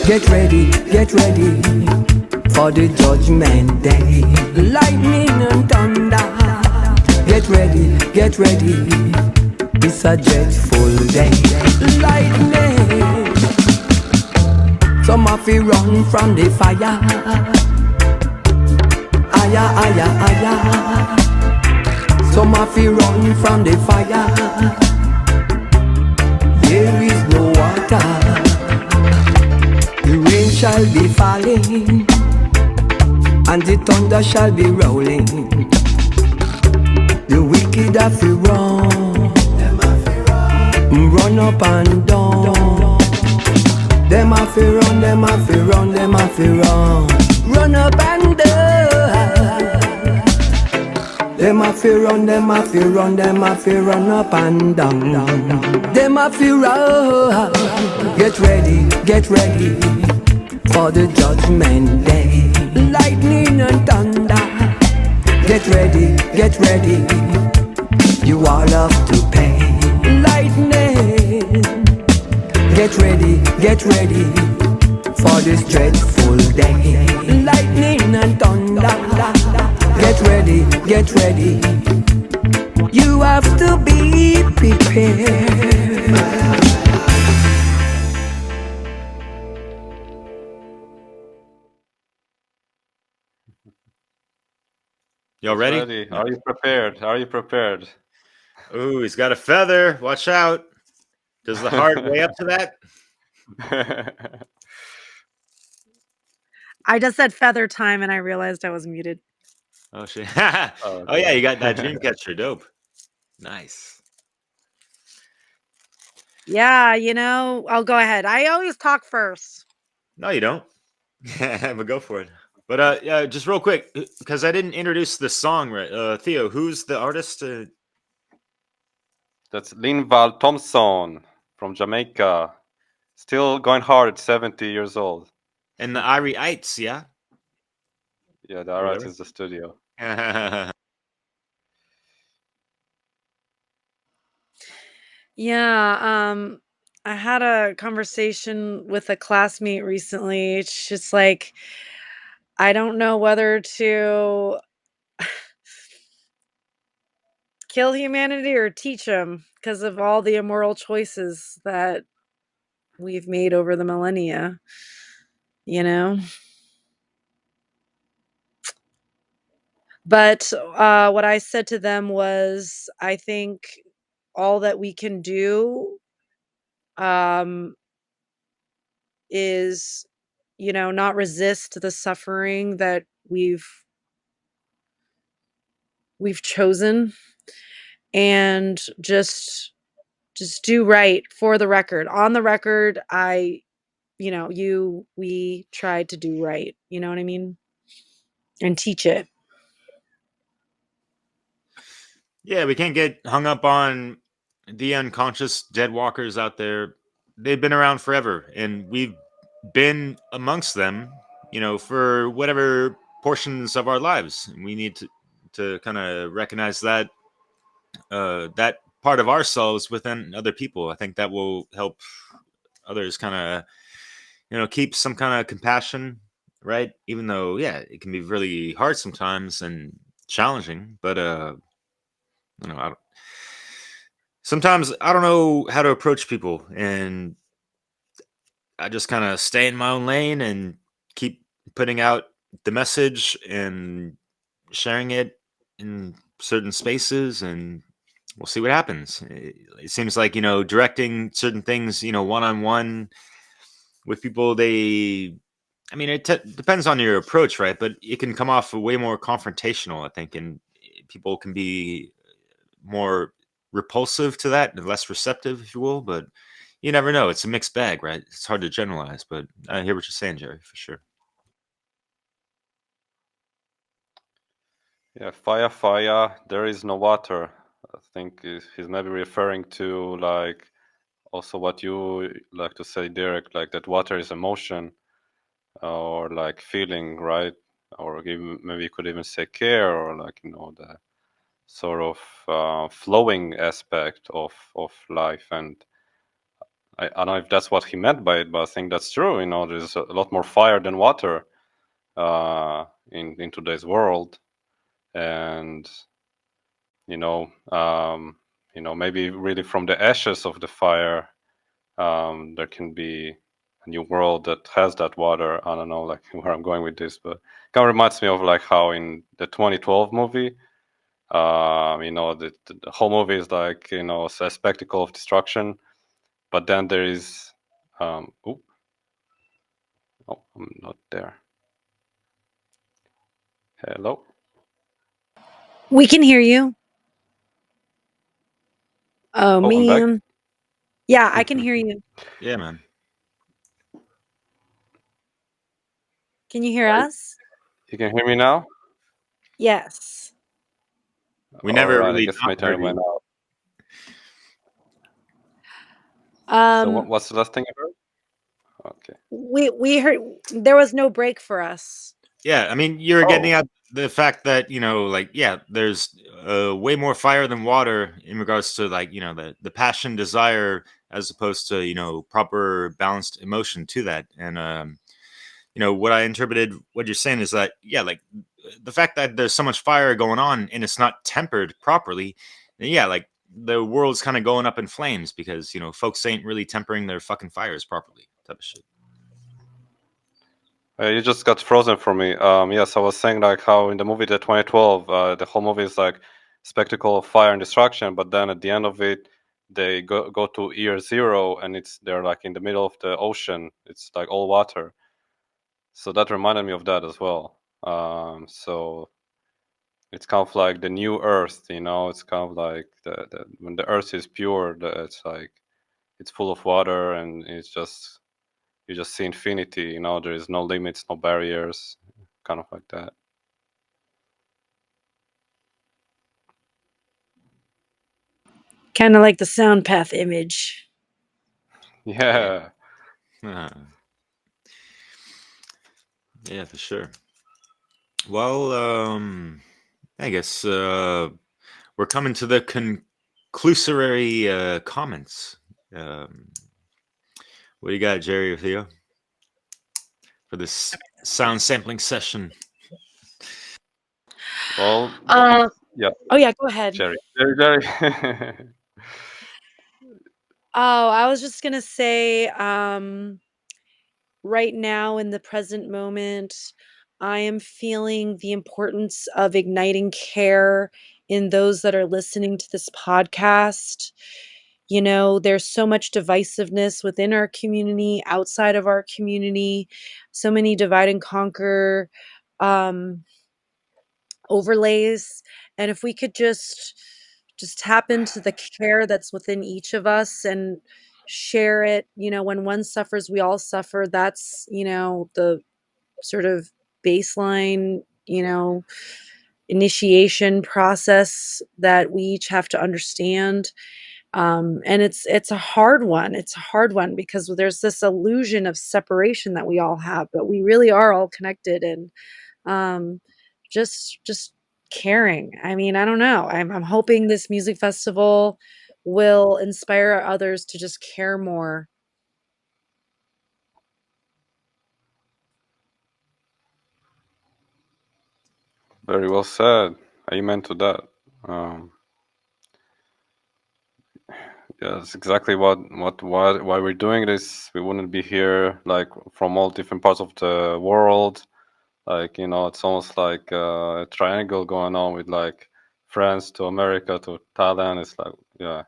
Get ready for the judgment day. Lightning and thunder. Get ready. It's a dreadful day. Lightning. Some of you run from the fire. Aya. Some of you run from the fire. There is no water. shall be falling, and the thunder shall be rolling. The wicked have to run up and down. Them have to run, them have to run, them have to run up and down. Them have to run, them have to run, them have to run up and down. Them have to run. Get ready for the judgment day. Lightning and thunder. Get ready. You all have to pay. Lightning. Get ready for this dreadful day. Lightning and thunder. Get ready. You have to be prepared. Y'all ready? Are you prepared? Are you prepared? Ooh, he's got a feather. Watch out. Does the heart weigh up to that? I just said feather time and I realized I was muted. Oh shit. Oh yeah, you got that dream catcher. Dope. Nice. Yeah, I'll go ahead. I always talk first. No, you don't. But go for it. But just real quick, because I didn't introduce the song right. Theo, who's the artist? That's Linval Thompson from Jamaica. Still going hard at 70 years old. And the Irie Ites, yeah? Yeah, the Irie is the studio. Yeah, I had a conversation with a classmate recently. It's just like, I don't know whether to kill humanity or teach them because of all the immoral choices that we've made over the millennia, But what I said to them was, I think all that we can do is, not resist the suffering that we've chosen, and just do right for the record. On the record, we tried to do right. You know what I mean? And teach it. Yeah, we can't get hung up on the unconscious dead walkers out there. They've been around forever, and we've been amongst them, for whatever portions of our lives. We need to kind of recognize that that part of ourselves within other people. I think that will help others kind of, keep some kind of compassion, right? Even though, yeah, it can be really hard sometimes and challenging, but sometimes I don't know how to approach people, and I just kind of stay in my own lane and keep putting out the message and sharing it in certain spaces, and we'll see what happens. It seems like, directing certain things, one on one with people, it depends on your approach, right? But it can come off way more confrontational, I think, and people can be more repulsive to that and less receptive, if you will. But you never know. It's a mixed bag, right? It's hard to generalize, but I hear what you're saying, Jerry, for sure. Yeah, fire, there is no water. I think he's maybe referring to like also what you like to say, Derek, like that water is emotion or like feeling, right? Or maybe you could even say care, or like the sort of flowing aspect of life. And I don't know if that's what he meant by it, but I think that's true. There's a lot more fire than water in today's world, and maybe really from the ashes of the fire, there can be a new world that has that water. I don't know like where I'm going with this, but it kind of reminds me of like how in the 2012 movie, the whole movie is like, a spectacle of destruction, but then there is, Oh, I'm not there. Hello? We can hear you. Oh, I'm back. man. Yeah, I can hear you. Yeah, man. Can you hear us? You can hear me now? Yes. We never Alright, I really guess my not heard internet went you. out. So Um, what's the last thing you heard? Okay. we heard there was no break for us. Yeah, I mean, you're getting Oh, at the fact that, like, yeah, there's way more fire than water in regards to, like, the passion, desire, as opposed to, proper balanced emotion to that. And, what I interpreted what you're saying is that, yeah, like the fact that there's so much fire going on and it's not tempered properly, then yeah, like the world's kind of going up in flames because, folks ain't really tempering their fucking fires properly, type of shit. you just got frozen for me. Yes, I was saying like how in the movie the 2012, the whole movie is like spectacle of fire and destruction, but then at the end of it, they go to year zero and they're like in the middle of the ocean. It's like all water. So that reminded me of that as well. So it's kind of like the new Earth, It's kind of like when the Earth is pure, it's like it's full of water and you just see infinity. There is no limits, no barriers, kind of like that. Kind of like the sound path image. Yeah. Yeah, for sure. Well, I guess we're coming to the conclusory comments. What do you got, Jerry or Theo, for this sound sampling session? Well, yeah. Oh yeah, go ahead. Jerry. Oh, I was just gonna say, right now in the present moment, I am feeling the importance of igniting care in those that are listening to this podcast. There's so much divisiveness within our community, outside of our community, so many divide and conquer um, overlays. And if we could just tap into the care that's within each of us and share it, when one suffers, we all suffer. That's, the sort of baseline, initiation process that we each have to understand. And it's a hard one. It's a hard one because there's this illusion of separation that we all have, but we really are all connected. And um, just caring. I mean, I don't know. I'm hoping this music festival will inspire others to just care more. Very well said. Amen to that. Yeah, that's exactly why we're doing this. We wouldn't be here like from all different parts of the world. Like, it's almost like a triangle going on with like France to America to Thailand. It's like, yeah,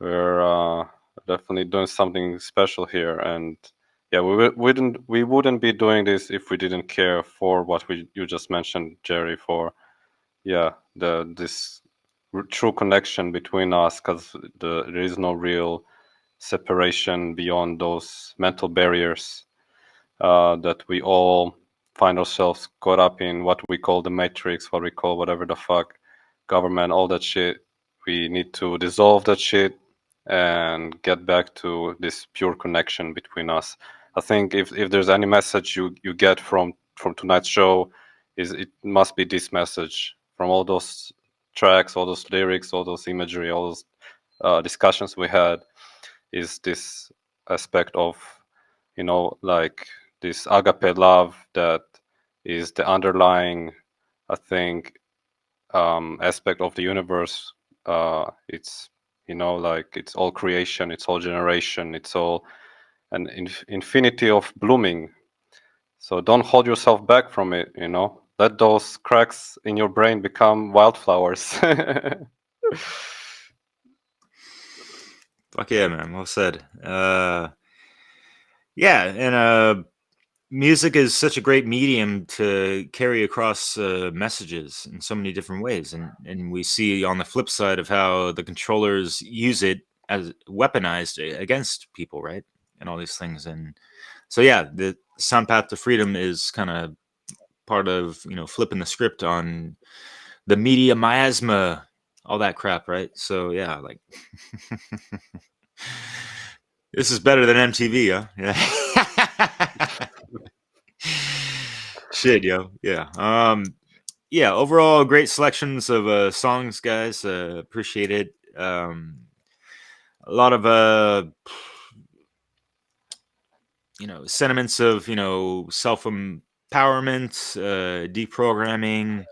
we're definitely doing something special here. And yeah, we wouldn't be doing this if we didn't care for what you just mentioned, Jerry, for this true connection between us, because there is no real separation beyond those mental barriers that we all find ourselves caught up in, what we call the matrix, what we call whatever the fuck, government, all that shit. We need to dissolve that shit and get back to this pure connection between us. I think if there's any message you get from tonight's show, is it must be this message from all those tracks, all those lyrics, all those imagery, all those discussions we had, is this aspect of, like this agape love that is the underlying, I think, aspect of the universe. It's, like it's all creation, it's all generation, it's all an infinity of blooming. So don't hold yourself back from it, Let those cracks in your brain become wildflowers. Fuck yeah, man. Well said. Yeah, and music is such a great medium to carry across messages in so many different ways, and we see on the flip side of how the controllers use it as weaponized against people, right? And all these things. And so yeah, the Sound Path to Freedom is kind of part of, you know, flipping the script on the media miasma, all that crap, right? So yeah, like this is better than MTV, huh? Yeah. Shit, yo. Yeah. Yeah, overall great selections of songs, guys. Appreciate it. A lot of you know, sentiments of, you know, self-empowerment, deprogramming,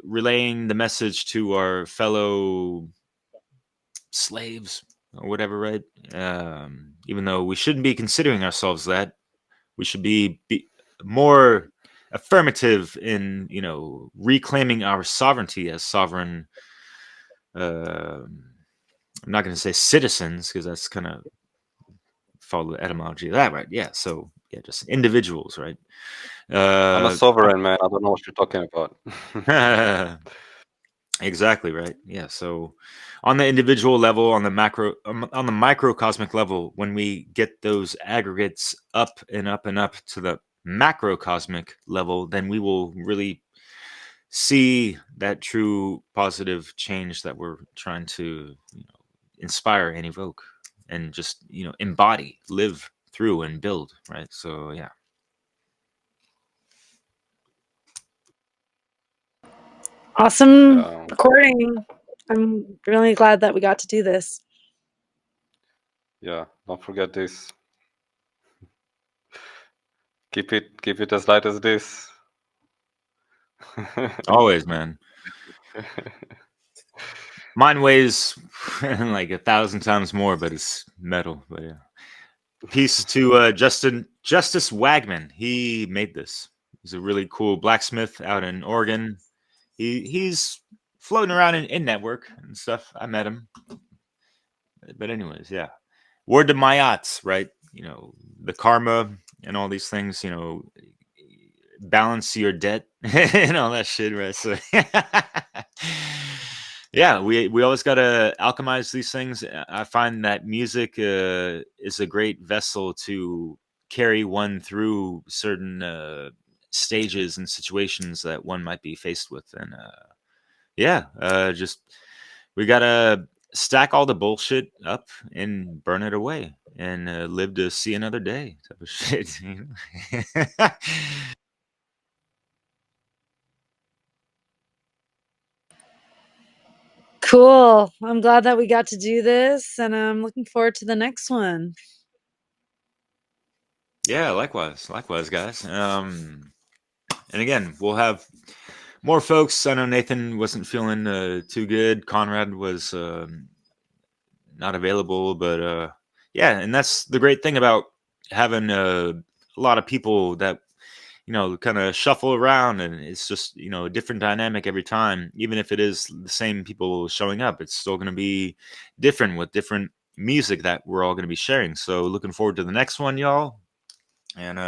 relaying the message to our fellow slaves or whatever, right? Even though we shouldn't be considering ourselves that, we should be more affirmative in, you know, reclaiming our sovereignty as sovereign. I'm not going to say citizens because that's kind of follow the etymology of that, right? Yeah. So yeah, just individuals, right? I'm a sovereign, man. I don't know what you're talking about. Exactly right. Yeah. So on the individual level, on the microcosmic level, when we get those aggregates up and up and up to the macrocosmic level, then we will really see that true positive change that we're trying to, you know, inspire and evoke and just, you know, embody, live through and build, right? So yeah. Awesome recording. I'm really glad that we got to do this. Yeah, don't forget this. Keep it as light as this. Always, man. Mine weighs like 1,000 times more, but it's metal. But yeah. Peace to Justice Wagman. He made this. He's a really cool blacksmith out in Oregon. He's floating around in network and stuff. I met him. But anyways, yeah. Word to Mayats, right? You know, the karma and all these things, you know, balance your debt and all that shit, right? So yeah, we always got to alchemize these things. I find that music is a great vessel to carry one through certain stages and situations that one might be faced with. And yeah, just we got to stack all the bullshit up and burn it away and live to see another day type of shit. You know? Cool. I'm glad that we got to do this, and I'm looking forward to the next one. Yeah, likewise, guys. And again, we'll have more folks. I know Nathan wasn't feeling too good. Conrad was not available, but yeah, and that's the great thing about having a lot of people that, you know, kind of shuffle around, and it's just, you know, a different dynamic every time. Even if it is the same people showing up, it's still going to be different with different music that we're all going to be sharing. So looking forward to the next one, y'all. And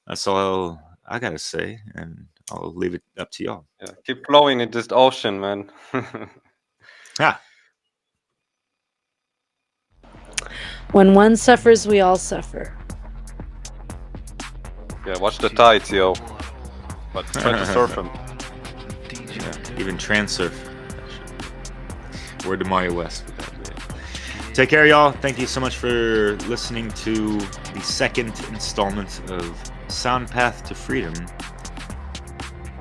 that's all I gotta say, and I'll leave it up to y'all. Yeah, keep flowing in this ocean, man. Yeah. When one suffers, we all suffer. Yeah, watch the tides, yo. But try to surf them. Yeah, even transurf. Word to Mario West. Take care, y'all. Thank you so much for listening to the second installment of Sound Path to Freedom,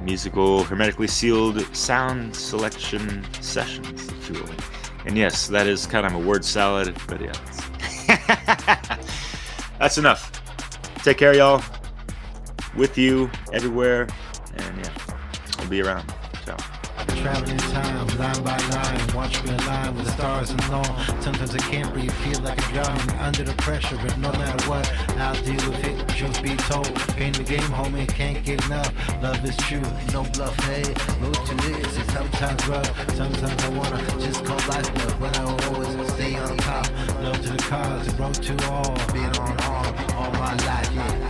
musical hermetically sealed sound selection sessions, if you will. And yes, that is kind of a word salad, but yeah. That's enough. Take care, y'all. With you everywhere, and yeah, I'll be around. Ciao. Traveling time, line by line, watch me align with the stars and all. Sometimes I can't breathe, feel like I'm drowning under the pressure, but no matter what, I'll deal with it, truth be told. Pain the game, homie, can't get enough. Love is true, no bluff, hey. Move to this, it's sometimes rough. Sometimes I wanna just call life love, but I will always stay on top. Love to the cause, it broke to all, being on all my one like it.